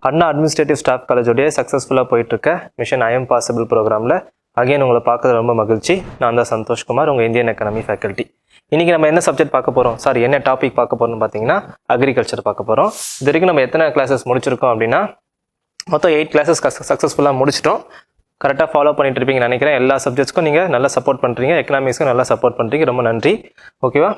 அண்ணா administrative staff காலேஜோடைய சக்ஸஸ்ஃபுல்லாக போயிட்டுருக்க mission I am possible ப்ரோக்ராமில் அகைன் உங்களை பார்க்கறது ரொம்ப மகிழ்ச்சி. நான் தான் சந்தோஷ்குமார், உங்கள் இந்தியன் எக்கனாமி ஃபேக்கல்ட்டி. இன்றைக்கி நம்ம என்ன சப்ஜெக்ட் பார்க்க போகிறோம், என்ன டாபிக் பார்க்க போகிறோம்னு பார்த்தீங்கன்னா அக்ரிகல்ச்சர் பார்க்க போகிறோம். இது வரைக்கும் நம்ம எத்தனை கிளாஸஸ் முடிச்சிருக்கோம் அப்படின்னா மொத்தம் 8 கிளாஸஸ் சக்ஸஸ்ஃபுல்லாக முடிச்சிட்டோம். கரெக்டாக ஃபாலோ பண்ணிட்டு இருப்பீங்கன்னு நினைக்கிறேன். எல்லா சப்ஜெக்ட்ஸ்க்கும் நீங்கள் நல்லா சப்போர்ட் பண்ணுறீங்க, எக்கனாமிக்ஸ்க்கும் நல்லா சப்போர்ட் பண்ணுறீங்க, ரொம்ப நன்றி. ஓகேவா?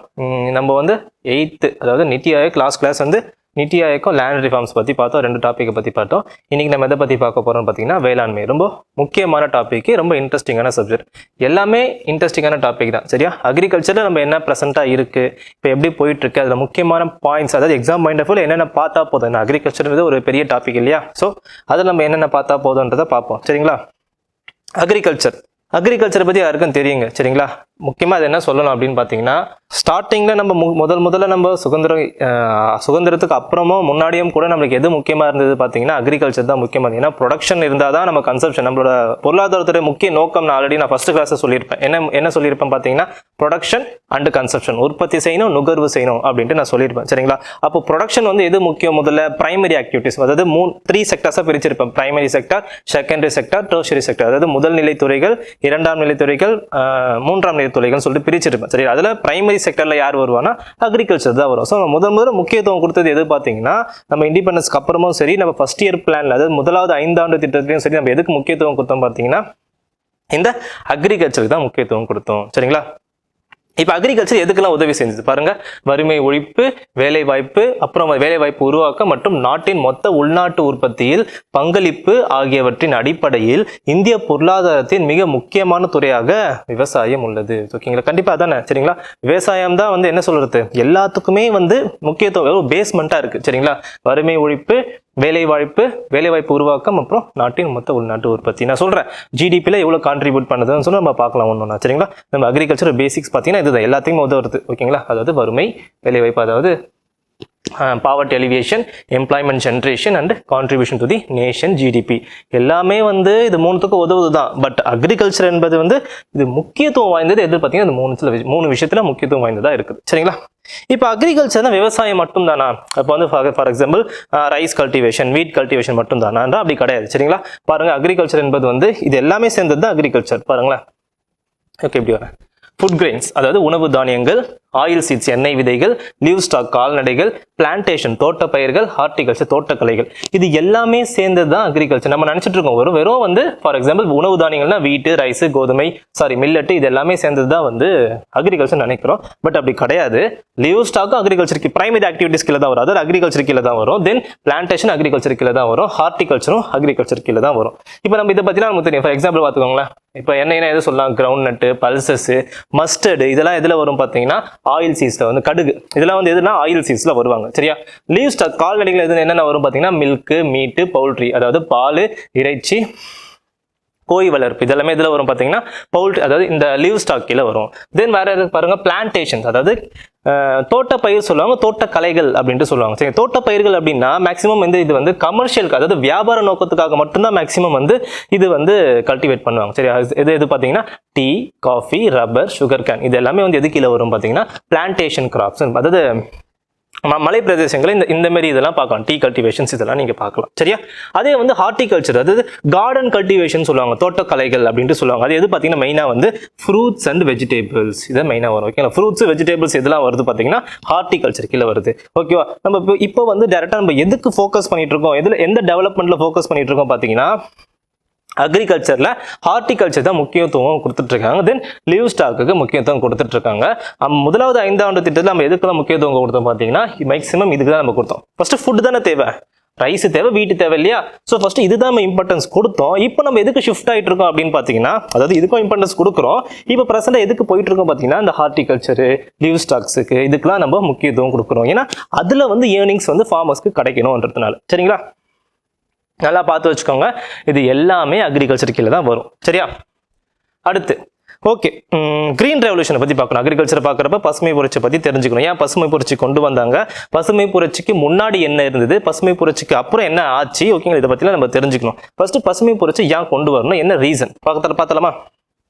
நம்ம வந்து 8th அதாவது நித்தி ஆயோக் கிளாஸ் வந்து நித்தி ஆயோக்கும் லேண்ட் ரிஃபார்ம்ஸ் பற்றி பார்த்தோம், 2 டாப்பிக்கை பற்றி பார்த்தோம். இன்றைக்கி நம்ம எதை பற்றி பார்க்க போகிறோம்னு பார்த்தீங்கன்னா வேளாண்மை. ரொம்ப முக்கியமான டாப்பிக்கு, ரொம்ப இன்ட்ரெஸ்டிங்கான சப்ஜெக்ட். எல்லாமே இன்ட்ரெஸ்டிங்கான டாபிக் தான், சரியா? அக்ரிகல்ச்சரில் நம்ம என்ன ப்ரெசென்ட்டாக இருக்குது, இப்போ எப்படி போயிட்டுருக்கு, அதில் முக்கியமான பாயிண்ட்ஸ், அதாவது எக்ஸாம் பாயிண்ட் ஆஃப் வியூவில் என்னென்ன பார்த்தா போதும். அக்ரிகல்ச்சர்ன்றது ஒரு பெரிய டாபிக் இல்லையா? ஸோ அதில் நம்ம என்னென்ன பார்த்தா போதுன்றதை பார்ப்போம், சரிங்களா? அக்ரிகல்ச்சரை பற்றி யாருக்கும் தெரியுங்க, சரிங்களா? முக்கியமாக அது என்ன சொல்லணும் அப்படின்னு பார்த்தீங்கன்னா, ஸ்டார்டிங்கில் நம்ம முதல்ல நம்ம சுதந்திரத்துக்கு அப்புறமும் முன்னாடியும் கூட நம்மளுக்கு எது முக்கியமாக இருந்தது பார்த்தீங்கன்னா அக்ரிகல்ச்சர் தான் முக்கியமாக இருந்தது. ஏன்னா ப்ரொடக்ஷன் இருந்தால் தான் நம்ம கன்சப்ஷன், நம்மளோட பொருளாதாரத்துடைய முக்கிய நோக்கம் நான் ஆல்ரெடி ஃபர்ஸ்ட் கிளாஸில் சொல்லியிருப்பேன். என்ன சொல்லியிருப்பேன் பார்த்தீங்கன்னா ப்ரொடக்ஷன் அண்ட் கன்சப்ஷன், உற்பத்தி செய்யணும், நுகர்வு செய்யணும் அப்படின்ட்டு நான் சொல்லியிருப்பேன், சரிங்களா? அப்போ ப்ரொடக்ஷன் வந்து எது முக்கியம், முதல்ல பிரைமரி ஆக்டிவிட்டிஸ், அதாவது 3 செக்டர்ஸாக பிரிச்சிருப்பேன். Primary sector, secondary sector, tertiary sector, அதாவது முதல் நிலை துறைகள், 2ஆம் நிலை துறைகள், 3ஆம் நிலை துறைகள் சொல்லிட்டு பிரிச்சிருப்பேன், சரி? அதில் பிரைமரி செக்டர்ல யார் வருவானா அக்ரிகல்ச்சர் தான் வரும். ஸோ முதல்ல முக்கியத்துவம் கொடுத்தது எது பார்த்தீங்கன்னா, நம்ம இண்டிபெண்டன்ஸ்க்கு அப்புறமும் சரி, நம்ம ஃபர்ஸ்ட் இயர் பிளான்ல, அதாவது முதலாவது 5 ஆண்டு திட்டத்திலையும் சரி, நம்ம எதுக்கு முக்கியத்துவம் கொடுத்தோம் பார்த்தீங்கன்னா இந்த அக்ரிகல்ச்சருக்கு தான் முக்கியத்துவம் கொடுத்தோம், சரிங்களா? இப்போ அக்ரிகல்ச்சர் எதுக்கெல்லாம் உதவி செஞ்சது பாருங்க. வறுமை ஒழிப்பு, வேலை வாய்ப்பு, அப்புறம் வேலை வாய்ப்பு உருவாக்கம் மற்றும் நாட்டின் மொத்த உள்நாட்டு உற்பத்தியில் பங்களிப்பு ஆகியவற்றின் அடிப்படையில் இந்திய பொருளாதாரத்தின் மிக முக்கியமான துறையாக விவசாயம் உள்ளது. ஓகேங்களா? கண்டிப்பா அதானே, சரிங்களா? விவசாயம் தான் வந்து என்ன சொல்றது, எல்லாத்துக்குமே வந்து முக்கியத்துவம் பேஸ்மெண்டா இருக்கு, சரிங்களா? வறுமை ஒழிப்பு, வேலை வாய்ப்பு உருவாக்கம், அப்புறம் நாட்டின் மொத்த உள்நாட்டு உற்பத்தி. நான் சொல்றேன் ஜிடிபியில் எவ்வளவு கான்ட்ரிபியூட் பண்ணுதுன்னு சொல்லி நம்ம பார்க்கலாம் ஒன்றா, சரிங்களா? நம்ம அக்ரிகல்ச்சர் பேசிக்ஸ் பார்த்தீங்கன்னா இதுதான், எல்லாத்தையுமே உதவுறது, ஓகேங்களா? அதாவது வறுமை, வேலை வாய்ப்பு, அதாவது poverty elevation, employment generation and contribution to the nation GDP, எல்லாமே வந்து இது 3த்துக்கும் உதவுது தான். பட் அக்ரிகல்ச்சர் என்பது வந்து இது முக்கியத்துவம் வாய்ந்தது எது பார்த்தீங்கன்னா இந்த 3 விஷயத்துல முக்கியத்துவம் வாய்ந்ததா இருக்குது, சரிங்களா? இப்போ அக்ரிகல்ச்சர்னா விவசாயம் மட்டும் தானா? அப்போ வந்து ஃபார் எக்ஸாம்பிள் ரைஸ் கல்டிவேஷன், வீட் கல்டிவேஷன் மட்டும் தானா? அப்படி கிடையாது, சரிங்களா? பாருங்க, அக்ரிகல்ச்சர் என்பது வந்து இது எல்லாமே சேர்ந்தது தான் அக்ரிகல்ச்சர். பாருங்களேன், ஓகே, இப்படி வரேன். ஃபுட் கிரெயின்ஸ், அதாவது உணவு தானியங்கள், ஆயில் சீட்ஸ் எண்ணெய் விதைகள், லிவ் ஸ்டாக் கால்நடைகள், பிளான்டேஷன் தோட்ட பயிர்கள், ஹார்டிகல்ச்சர் தோட்டக்கலைகள், இது எல்லாமே சேர்ந்தது தான் அக்ரிகல்ச்சர். நம்ம நினைச்சிட்டு இருக்கோம் வெறும் வந்து ஃபார் எக்ஸாம்பிள் உணவு தானியங்கள்னா வீட்டு, ரைஸ், கோதுமை, மில்லட்டு, இது எல்லாமே சேர்ந்தது தான் வந்து அக்ரிகல்ச்சர் நினைக்கிறோம். பட் அப்படி கிடையாது. லிவ் ஸ்டாக்கும் அக்ரிகல்ச்சருக்கு பிரைமரி ஆக்டிவிட்டிஸ் கீழே தான் வரும், அதாவது அக்ரிகல்ச்சர் கீழே தான் வரும். தென் பிளான்டேஷன் அக்ரிகல்ச்சர் கீழே தான் வரும், ஹார்டிகல்ச்சரும் அக்ரிகல்ச்சர் கீழே தான் வரும். இப்போ நம்ம இதை பற்றிலாம் நமக்கு தெரியும். ஃபார் எக்ஸாம்பிள் பார்த்துக்கோங்களேன், இப்போ என்ன எது சொல்லலாம், கிரவுண்ட் நட்டு, பல்சஸ், மஸ்டர்டு, இதெல்லாம் எதில் வரும் பார்த்தீங்கன்னா ஆயில் சீஸ்ல வந்து கடுகு, இதெல்லாம் வந்து எதுனா ஆயில் சீஸ்ல வருவாங்க, சரியா? லீவ் ஸ்டாக் கால்நடைகள் எது என்னென்ன வரும் பார்த்தீங்கன்னா மில்க், மீட்டு, பவுல்ட்ரி, அதாவது பால், இறைச்சி, கோழி வளர்ப்பு, இதெல்லாமே இதில் வரும் பார்த்தீங்கன்னா பவுல்ட்ரி, அதாவது இந்த லீவ் ஸ்டாக் கீழே வரும். தென் வேற எது பாருங்க, பிளான்டேஷன்ஸ், அதாவது தோட்ட பயிர் சொல்லுவாங்க, தோட்டக்கலைகள் அப்படின்ட்டு சொல்லுவாங்க, சரி? தோட்ட பயிர்கள் அப்படின்னா மேக்சிமம் வந்து இது வந்து கமர்ஷியல், அதாவது வியாபார நோக்கத்துக்காக மட்டும்தான் மேக்சிமம் வந்து இது வந்து கல்டிவேட் பண்ணுவாங்க, சரி? எது பார்த்தீங்கன்னா tea, coffee, rubber, sugar cane, இது எல்லாமே வந்து எது கீழே வரும் பார்த்தீங்கன்னா பிளான்டேஷன் கிராப்ஸ், அதாவது மலை பிரதேசங்கள் இந்த மாதிரி இதெல்லாம் பார்க்கலாம். டீ கல்டிவேஷன்ஸ் இதெல்லாம் நீங்க பார்க்கலாம், சரியா? அதே வந்து ஹார்டிகல்ச்சர், அதாவது கார்டன் கல்டிவேஷன் சொல்லுவாங்க, தோட்டக்கலைகள் அப்படின்ட்டு சொல்லுவாங்க. அது எது பார்த்தீங்கன்னா மெயினா வந்து ஃப்ரூட்ஸ் அண்ட் வெஜிடபிள்ஸ், இதை மெயினா வரும், ஓகேங்களா? ஃப்ரூட்ஸ், வெஜிடபிள்ஸ் இதெல்லாம் வருது பார்த்தீங்கன்னா ஹார்டிகல்ச்சர் கீழே வருது, ஓகேவா? நம்ம இப்போ வந்து டேரக்டா நம்ம எதுக்கு ஃபோக்கஸ் பண்ணிட்டு இருக்கோம், எந்த டெவலப்மெண்ட்ல ஃபோக்கஸ் பண்ணிட்டு இருக்கோம் பார்த்தீங்கன்னா அக்ரிகல்ச்சர்ல ஹார்டிகல்ச்சர் தான் முக்கியத்துவம் கொடுத்துட்டு இருக்காங்க. தென் லிவ் ஸ்டாக்கு முக்கியத்துவம் கொடுத்துட்டு இருக்காங்க. முதலாவது 5 ஆண்டு திட்டத்தில் நம்ம எதுக்கெல்லாம் முக்கியத்துவம் கொடுத்தோம் பார்த்தீங்கன்னா மேக்ஸிமம் இதுக்கு தான் நம்ம கொடுத்தோம். ஃபர்ஸ்ட் ஃபுட் தானே தேவை, ரைஸ் தேவை, வீட்டு தேவை இல்லையா? ஸோ ஃபர்ஸ்ட் இதுதான் நம்ம இம்பார்ட்டன்ஸ் கொடுத்தோம். இப்போ நம்ம எதுக்கு ஷிஃப்ட் ஆகிட்டு இருக்கோம் அப்படின்னு பார்த்தீங்கன்னா, அதாவது இதுக்கும் இம்பார்ட்டன்ஸ் கொடுக்குறோம். இப்போ ப்ரெசென்ட்டாக எதுக்கு போயிட்டு இருக்கோம் பார்த்தீங்கன்னா இந்த ஹார்டிகல்ச்சரு, லிவ் ஸ்டாக்ஸுக்கு, இதுக்கெல்லாம் நம்ம முக்கியத்துவம் கொடுக்குறோம். ஏன்னா அதில் வந்து ஏர்னிங்ஸ் வந்து ஃபார்மர்ஸ்க்கு கிடைக்கணும்ன்றதுனால, சரிங்களா? நல்லா பார்த்து வச்சுக்கோங்க, இது எல்லாமே அக்ரிகல்ச்சர் கீழே தான் வரும், சரியா? அடுத்து ஓகே, கிரீன் ரெவல்யூஷனை பற்றி பார்க்கணும். அக்ரிகல்ச்சர் பார்க்குறப்ப பசுமை புரட்சி பற்றி தெரிஞ்சுக்கணும். ஏன் பசுமை புரட்சி கொண்டு வந்தாங்க, பசுமை புரட்சிக்கு முன்னாடி என்ன இருந்தது, பசுமை புரட்சிக்கு அப்புறம் என்ன ஆச்சு, ஓகேங்களா? இதை பற்றிலாம் நம்ம தெரிஞ்சுக்கணும். ஃபர்ஸ்ட் பசுமை புரட்சி ஏன் கொண்டு வரணும், என்ன ரீசன் பார்த்தலாமா?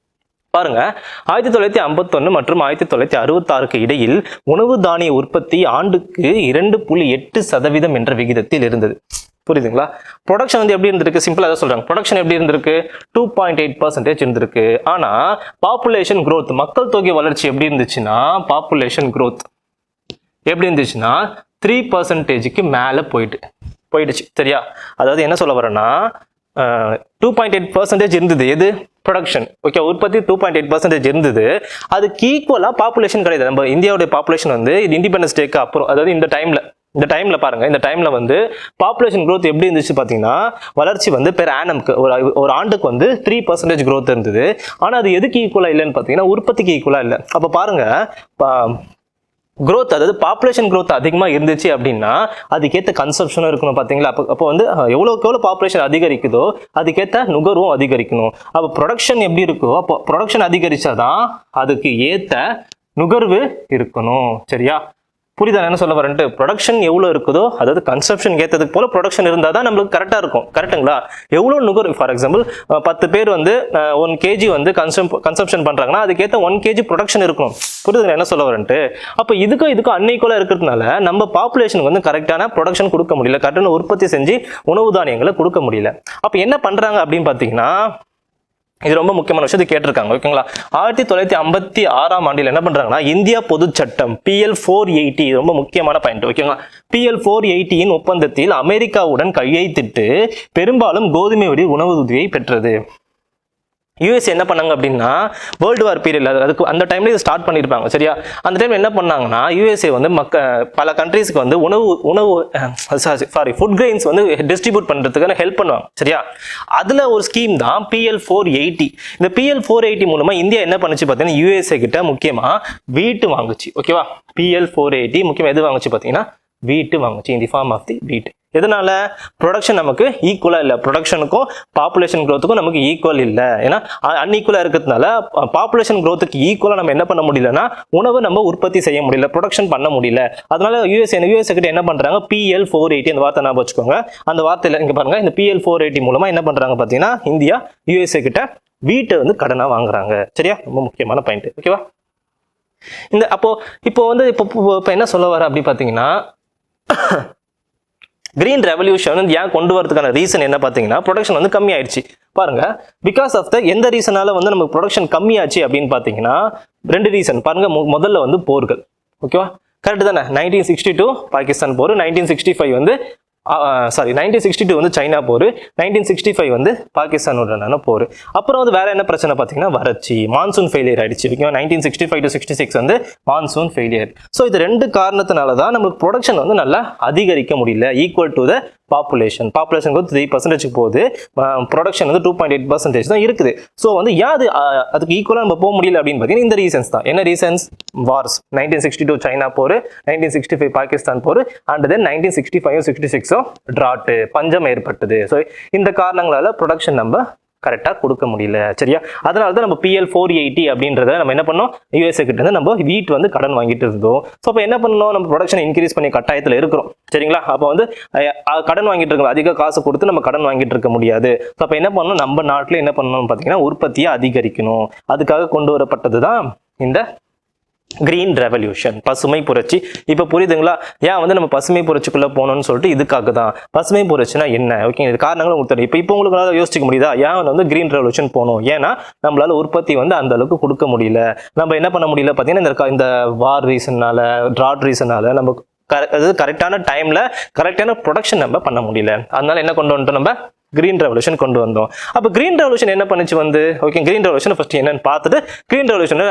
பாருங்க, 1951 மற்றும் 1966 இடையில் உணவு தானிய உற்பத்தி ஆண்டுக்கு 2.8% என்ற விகிதத்தில் இருந்தது. புரியுதுங்களா? ப்ரொடக்ஷன் வந்து எப்படி இருந்திருக்கு? சிம்பிளா தான் சொல்றாங்க. ப்ரொடக்ஷன் எப்படி இருந்திருக்கு? 2.8% இருந்திருக்கு. ஆனா பாப்புலேஷன் growth, மக்கள் தொகை வளர்ச்சி எப்படி இருந்துச்சுன்னா, பாப்புலேஷன் growth எப்படி இருந்துச்சுன்னா 3%க்கு மேல போயிடுச்சு. சரியா? அதாவது என்ன சொல்ல வரேன்னா 2.8% இருந்தது எது? ப்ரொடக்ஷன். ஓகே, உற்பத்தி 2.8% இருந்தது. அதுக்கு ஈக்குவலா பாப்புலேஷன் கிடையாது. நம்ம இந்தியாவுடைய பாப்புலேஷன் வந்து இண்டிபெண்டன்ஸ் டேக்கு அப்புறம், அதாவது இந்த டைம்ல பாருங்க, இந்த டைம்ல வந்து பாப்புலேஷன் growth எப்படி இருந்துச்சு பாத்தீங்கன்னா, வளர்ச்சி வந்து பெர் ஆனம்க்கு ஒரு ஆண்டுக்கு வந்து 3% growth இருந்தது. ஆனா அது எதுக்கு ஈக்குவலா இல்லைன்னு பாத்தீங்கன்னா, உற்பத்திக்கு ஈக்குவலா இல்லை. அப்ப பாருங்க, growth, அதாவது பாப்புலேஷன் growth அதிகமா இருந்துச்சு அப்படின்னா அதுக்கேற்ற கன்சப்ஷனும் இருக்கணும். பாத்தீங்களா? அப்போ வந்து எவ்வளவு பாப்புலேஷன் அதிகரிக்குதோ அதுக்கேற்ற நுகர்வும் அதிகரிக்கணும். அப்போ ப்ரொடக்ஷன் எப்படி இருக்கோ, அப்போ ப்ரொடக்ஷன் அதிகரிச்சாதான் அதுக்கு ஏத்த நுகர்வு இருக்கணும். சரியா? புரியுதா என்ன சொல்ல வரேன்ட்டு? ப்ரொடக்ஷன் எவ்வளவு இருக்குதோ, அதாவது கன்சப்ஷன் ஏற்றதுக்கு போல ப்ரொடக்ஷன் இருந்தால் தான் நம்மளுக்கு கரெக்டாக இருக்கும். கரெக்டுங்களா? எவ்வளோ நுகர்வு, ஃபார் எக்ஸாம்பிள் 10 பேர் வந்து 1 kg வந்து கன்சப்ஷன் பண்ணுறாங்கன்னா அதுக்கேற்ற 1 kg ப்ரொடக்ஷன் இருக்கணும். புரியுதுங்களா என்ன சொல்ல வரேன்ட்டு? அப்போ இதுக்கும் அன்இக்குவலாக இருக்கிறதுனால நம்ம பாப்புலேஷனுக்கு வந்து கரெக்டான ப்ரொடக்ஷன் கொடுக்க முடியல, கரெக்டான உற்பத்தி செஞ்சு உணவு தானியங்களை கொடுக்க முடியல. அப்போ என்ன பண்ணுறாங்க அப்படின்னு பார்த்தீங்கன்னா, இது ரொம்ப முக்கியமான விஷயத்தை கேட்டிருக்காங்க. ஓகேங்களா? 1956ஆம் ஆண்டில் என்ன பண்றாங்கன்னா, இந்தியா பொது சட்டம் PL 480, ரொம்ப முக்கியமான பாயிண்ட். ஓகேங்களா? PL 480 ஒப்பந்தத்தில் அமெரிக்காவுடன் கையெழுத்திட்டு பெரும்பாலும் கோதுமை வழி உணவு உதவியை பெற்றது. யூஎஸ் என்ன பண்ணாங்க அப்படின்னா, வேர்ல்டு வார் பீரியட்ல, அதுக்கு அந்த டைம்ல இது ஸ்டார்ட் பண்ணியிருப்பாங்க. சரியா? அந்த டைம்ல என்ன பண்ணாங்கன்னா, யூஎஸ்ஏ வந்து பல கண்ட்ரீஸ்க்கு வந்து ஃபுட் கிரெயின்ஸ் வந்து டிஸ்ட்ரிபியூட் பண்றதுக்கு ஹெல்ப் பண்ணுவாங்க. சரியா? அதுல ஒரு ஸ்கீம் தான் PL 480. இந்த PL 480 மூலமா இந்தியா என்ன பண்ணுச்சு பார்த்தீங்கன்னா, யூஎஸ்ஏ கிட்ட முக்கியமா வீட்டு வாங்குச்சு. ஓகேவா? PL 480 முக்கியமா எது வாங்குச்சு பார்த்தீங்கன்னா, வீட்டு வாங்குச்சு. இன் தி ஃபார்ம் ஆஃப் தி வீட். எதனால? ப்ரொடக்ஷன் நமக்கு ஈக்குவலா இல்லை, ப்ரொடக்ஷனுக்கும் பாப்புலேஷன் growthக்கும் நமக்கு ஈக்குவல் இல்லை. ஏன்னா அன்இக்குவலா இருக்கிறதுனால பாப்புலேஷன் growthக்கு ஈக்குவலா நம்ம என்ன பண்ண முடியலன்னா, உணவு நம்ம உற்பத்தி செய்ய முடியல, ப்ரொடக்ஷன் பண்ண முடியல. அதனால யூஎஸ்ஏ கிட்ட என்ன பண்றாங்க, PL 480 அந்த வார்த்தை ஞாபகம் வச்சுக்கோங்க. அந்த வார்த்தையில இங்க பாருங்க, இந்த PL 480 மூலமா என்ன பண்றாங்க பாத்தீங்கன்னா, இந்தியா யூஎஸ்ஏ கிட்ட வீட்டை வந்து கடனா வாங்குறாங்க. சரியா? ரொம்ப முக்கியமான பாயிண்ட். ஓகேவா? இந்த இப்போ வந்து இப்போ என்ன சொல்ல வர அப்படி பாத்தீங்கன்னா, கிரீன் ரெவல்யூஷன் வந்து ஏன் கொண்டு வரதுக்கான ரீசன் என்ன பார்த்தீங்கன்னா, ப்ரொடக்ஷன் வந்து கம்மி ஆயிடுச்சு. பாருங்க, பிகாஸ் ஆஃப் எந்த ரீசனால வந்து நமக்கு ப்ரொடக்ஷன் கம்மியாச்சு அப்படின்னு பார்த்தீங்கன்னா, 2 ரீசன் பாருங்க. முதல்ல வந்து போர்கள். ஓகேவா? கரெக்ட் தானே? 1962 பாகிஸ்தான் போர், 1965 வந்து 1962 வந்து சைனா போர், 1965 வந்து பாகிஸ்தானோட போர். அப்புறம் வந்து வேற என்ன பிரச்சனை பார்த்தீங்கன்னா, வறட்சி, மான்சூன் ஃபெயிலியர் ஆயிடுச்சு. ஓகேவா? 1965 to 66 வந்து மான்சூன் ஃபெயிலியர். ஸோ இது 2 காரணத்தினால தான் நம்மளுக்கு ப்ரொடக்ஷன் வந்து நல்லா அதிகரிக்க முடியல. ஈக்குவல் டு த பாப்புலேஷன் வந்து 3% போகுது, ப்ரொடக்ஷன் வந்து 2.8% தான் இருக்குது. ஸோ வந்து ஏன் அதுக்கு ஈக்குவலாக நம்ம போக முடியல அப்படின்னு பார்த்தீங்கன்னா, இந்த ரீசன்ஸ் தான். என்ன ரீசன்ஸ்? வார்ஸ், 1962 சைனா போர், 1965 பாகிஸ்தான் போர், அண்ட் தென் 1965 66 டிராட்டு, பஞ்சம் ஏற்பட்டது. ஸோ இந்த காரணங்களால ப்ரொடக்ஷன் நம்ம கரெக்டாக கொடுக்க முடியல. சரியா? அதனால தான் நம்ம PL 480 அப்படின்றத நம்ம என்ன பண்ணோம், யூஎஸ்ஏ கிட்ட இருந்து நம்ம வீட் வந்து கடன் வாங்கிட்டு இருந்தோம். ஸோ அப்போ என்ன பண்ணணும், நம்ம ப்ரொடக்ஷன் இன்க்ரீஸ் பண்ணி கட்டாயத்தில் இருக்கிறோம். சரிங்களா? அப்போ வந்து கடன் வாங்கிட்டு இருக்கோம், அதிக காசு கொடுத்து நம்ம கடன் வாங்கிட்டு இருக்க முடியாது. ஸோ அப்போ என்ன பண்ணணும், நம்ம நாட்டில் என்ன பண்ணணும்னு பார்த்தீங்கன்னா, உற்பத்தியை அதிகரிக்கணும். அதுக்காக கொண்டு வரப்பட்டது தான் இந்த கிரீன் ரெவல்யூஷன், பசுமை புரட்சி. இப்போ புரியுதுங்களா ஏன் வந்து நம்ம பசுமை புரட்சிக்குள்ள போகணும்னு சொல்லிட்டு? இதுக்காக தான். பசுமை புரட்சினா என்ன? ஓகே, இது காரணங்களும் உங்களுக்கு இப்போ உங்களுக்கு யோசிக்க முடியுதா ஏன் வந்து கிரீன் ரெவல்யூஷன் போகணும்? ஏன்னா நம்மளால உற்பத்தி வந்து அந்த அளவுக்கு கொடுக்க முடியல. நம்ம என்ன பண்ண முடியல பார்த்தீங்கன்னா, இந்த வார் ரீசனால, டிராட் ரீசனால நம்ம கரெக்டான டைம்ல கரெக்டான ப்ரொடக்ஷன் நம்ம பண்ண முடியல. அதனால என்ன கொண்டு வந்துட்டோம், நம்ம கிரீன் ரெவல்யூஷன் கொண்டு வந்தோம். அப்போ கிரீன் ரெவல்யூஷன் என்ன பண்ணுச்சு வந்து, ஓகே, கிரீன் ரெவல்யூஷன் ஃபர்ஸ்ட் என்னன்னு பார்த்துட்டு கிரீன் ரெவல்யூஷன்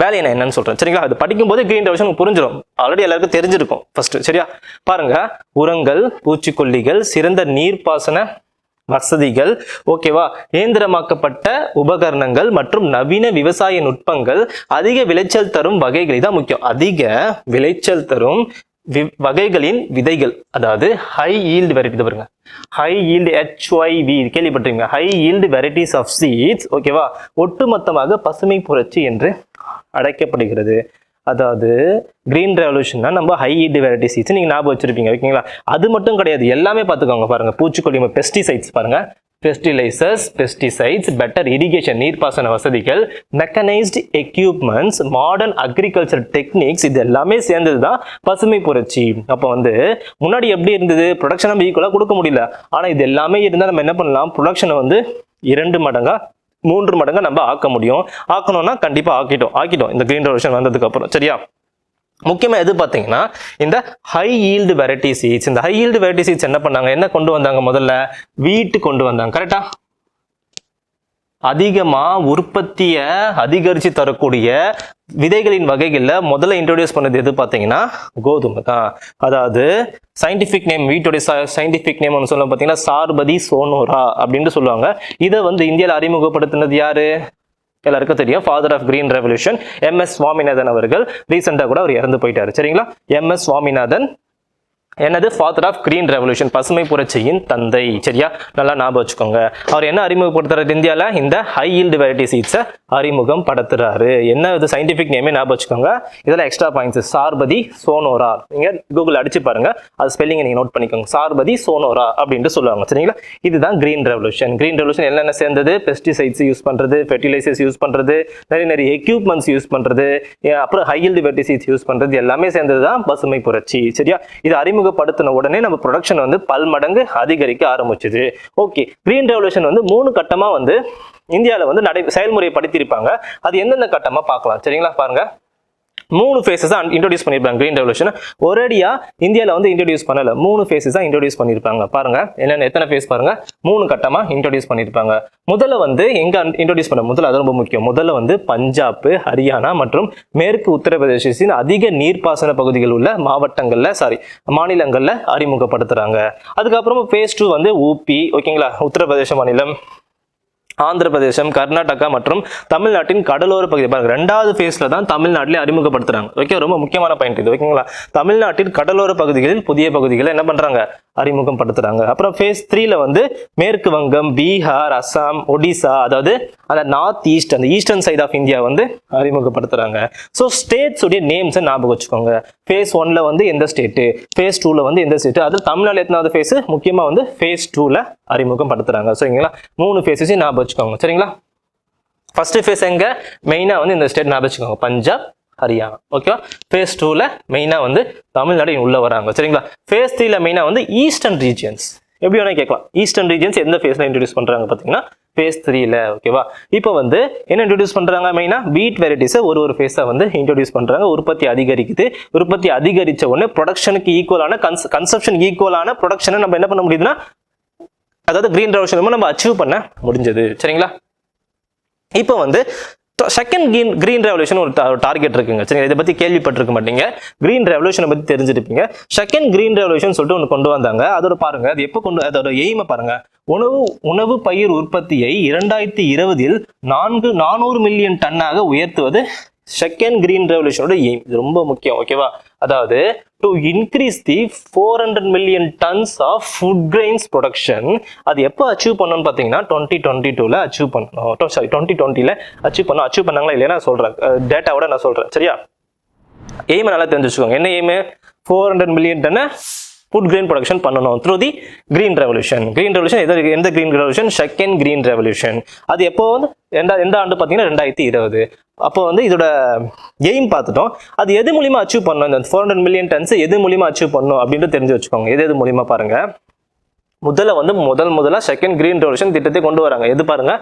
வேலை என்னன்னு சொல்றேன். சரிங்களா? அது படிக்கும் போது கிரீன் ரெவல்யூஷன் புரிஞ்சிடும், ஆல்ரெடி எல்லாருக்கும் தெரிஞ்சிருக்கும் ஃபர்ஸ்ட். சரியா? பாருங்க, உரங்கள், பூச்சிக்கொல்லிகள், சிறந்த நீர்ப்பாசன வசதிகள், ஓகேவா, இயந்திரமாக்கப்பட்ட உபகரணங்கள் மற்றும் நவீன விவசாய நுட்பங்கள், அதிக விளைச்சல் தரும் வகைகள், இதான் முக்கியம். அதிக விளைச்சல் தரும் வகைகளின் விதைகள், அதாவது ஹை ஈல்டு வெரைட்டி. பாருங்க, ஹை ஈல்டு HYV கேள்விப்பட்டிருக்கீங்க, high yield varieties of seeds. ஓகேவா? ஒட்டுமொத்தமாக பசுமை புரட்சி என்று அழைக்கப்படுகிறது. அதாவது கிரீன் ரெவல்யூஷன்னா நம்ம ஹை ஈல்டு வெரைட்டி சீட்ஸ் நீங்க ஞாபகம் வச்சிருப்பீங்க. ஓகேங்களா? அது மட்டும் கிடையாது, எல்லாமே பார்த்துக்கோங்க. பாருங்க, பூச்சிக்கொல்லி, பெஸ்டிசைட்ஸ் பாருங்க, ஃபெர்டிலைசர்ஸ், பெஸ்டிசைட்ஸ், பெட்டர் இரிகேஷன் நீர்ப்பாசன வசதிகள், mechanised equipments, modern agriculture techniques, இது எல்லாமே சேர்ந்தது தான் பசுமை புரட்சி. அப்போ வந்து முன்னாடி எப்படி இருந்தது, ப்ரொடக்ஷன் நம்ம ஈக்குவலாக கொடுக்க முடியல. ஆனால் இது எல்லாமே இருந்தால் நம்ம என்ன பண்ணலாம், ப்ரொடக்ஷனை வந்து 2 மடங்கா 3 மடங்கா நம்ம ஆக்க முடியும். ஆக்கணும்னா கண்டிப்பாக ஆக்கிட்டோம் இந்த கிரீன் ரெவல்யூஷன் வந்ததுக்கு அப்புறம். சரியா? முக்கியமாக எது பார்த்தீங்கன்னா இந்த ஹை ஈல்டு வெரைட்டி சீட்ஸ். இந்த ஹை ஈல்டு வெரைட்டி சீட்ஸ் என்ன பண்ணாங்க, என்ன கொண்டு வந்தாங்க, முதல்ல வீட்டு கொண்டு வந்தாங்க. கரெக்டா? அதிகமாக உற்பத்தியை அதிகரித்து தரக்கூடிய விதைகளின் வகைகளில் முதல்ல இன்ட்ரோடியூஸ் பண்ணது எது பார்த்தீங்கன்னா கோதுமை தான். அதாவது சயின்டிஃபிக் நேம், வீட்டுடைய சயின்டிஃபிக் நேம் ஒன்று சொல்ல பார்த்தீங்கன்னா சார்பதி சோனோரா அப்படின்ட்டு சொல்லுவாங்க. இதை வந்து இந்தியாவில் அறிமுகப்படுத்தினது யாரு, எல்லாருக்கும் தெரியும், father of green revolution MS Swaminathan அவர்கள். ரீசெண்டாக கூட அவர் இறந்து போயிட்டாரு. சரிங்களா? MS சுவாமிநாதன் என்னது, ஃபாதர் ஆஃப் கிரீன் ரெவல்யூஷன், பசுமை புரட்சியின் தந்தை. சரியா? நல்லா ஞாபகம் வச்சுக்கோங்க. அவர் என்ன அறிமுகப்படுத்துறாரு இந்தியாவில், இந்த ஹை ஈல்டு வெரைட்டி சீட்ஸை அறிமுகம் படுத்துறாரு. என்ன இது சயின்டிஃபிக் நேமே ஞாபகம் வச்சுக்கோங்க. இதெல்லாம் எக்ஸ்ட்ரா பாயிண்ட்ஸ். சார்பதி சோனோரா, நீங்க கூகுள் அடிச்சு பாருங்க, அது ஸ்பெல்லிங்கை நீங்க நோட் பண்ணிக்கோங்க. சார்பதி சோனோரா அப்படின்ட்டு சொல்லுவாங்க. சரிங்களா? இதுதான் கிரீன் ரெவல்யூஷன். கிரீன் ரெவல்யூஷன் என்னென்ன சேர்ந்தது, பெஸ்டிசைட்ஸ் யூஸ் பண்றது, ஃபெர்டிலைசர்ஸ் யூஸ் பண்றது, நிறைய எக்யூப்மெண்ட்ஸ் யூஸ் பண்றது, அப்புறம் high yield variety seeds use பண்றது, எல்லாமே சேர்ந்தது தான் பசுமை புரட்சி. சரியா? இது அறிமுகப்படுத்தின உடனே நம்ம ப்ரொடக்ஷன் வந்து பல்மடங்கு அதிகரிக்க ஆரம்பிச்சது. ஓகே, கிரீன் ரெவல்யூஷன் வந்து 3 கட்டமா வந்து இந்தியாவில் வந்து செயல்முறைப்படுத்தியிருப்பாங்க. அது எந்தெந்த கட்டமா பார்க்கலாம். சரிங்களா? பாருங்க, 3 ஃபேஸஸ் தான் இன்ட்ரோடியூஸ் பண்ணியிருப்பாங்க கிரீன் ரெவல்யூஷன். ஒரேடியா இந்தியாவில் வந்து இன்ட்ரோடியூஸ் பண்ணல, 3 ஃபேஸஸ் தான் இன்ட்ரோடியூஸ் பண்ணியிருப்பாங்க. பாருங்க என்னென்ன, எத்தனை ஃபேஸ் பாருங்க, 3 கட்டமா இன்ட்ரோடியூஸ் பண்ணியிருப்பாங்க. முதல்ல வந்து எங்க இன்ட்ரோடியூஸ் பண்ண, முதல்ல அது ரொம்ப முக்கியம். முதல்ல வந்து பஞ்சாப், ஹரியானா மற்றும் மேற்கு உத்தரப்பிரதேசத்தின் அதிக நீர்ப்பாசன பகுதிகள் உள்ள மாநிலங்கள்ல அறிமுகப்படுத்துறாங்க. அதுக்கப்புறமா ஃபேஸ் 2 வந்து ஊபி, ஓகேங்களா, உத்தரப்பிரதேச மாநிலம், ஆந்திர பிரதேசம், கர்நாடகா மற்றும் தமிழ்நாட்டின் கடலோர பகுதி. பாருங்க, 2வது ஃபேஸ்ல தான் தமிழ்நாட்டிலே அறிமுகப்படுத்துறாங்க. ஓகே, ரொம்ப முக்கியமான பாயிண்ட் இது. ஓகேங்களா? தமிழ்நாட்டின் கடலோர பகுதிகளில் புதிய பகுதிகளை என்ன பண்றாங்க, அறிமுகம் படுத்துறாங்க. அப்புறம் ஃபேஸ் 3ல வந்து மேற்கு வங்கம், பீகார், அசாம், ஒடிசா, அதாவது அந்த நார்த் ஈஸ்ட், அந்த ஈஸ்டர்ன் சைட் ஆஃப் இந்தியா வந்து அறிமுகப்படுத்துறாங்க. ஸோ ஸ்டேட்ஸ் உடைய நேம்ஸை ஞாபகம் வச்சுக்கோங்க. ஃபேஸ் 1ல வந்து எந்த ஸ்டேட்டு, ஃபேஸ் 2ல வந்து எந்த ஸ்டேட்டு, அது தமிழ்நாடு எத்தனாவது ஃபேஸ், முக்கியமா வந்து ஃபேஸ் 2ல அறிமுகம் படுத்துறாங்க. சரிங்களா? 3 ஃபேஸஸையும் ஞாபகம் வச்சுக்கோங்க. சரிங்களா? ஃபர்ஸ்ட் ஃபேஸ் எங்க, மெயினா வந்து இந்த ஸ்டேட் ஞாபகம் வச்சுக்கோங்க, பஞ்சாப், ஹரியானா. ஓகே, ஃபேஸ் 2ல மெயினா வந்து தமிழ்நாடு உள்ள வராங்க. சரிங்களா? ஃபேஸ் 3ல மெயினா வந்து ஈஸ்டர்ன் ரீஜியன்ஸ். எப்படி வேணா கேட்கலாம், ஈஸ்டர்ன் ரீஜியன்ஸ் எந்த ஃபேஸ்ல இன்ட்ரோடியூஸ் பண்றாங்க பார்த்தீங்கன்னா ஃபேஸ் 3ல. ஓகேவா? இப்போ வந்து என்ன இன்ட்ரோடியூஸ் பண்றாங்க, மெயினா வீட் வெரைட்டிஸை ஒரு ஃபேஸா வந்து இன்ட்ரோடியூஸ் பண்றாங்க. உற்பத்தி அதிகரிக்குது. உற்பத்தி அதிகரிச்ச உடனே ப்ரொடக்ஷனுக்கு ஈக்குவலான கன்சப்ஷன் ஈக்குவலான ப்ரொடக்ஷனை நம்ம என்ன பண்ண முடியுதுன்னா, அதாவது கிரீன் ரெவல்யூஷன் நம்ம அச்சீவ் பண்ண முடிஞ்சது. சரிங்களா? இப்போ வந்து செகண்ட் கிரீன் ரெவல்யூஷன் ஒரு டார்கெட் இருக்குங்க. சரிங்க, இதை பத்தி கேள்விப்பட்டிருக்க மாட்டீங்க, கிரீன் ரெவல்யூஷனை பத்தி தெரிஞ்சிருப்பீங்க. செகண்ட் கிரீன் ரெவல்யூஷன் சொல்லிட்டு ஒன்று கொண்டு வந்தாங்க. அதோட பாருங்க, அது எப்போ அதோட எய்மை பாருங்க, உணவு பயிர் உற்பத்தியை 2020 400 மில்லியன் டன்னாக உயர்த்துவது செகண்ட் கிரீன் ரெவல்யூஷனோட எய்ம். இது ரொம்ப முக்கியம். ஓகேவா? அதாவது to increase the 400 million tons of food grains production. அது எப்போ அச்சீவ் பண்ணணும்னு பார்த்தீங்கன்னா 2022ல அச்சீவ் பண்ணணும். 2020ல அச்சீவ் பண்ணாங்களா இல்லையா நான் சொல்றேன், டேட்டாவோட நான் சொல்றேன். சரியா? எய்மை நல்லா தெரிஞ்சு வச்சுக்கோங்க. என்ன எய்மு, 400 மில்லியன் டன்னை ஃபுட் கிரெயின் ப்ரொடக்ஷன் பண்ணணும் through the green revolution. Green revolution எந்த green revolution, second green revolution. அது எப்போ வந்து எந்த ஆண்டு பார்த்தீங்கன்னா 2020. அப்போ வந்து இதோட எய்ம் பார்த்துட்டோம். அது எது மூலியமா அச்சீவ் பண்ணணும், இந்த 400 மில்லியன் டன்ஸ் எது மூலியமா அச்சீவ் பண்ணணும் அப்படின்ட்டு தெரிஞ்சு வச்சுக்கோங்க. எது மூலியமா பாருங்க, முதல்ல செகண்ட் கிரீன் ரெவல்யூஷன் திட்டத்தை கொண்டு வராங்க. எது பாருங்க,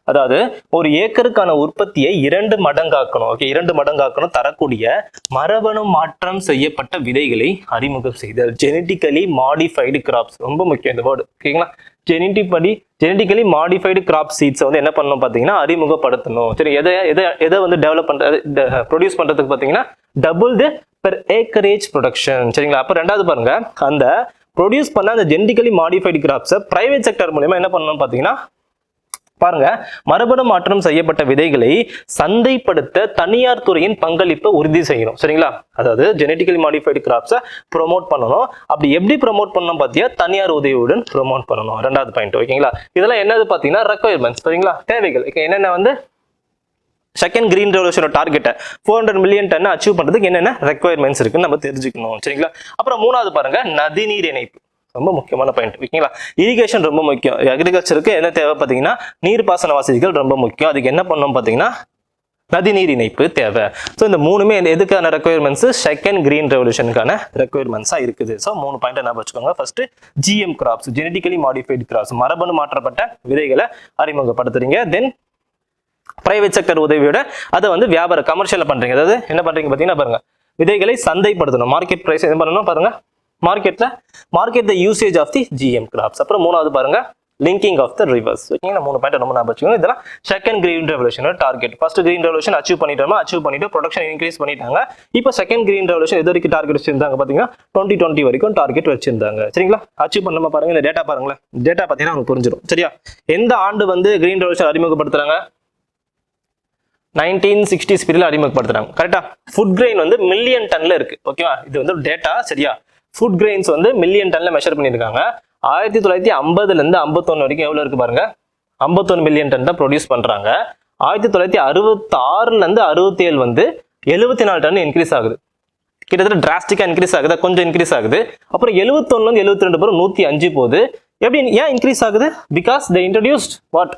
அதாவது ஒரு ஏக்கருக்கான உற்பத்தியை 2 மடங்காக்கணும். ஓகே, 2 மடங்காக்கணும் தரக்கூடிய மரபணு மாற்றம் செய்யப்பட்ட விதைகளை அறிமுகம் செய்தல். ஜெனட்டிக்கலி மாடிஃபைடு கிராப்ஸ், ரொம்ப முக்கியம் இந்த வேர்டு. ஓகேங்களா? ஜெனட்டிக்கலி மாடிஃபைடு கிராப் சீட்ஸை வந்து என்ன பண்ணணும் பார்த்தீங்கன்னா அறிமுகப்படுத்தணும். சரி, எதை வந்து டெவலப் ப்ரொடியூஸ் பண்றதுக்கு பார்த்தீங்கன்னா double the per acreage production. சரிங்களா? அப்போ 2வது பாருங்க, அந்த ப்ரொடியூஸ் பண்ண அந்த ஜெனட்டிக்கலி மாடிஃபைடு கிராப்ஸை பிரைவேட் செக்டர் மூலமா என்ன பண்ணணும் பார்த்தீங்கன்னா, பாருங்க, மரபணு மாற்றம் செய்யப்பட்ட விதைகளை சந்தைப்படுத்த தனியார் துறையின் பங்களிப்பை உறுதி செய்யணும். சரிங்களா? அதாவது ஜெனட்டிக்கலி மாடிஃபைடு கிராப்ஸை ப்ரொமோட் பண்ணணும். அப்படி எப்படி ப்ரொமோட் பண்ணணும் பார்த்தியா, தனியார் உதவியுடன் ப்ரொமோட் பண்ணணும். 2வது பாயிண்ட். ஓகேங்களா? இதெல்லாம் என்னது பார்த்தீங்கன்னா ரெக்வயர்மெண்ட்ஸ். சரிங்களா? தேவைகள். என்னென்ன வந்து செகண்ட் கிரீன் ரெவல்யூஷனோட டார்கெட்டை 400 மில்லியன் டன் அச்சீவ் பண்றதுக்கு என்னென்ன ரெக்வயர்மெண்ட்ஸ் இருக்குன்னு நம்ம தெரிஞ்சுக்கணும். சரிங்களா? அப்புறம் 3வது பாருங்க, நதிநீர் இணைப்பு. ரொம்ப முக்கியமான பாயிண்ட். ஓகேங்களா? இரிகேஷன் ரொம்ப முக்கியம். அக்ரிகல்ச்சருக்கு என்ன தேவை பார்த்தீங்கன்னா நீர்ப்பாசன வசதிகள் ரொம்ப முக்கியம். அதுக்கு என்ன பண்ணணும் பார்த்தீங்கன்னா நதிநீர் இணைப்பு தேவை. ஸோ இந்த மூணுமே எதுக்கான ரெக்குயர்மெண்ட்ஸ்? செகண்ட் கிரீன் ரெவல்யூஷனுக்கான ரெக்குயர்மெண்ட்ஸாக இருக்குது. ஸோ 3 பாயிண்ட் என்ன வச்சுக்கோங்க. First GM crops, genetically modified crops, மரபணு மாற்றப்பட்ட விதைகளை அறிமுகப்படுத்துறீங்க. தென் பிரைவேட் செக்டர் உதவியோட அதை வந்து வியாபார கமர்ஷியல் பண்றீங்க. அதாவது என்ன பண்றீங்க பார்த்தீங்கன்னா பாருங்க, விதைகளை சந்தைப்படுத்தணும். மார்க்கெட் பிரைஸ் என்ன பண்ணணும் பாருங்க, market the usage of the GM crops. அப்புறம் 3வது பாருங்க லிங்கிங் ஆஃப் த ரிவர்ஸ். ஓகேங்களா? 3 பாயிண்ட் ரொம்ப ஞாபகம் வச்சுக்கோங்க. இதெல்லாம் செகண்ட் கிரீன் ரெவல்யூஷனோட target. First green revolution achieve பண்ணிட்டு ப்ரொடக்ஷன் இன்க்ரீஸ் பண்ணிட்டாங்க. இப்போ செகண்ட் கிரீன் ரெவல்யூஷன் எது வரைக்கும் டார்கெட் வச்சிருந்தாங்க பார்த்தீங்கன்னா 2020 வரைக்கும் டார்கெட் வச்சிருந்தாங்க. சரிங்களா? அச்சீவ் பண்ணாம பாருங்க, இந்த டேட்டா பாருங்களேன். டேட்டா பார்த்தீங்கன்னா உங்களுக்கு புரிஞ்சிடும். சரியா? எந்த ஆண்டு வந்து கிரீன் ரெவல்யூஷன் அறிமுகப்படுத்துறாங்க? 1960s பீரியட்ல அறிமுகப்படுத்துறாங்க. கரெக்டா? ஃபுட் கிரெயின் வந்து மில்லியன் டன்ல இருக்கு. ஓகேவா? இது வந்து டேட்டா. சரியா? ஃபுட் கிரெயின்ஸ் வந்து மில்லியன் டன்ல மெஷர் பண்ணியிருக்காங்க. 1950ல இருந்து 51 வரைக்கும் எவ்வளவு இருக்கு பாருங்க, 51 மில்லியன் டன் தான் ப்ரொடியூஸ் பண்றாங்க. 1966ல இருந்து 67 வந்து 74 டன் இன்க்ரீஸ் ஆகுது. கிட்டத்தட்ட டிராஸ்டிக்கா இன்க்ரீஸ் ஆகுது, கொஞ்சம் இன்க்ரீஸ் ஆகுது. அப்புறம் 71ல இருந்து 72 போற 105 போகுது. எப்படி ஏன் இன்க்ரீஸ் ஆகுது? Because they introduced what?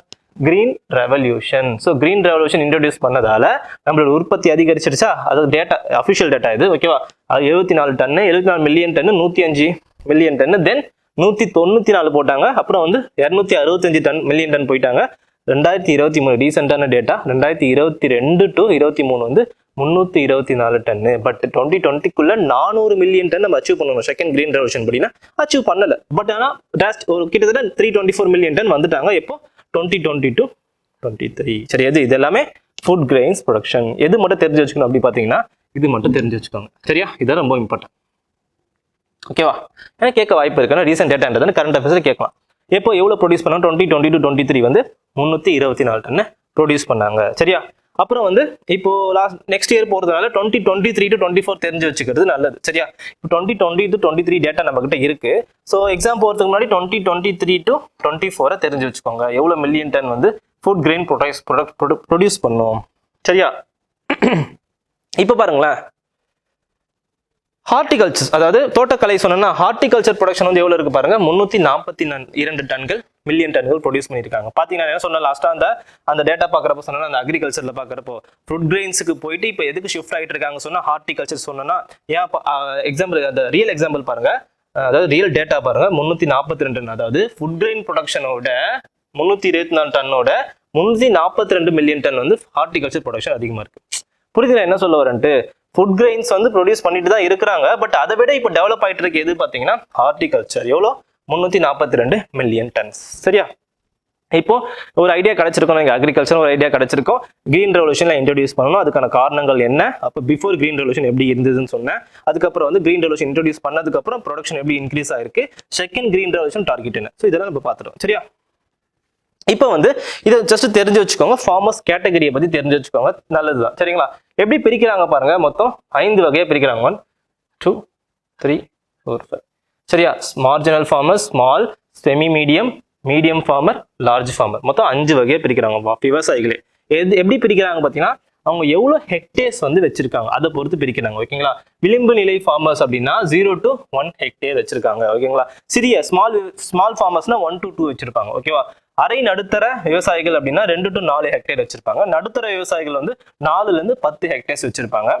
Green revolution. So green revolution introduce பண்ணதால நம்மளோட உற்பத்தி அதிகரிச்சிருச்சா? அது டேட்டா, அஃபிஷியல் டேட்டா இது. ஓகேவா? அது 74 மில்லியன் டன், 105 மில்லியன் டன், தென் 194 போட்டாங்க. அப்புறம் வந்து 265 மில்லியன் டன் போயிட்டாங்க. 2023 ரீசெண்டான டேட்டா. 2022 to 23 வந்து 324 டன்னு. பட் 2020க்குள்ள 400 மில்லியன் டன் நம்ம அச்சீவ் பண்ணணும். செகண்ட் கிரீன் ரெவல்யூஷன் படினா அச்சீவ் பண்ணல. பட் ஆனால் ஒரு கிட்டத்தட்ட 324 மில்லியன் டன் வந்துட்டாங்க. எப்போ? 2020 to 23. சரி, இது எல்லாமே ஃபுட் கிரெயின்ஸ் ப்ரொடக்ஷன். எது மட்டும் தெரிஞ்சு வச்சுக்கணும் அப்படி பார்த்தீங்கன்னா இது மட்டும் தெரிஞ்சு வச்சுக்கோங்க. சரியா? இதான் ரொம்ப இம்பார்ட்டன்ட். ஓகேவா? ஏன்னா கேட்க வாய்ப்பு இருக்கு. ரீசெண்ட் டேட்டான்றது கரண்ட் அஃபேர்ஸ்ல கேட்கலாம். எப்போ எவ்வளவு ப்ரொடியூஸ் பண்ணாங்க? 2020 to 23 வந்து 324 டன் ப்ரொடியூஸ் பண்ணாங்க. சரியா? அப்புறம் வந்து இப்போ நெக்ஸ்ட் இயர் போறதுனால 2023 to 24 தெரிஞ்சு வச்சுக்கிறது நல்லது. சரியா? இப்போ 2020 to 23 டேட்டா நம்ம கிட்ட இருக்கு. ஸோ எக்ஸாம் போறதுக்கு முன்னாடி 2023 to 24 தெரிஞ்சு வச்சுக்கோங்க. எவ்வளவு மில்லியன் டன் வந்து ஃபுட் கிரெயின் ப்ரொடியூஸ் பண்ணும். சரியா? இப்போ பாருங்களேன், ஹார்டிகல்ச்சர், அதாவது தோட்டக்கலை சொன்னா ஹார்டிகல்ச்சர் ப்ரொடக்ஷன் வந்து எவ்வளவு இருக்கு பாருங்க, 342 டன்கள் மில்லியன் டன்கள் ப்ரொடியூஸ் பண்ணியிருக்காங்க. பாத்தீங்கன்னா என்ன சொன்ன லாஸ்டா அந்த டேட்டா பாக்குறப்ப சொன்னா, அந்த அக்ரிகல்ச்சர்ல பாக்குறப்போ ஃப்ரூட் கிரெயின்ஸுக்கு போயிட்டு இப்போ எதுக்கு ஷிஃப்ட் ஆகிட்டு இருக்காங்க சொன்னா ஹார்டிகல்ச்சர் சொன்னா ஏன்? எக்ஸாம்பிள், அந்த ரியல் எக்ஸாம்பிள் பாருங்க, அதாவது ரியல் டேட்டா பாருங்க. 342 டன், அதாவது ஃபுட் கிரெயின் ப்ரொடக்ஷனோட 324 டன்னோட 342 மில்லியன் டன் வந்து ஹார்டிகல்ச்சர் ப்ரொடக்ஷன் அதிகமா இருக்கு. புரியுதுல என்ன சொல்ல வரேன்ட்டு? ஃபுட் கிரெயின்ஸ் வந்து ப்ரொடியூஸ் பண்ணிட்டு தான் இருக்கிறாங்க. பட் அதை விட இப்போ டெவலப் ஆயிட்டு இருக்கு எது பார்த்தீங்கன்னா ஹார்டிகல்ச்சர். எவ்வளோ? 342 மில்லியன் டன்ஸ். சரியா? இப்போ ஒரு ஐடியா கிடைச்சிருக்கோம், எங்க அக்ரிகல்ச்சர் ஒரு ஐடியா கிடைச்சிருக்கோம். கிரீன் ரெவல்யூஷன்ல இன்ட்ரோடியூஸ் பண்ணணும். அதுக்கான காரணங்கள் என்ன? அப்போ பிஃபோர் கிரீன் ரெவல்யூஷன் எப்படி இருந்ததுன்னு சொன்னேன். அதுக்கப்புறம் வந்து கிரீன் ரெவல்யூஷன் இன்ட்ரோடியூஸ் பண்ணதுக்கு அப்புறம் ப்ரொடக்ஷன் எப்படி இன்க்ரீஸ் ஆயிருக்கு, செகண்ட் கிரீன் ரெவல்யூஷன் டார்கெட் என்ன. ஸோ இதெல்லாம் நம்ம பார்த்துட்டோம். சரியா? இப்போ வந்து இதை ஜஸ்ட் தெரிஞ்சு வச்சுக்கோங்க. ஃபார்மர்ஸ் கேட்டகரியை பத்தி தெரிஞ்சு வச்சுக்கோங்க, நல்லதுதான். சரிங்களா? எப்படி பிரிக்கிறாங்க பாருங்க, மொத்தம் 5 வகையா பிரிக்கிறாங்க. 1 2 3 4 5. சரியா? Marginal farmer, small, semi medium, medium farmer, large farmer, மொத்தம் 5 வகையா பிரிக்கிறாங்க விவசாயிகளே. எப்படி பிரிக்கிறாங்க பாத்தீங்கன்னா, அவங்க எவ்வளவு ஹெக்டேர்ஸ் வந்து வச்சிருக்காங்க அதை பொறுத்து பிரிக்கிறாங்க. ஓகேங்களா? விளிம்பு நிலை ஃபார்மர்ஸ் அப்படின்னா 0 to 1 ஹெக்டேர் வச்சிருக்காங்க. ஓகேங்களா? சிறிய ஸ்மால் ஃபார்மர்ஸ்னா 1 to 2 வச்சிருப்பாங்க. ஓகேவா? அரை நடுத்தர விவசாயிகள் அப்படின்னா 2 to 4 ஹெக்டேர் வச்சிருப்பாங்க. நடுத்தர விவசாயிகள் வந்து 4ல இருந்து 10 ஹெக்டேர்ஸ் வச்சிருப்பாங்க.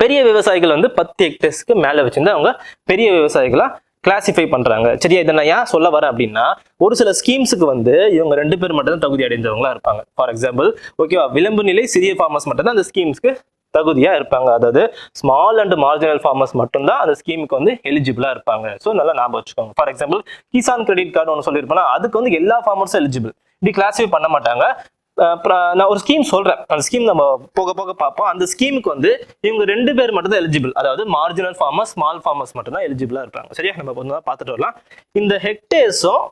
பெரிய விவசாயிகள் வந்து 10 ஹெக்டேர்ஸ்க்கு மேல வச்சிருந்து அவங்க பெரிய விவசாயிகளா கிளாசிஃபை பண்றாங்க. சரியா? இதை நான் ஏன் சொல்ல வரேன் அப்படின்னா, ஒரு சில ஸ்கீம்ஸுக்கு வந்து இவங்க 2 பேர் மட்டும் தான் தகுதி அடைந்தவங்களா இருப்பாங்க. ஃபார் எக்ஸாம்பிள், ஓகேவா, விளிம்பு நிலை சிறிய ஃபார்மர்ஸ் மட்டும் தான் அந்த ஸ்கீம்ஸ்க்கு தகுதியா இருப்பாங்க. அதாவது ஸ்மால் அண்ட் மார்ஜினல் ஃபார்மர்ஸ் மட்டும்தான் அந்த ஸ்கீமுக்கு வந்து எலிஜிபிளா இருப்பாங்க. ஸோ நல்லா ஞாபகம் வச்சுக்கோங்க. For example, Kisan credit card ஒன்று சொல்லியிருப்பேன், அதுக்கு வந்து எல்லா ஃபார்மர்ஸும் எலிஜிபிள். இப்படி கிளாசிஃபை பண்ண மாட்டாங்க. நான் ஒரு ஸ்கீம் சொல்றேன், அந்த ஸ்கீம் நம்ம போக போக பார்ப்போம். அந்த ஸ்கீமுக்கு வந்து இவங்க 2 பேர் மட்டும் தான் எலிஜிபிள். அதாவது மார்ஜினல் ஃபார்மர்ஸ், ஸ்மால் ஃபார்மர்ஸ் மட்டும் தான் எலிஜிபிளா இருப்பாங்க. சரியா? நம்ம கொஞ்சம் பார்த்துட்டு வரலாம். இந்த ஹெக்டேர்ஸும்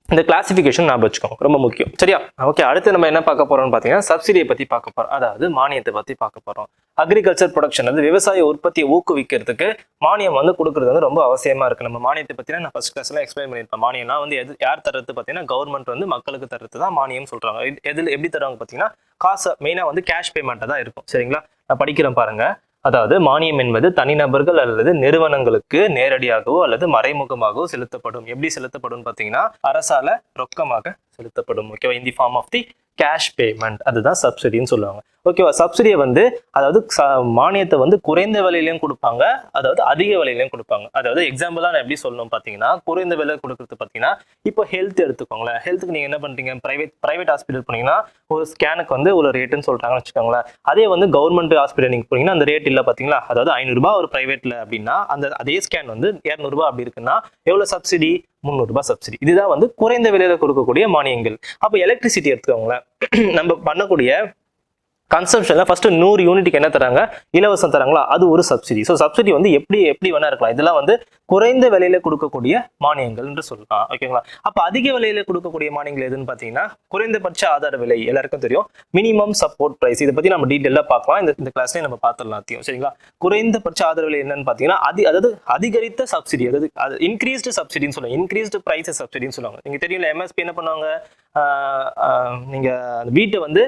இந்த கிளாசிஃபிகேஷன் ஞாபகம் வச்சுக்கோங்க, ரொம்ப முக்கியம். சரியா? ஓகே, அடுத்து நம்ம என்ன பார்க்க போறோம்னு பார்த்தீங்கன்னா, சப்சிடியை பத்தி பார்க்க போறோம். அதாவது மானியத்தை பத்தி பார்க்க போறோம். அக்ரிகல்ச்சர் ப்ரொடக்ஷன் வந்து விவசாய உற்பத்தியை ஊக்குவிக்கிறதுக்கு மானியம் வந்து கொடுக்கறது வந்து ரொம்ப அவசியமா இருக்கு. நம்ம மானியத்தை பத்தினா நான் ஃபர்ஸ்ட் கிளாஸ்ல எக்ஸ்பிளைன் பண்ணியிருப்பேன். மானியம்னா வந்து யார் தர்றது பார்த்தீங்கன்னா, கவர்மெண்ட் வந்து மக்களுக்கு தர்றது தான் மானியம் சொல்றாங்க. எதுல எப்படி தருவாங்க பார்த்தீங்கன்னா, காசு மெயினா வந்து கேஷ் பேமெண்ட்டாக தான் இருக்கும். சரிங்களா? நான் படிக்கிறேன் பாருங்க. அதாவது மானியம் என்பது தனிநபர்கள் அல்லது நிறுவனங்களுக்கு நேரடியாகவோ அல்லது மறைமுகமாகவோ செலுத்தப்படும். எப்படி செலுத்தப்படும் பார்த்தீங்கன்னா அரசால ரொக்கமாக செலுத்தப்படும். ஓகேவா, in the form of the cash payment, அதுதான் சப்சிடின்னு சொல்லுவாங்க. ஓகேவா, சப்சிடியை வந்து அதாவது மானியத்தை வந்து குறைந்த விலையிலையும் கொடுப்பாங்க, அதாவது அதிக விலையிலையும் கொடுப்பாங்க. அதாவது எக்ஸாம்பிளா நான் எப்படி சொல்லணும் பார்த்தீங்கன்னா, குறைந்த விலை கொடுக்கறது பார்த்தீங்கன்னா இப்போ ஹெல்த் எடுத்துக்கோங்களேன். ஹெல்த்துக்கு நீங்க என்ன பண்றீங்க, பிரைவேட் ஹாஸ்பிட்டல் போனீங்கன்னா ஒரு ஸ்கேனுக்கு வந்து ஒரு ரேட்டுன்னு சொல்றாங்கன்னு வச்சுக்கோங்களேன். அதே வந்து கவர்மெண்ட் ஹாஸ்பிட்டல் நீங்க போனீங்கன்னா அந்த ரேட் இல்லை பார்த்தீங்களா, அதாவது 500 ரூபாய் ஒரு பிரைவேட்ல அப்படின்னா அந்த அதே ஸ்கேன் வந்து 200 ரூபாய் அப்படி இருக்குன்னா எவ்வளவு சப்சிடி, 300 ரூபாய் சப்சிடி. இதுதான் வந்து குறைந்த விலையில கொடுக்கக்கூடிய மானியங்கள். அப்போ எலக்ட்ரிசிட்டி எடுத்துக்கோங்களேன், நம்ம பண்ணக்கூடிய கன்சம்ஷன்ல ஃபர்ஸ்ட் 100 யூனிட்டுக்கு என்ன தராங்க, இலவசம் தராங்களா, அது ஒரு சப்சிடி. ஸோ சப்சிடி வந்து எப்படி வேணா இருக்கலாம். இதெல்லாம் வந்து குறைந்த விலையில கொடுக்கக்கூடிய மானியங்கள் என்று சொல்லலாம். ஓகேங்களா, அப்ப அதிக விலையில கொடுக்கக்கூடிய மானியங்கள் எதுன்னு பாத்தீங்கன்னா குறைந்தபட்ச ஆதார விலை, எல்லாருக்கும் தெரியும், மினிமம் சப்போர்ட் பிரைஸ். இதை பத்தி நம்ம டீட்டெயிலா பார்க்கலாம், இந்த கிளாஸ்லயே நம்ம பார்த்துடலாம். சரிங்களா, குறைந்தபட்ச ஆதார விலை என்னன்னு பாத்தீங்கன்னா அதாவது அதிகரித்த சப்சிடி, அதாவது இன்க்ரீஸ்டு சப்சிடின்னு சொல்லுவாங்க, இன்க்ரீஸ்டு பிரைஸ் சப்சிடின்னு சொல்லுவாங்க. நீங்க தெரியல, எம்எஸ்பி என்ன பண்ணுவாங்க, நீங்க அந்த வீட்டை வந்து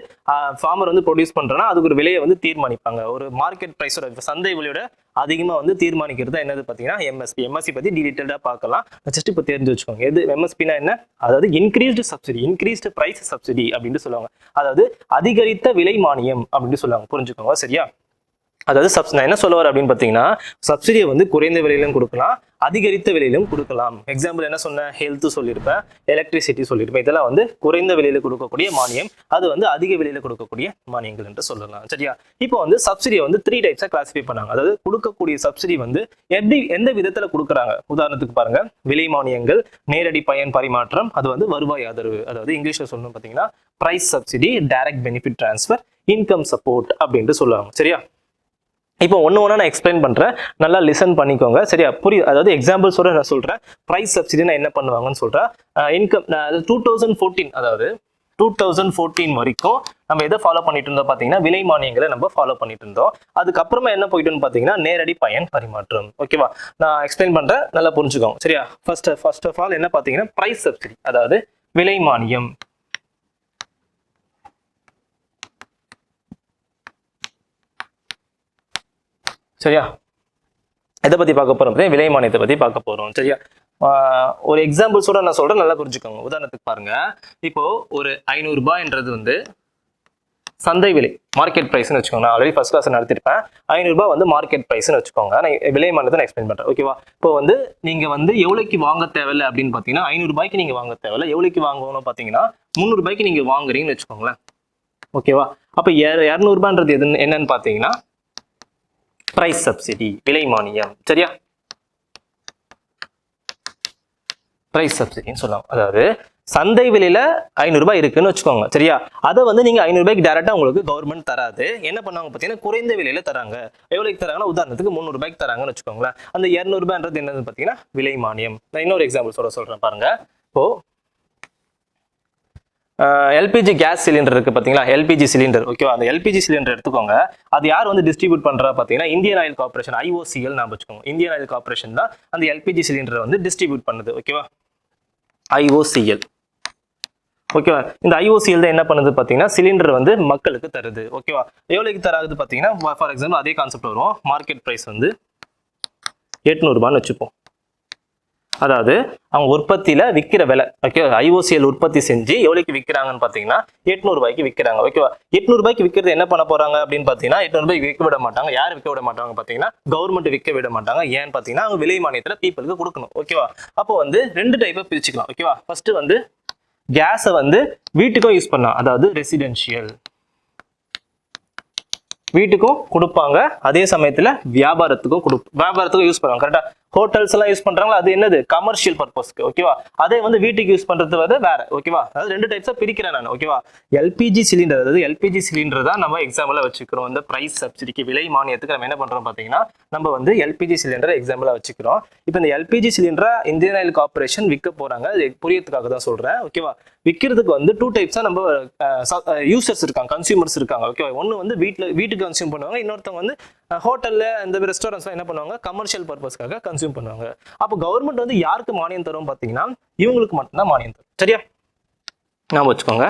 ஃபார்மர் வந்து ப்ரொடியூஸ் பண்றேன்னா அதுக்கு ஒரு விலையை வந்து தீர்மானிப்பாங்க. ஒரு மார்க்கெட் பிரைஸோட, சந்தை விலையோட அதிகமா வந்து தீர்மானிக்கிறது என்னது பாத்தீங்கன்னா எம்எஸ்பி பத்தி டீடைல்டா பார்க்கலாம். ஜஸ்ட் இப்போ தெரிஞ்சு வச்சுக்கோங்க, எது எம்எஸ்பினா என்ன, அதாவது increased subsidy, increased price subsidy அப்படின்னு சொல்லுவாங்க. அதாவது அதிகரித்த விலை மானியம் அப்படின்னு சொல்லுவாங்க, புரிஞ்சுக்கோங்க. சரியா, அதாவது நான் என்ன சொல்ல வரேன் அப்படின்னு பார்த்தீங்கன்னா சப்சிடியை வந்து குறைந்த விலையிலும் கொடுக்கலாம், அதிகரித்த விலையிலும் கொடுக்கலாம். எக்ஸாம்பிள் என்ன சொன்னேன், ஹெல்த் சொல்லியிருப்பேன், எலக்ட்ரிசிட்டி சொல்லியிருப்பேன். இதெல்லாம் வந்து குறைந்த விலையில கொடுக்கக்கூடிய மானியம், அது வந்து அதிக விலையில கொடுக்கக்கூடிய மானியங்கள் என்று சொல்லலாம். சரியா, இப்போ வந்து சப்சிடியை வந்து 3 டைப்ஸா கிளாசிஃபை பண்ணாங்க. அதாவது கொடுக்கக்கூடிய சப்சிடி வந்து எந்த விதத்துல கொடுக்குறாங்க. உதாரணத்துக்கு பாருங்க, விலை மானியங்கள், நேரடி பயன் பரிமாற்றம், அது வந்து வருவாய் ஆதரவு, அதாவது இங்கிலீஷ்ல சொல்லணும் பார்த்தீங்கன்னா price subsidy, direct benefit transfer, income support அப்படின்ட்டு சொல்லுவாங்க. சரியா, இப்போ ஒன்று நான் எக்ஸ்பிளைன் பண்ணுறேன், நல்லா லிசன் பண்ணிக்கோங்க. சரியா, புரியுது. அதாவது எக்ஸாம்பிள்ஸோட நான் சொல்கிறேன், ப்ரைஸ் சப்சிடினா என்ன பண்ணுவாங்கன்னு சொல்கிறேன். இன்கம் 2014, அதாவது 2014 வரைக்கும் நம்ம எதை ஃபாலோ பண்ணிட்டு இருந்தோம் பார்த்தீங்கன்னா விலை மானியங்களை நம்ம ஃபாலோ பண்ணிட்டு இருந்தோம். அதுக்கப்புறமா என்ன போயிட்டுன்னு பார்த்தீங்கன்னா நேரடி பயன் பரிமாற்றம். ஓகேவா, நான் எக்ஸ்பிளைன் பண்ணுறேன், நல்லா புரிஞ்சுக்கோங்க. சரியா, ஃபர்ஸ்ட் ஆஃப் ஆல் என்ன பார்த்தீங்கன்னா ப்ரைஸ் சப்சிடி, அதாவது விலை மானியம். சரியா, எதை பத்தி பார்க்க போறோம், விலை மானியத்தை பத்தி பார்க்க போறோம். சரியா, ஒரு எக்ஸாம்பிள்ஸோட நான் சொல்றேன், நல்லா புரிஞ்சுக்கோங்க. உதாரணத்துக்கு பாருங்க, இப்போ ஒரு 500 ரூபாய்ன்றது வந்து சந்தை விலை, மார்க்கெட் பிரைஸ்னு வச்சுக்கோங்க. நான் ஆல்ரெடி ஃபர்ஸ்ட் கிளாஸ் நடத்திருப்பேன். 500 ரூபாய் வந்து மார்க்கெட் பிரைஸ்னு வச்சுக்கோங்க. நான் விலை மானியத்தை நான் எக்ஸ்பிளைன் பண்றேன். ஓகேவா, இப்போ வந்து நீங்க வந்து எவ்வளோக்கு வாங்க தேவையில்லை அப்படின்னு பாத்தீங்கன்னா 500 ரூபாய்க்கு நீங்க வாங்க தேவையில்லை. எவ்வளோக்கு வாங்கணும் பாத்தீங்கன்னா 300 ரூபாய்க்கு நீங்க வாங்குறீங்கன்னு வச்சுக்கோங்களேன். ஓகேவா, அப்ப 200 ரூபான்றது என்னன்னு பாத்தீங்கன்னா பிரைஸ் சப்சிடி, விலை மானியம். சரியா, பிரைஸ் சப்சிடின்னு சொல்லலாம். அதாவது சந்தை விலையில 500 ரூபாய் இருக்குன்னு வச்சுக்கோங்க. சரியா, அதை வந்து நீங்க 500 ரூபாய்க்கு டைரக்டா உங்களுக்கு கவர்மெண்ட் தராது. என்ன பண்ணுவாங்க பாத்தீங்கன்னா குறைந்த விலையில தராங்க. எவ்வளவுக்கு தராங்கன்னா உதாரணத்துக்கு 300 ரூபாய்க்கு தராங்கன்னு வச்சுக்கோங்களேன். அந்த 200 ரூபாய்ன்றது என்னன்னு பாத்தீங்கன்னா விலை மானியம். நான் இன்னொரு எக்ஸாம்பிள் சொல்றேன் பாருங்க. இப்போ எல்பிஜி கேஸ் சிலிண்டர் இருக்கு பாத்தீங்களா, எல்பிஜி சிலிண்டர். ஓகேவா, அந்த எல்பிஜி சிலிண்டர் எடுத்துக்கோங்க. அது யார் வந்து டிஸ்ட்ரிபியூட் பண்றா பாத்தீங்கன்னா இந்தியன் ஆயில் கார்பரேஷன், IOCL நான் வச்சுக்கோங்க. இந்தியன் ஆயில் கார்பரேஷன் தான் அந்த எல்பிஜி சிலிண்டரை வந்து டிஸ்ட்ரிபியூட் பண்ணுது. ஓகேவா, IOCL. ஓகேவா, இந்த IOCL தான் என்ன பண்ணுது பாத்தீங்கன்னா சிலிண்டர் வந்து மக்களுக்கு தருது. ஓகேவா, எவ்வளவுக்கு தராது பாத்தீங்கன்னா ஃபார் எக்ஸாம்பிள் அதே கான்செப்ட் வரும். மார்க்கெட் பிரைஸ் வந்து 800 ரூபான்னு வச்சுப்போம். அதாவது அவங்க உற்பத்தியில விற்கிற விலை. ஓகே, IOCL உற்பத்தி செஞ்சு எவ்வளவுக்கு விற்கிறாங்கன்னு பாத்தீங்கன்னா 800 ரூபாய்க்கு விற்கிறாங்க. ஓகேவா, 800 ரூபாய்க்கு விற்கிறது என்ன பண்ண போறாங்க அப்படின்னு பாத்தீங்கன்னா 800 ரூபாய்க்கு விற்க விட மாட்டாங்க. யார் விற்க விட மாட்டாங்க பாத்தீங்கன்னா கவர்மெண்ட் விற்க விட மாட்டாங்க. ஏன்னு பாத்தீங்கன்னா அவங்க விலை மானியத்துல பீப்புளுக்கு கொடுக்கணும். ஓகேவா, அப்போ வந்து 2 டைப்பா பிரிச்சுக்கலாம். ஓகேவா, ஃபர்ஸ்ட் வந்து கேஸை வந்து வீட்டுக்கும் யூஸ் பண்ணலாம், அதாவது ரெசிடென்ஷியல் வீட்டுக்கும் கொடுப்பாங்க, அதே சமயத்துல வியாபாரத்துக்கும் யூஸ் பண்ணுவாங்க. கரெக்டா, ஹோட்டல்ஸ் எல்லாம் யூஸ் பண்றாங்களா, அது என்னது கமர்ஷியல் பர்பஸ்க்கு. ஓகேவா, அதே வந்து வீட்டுக்கு யூஸ் பண்றது வந்து வேற. ஓகேவா, அதாவது 2 டைப்ஸா பிரிக்கிறேன் நான். ஓகேவா, எல்பிஜி சிலிண்டர், அதாவது எல்பிஜி சிலிண்டர் தான் நம்ம எக்ஸாம்பிளா வச்சுக்கிறோம். இந்த பிரைஸ் சப்சிடிக்கு, விலை மானியத்துக்கு நம்ம என்ன பண்றோம் பாத்தீங்கன்னா நம்ம வந்து எல்பிஜி சிலிண்டரை எக்ஸாம்பிளா வச்சுக்கிறோம். இப்போ இந்த எல்பிஜி சிலிண்டரை இந்தியன் ஆயில் கார்பரேஷன் விற்க போறாங்க. அது புரியறதுக்காக தான் சொல்றேன். ஓகேவா, விற்கிறதுக்கு வந்து 2 டைப்ஸா நம்ம யூசர்ஸ் இருக்காங்க, கன்சியூமர்ஸ் இருக்காங்க. ஓகேவா, ஒன்னு வந்து வீட்டுக்கு கன்சியூம் பண்ணுவாங்க, இன்னொருத்தவங்க வந்து ஹோட்டல்ல இந்த ரெஸ்டாரண்ட்ஸ் என்ன பண்ணுவாங்க கமர்ஷியல் பர்பஸ்க்காக கன்சியூம் பண்ணுவாங்க. அப்போ கவர்மெண்ட் வந்து யாருக்கு மானியம் தரும் பாத்தீங்கன்னா இவங்களுக்கு மட்டும்தான் மானியம் தரும். சரியா, ஞாபகம் வச்சுக்கோங்க.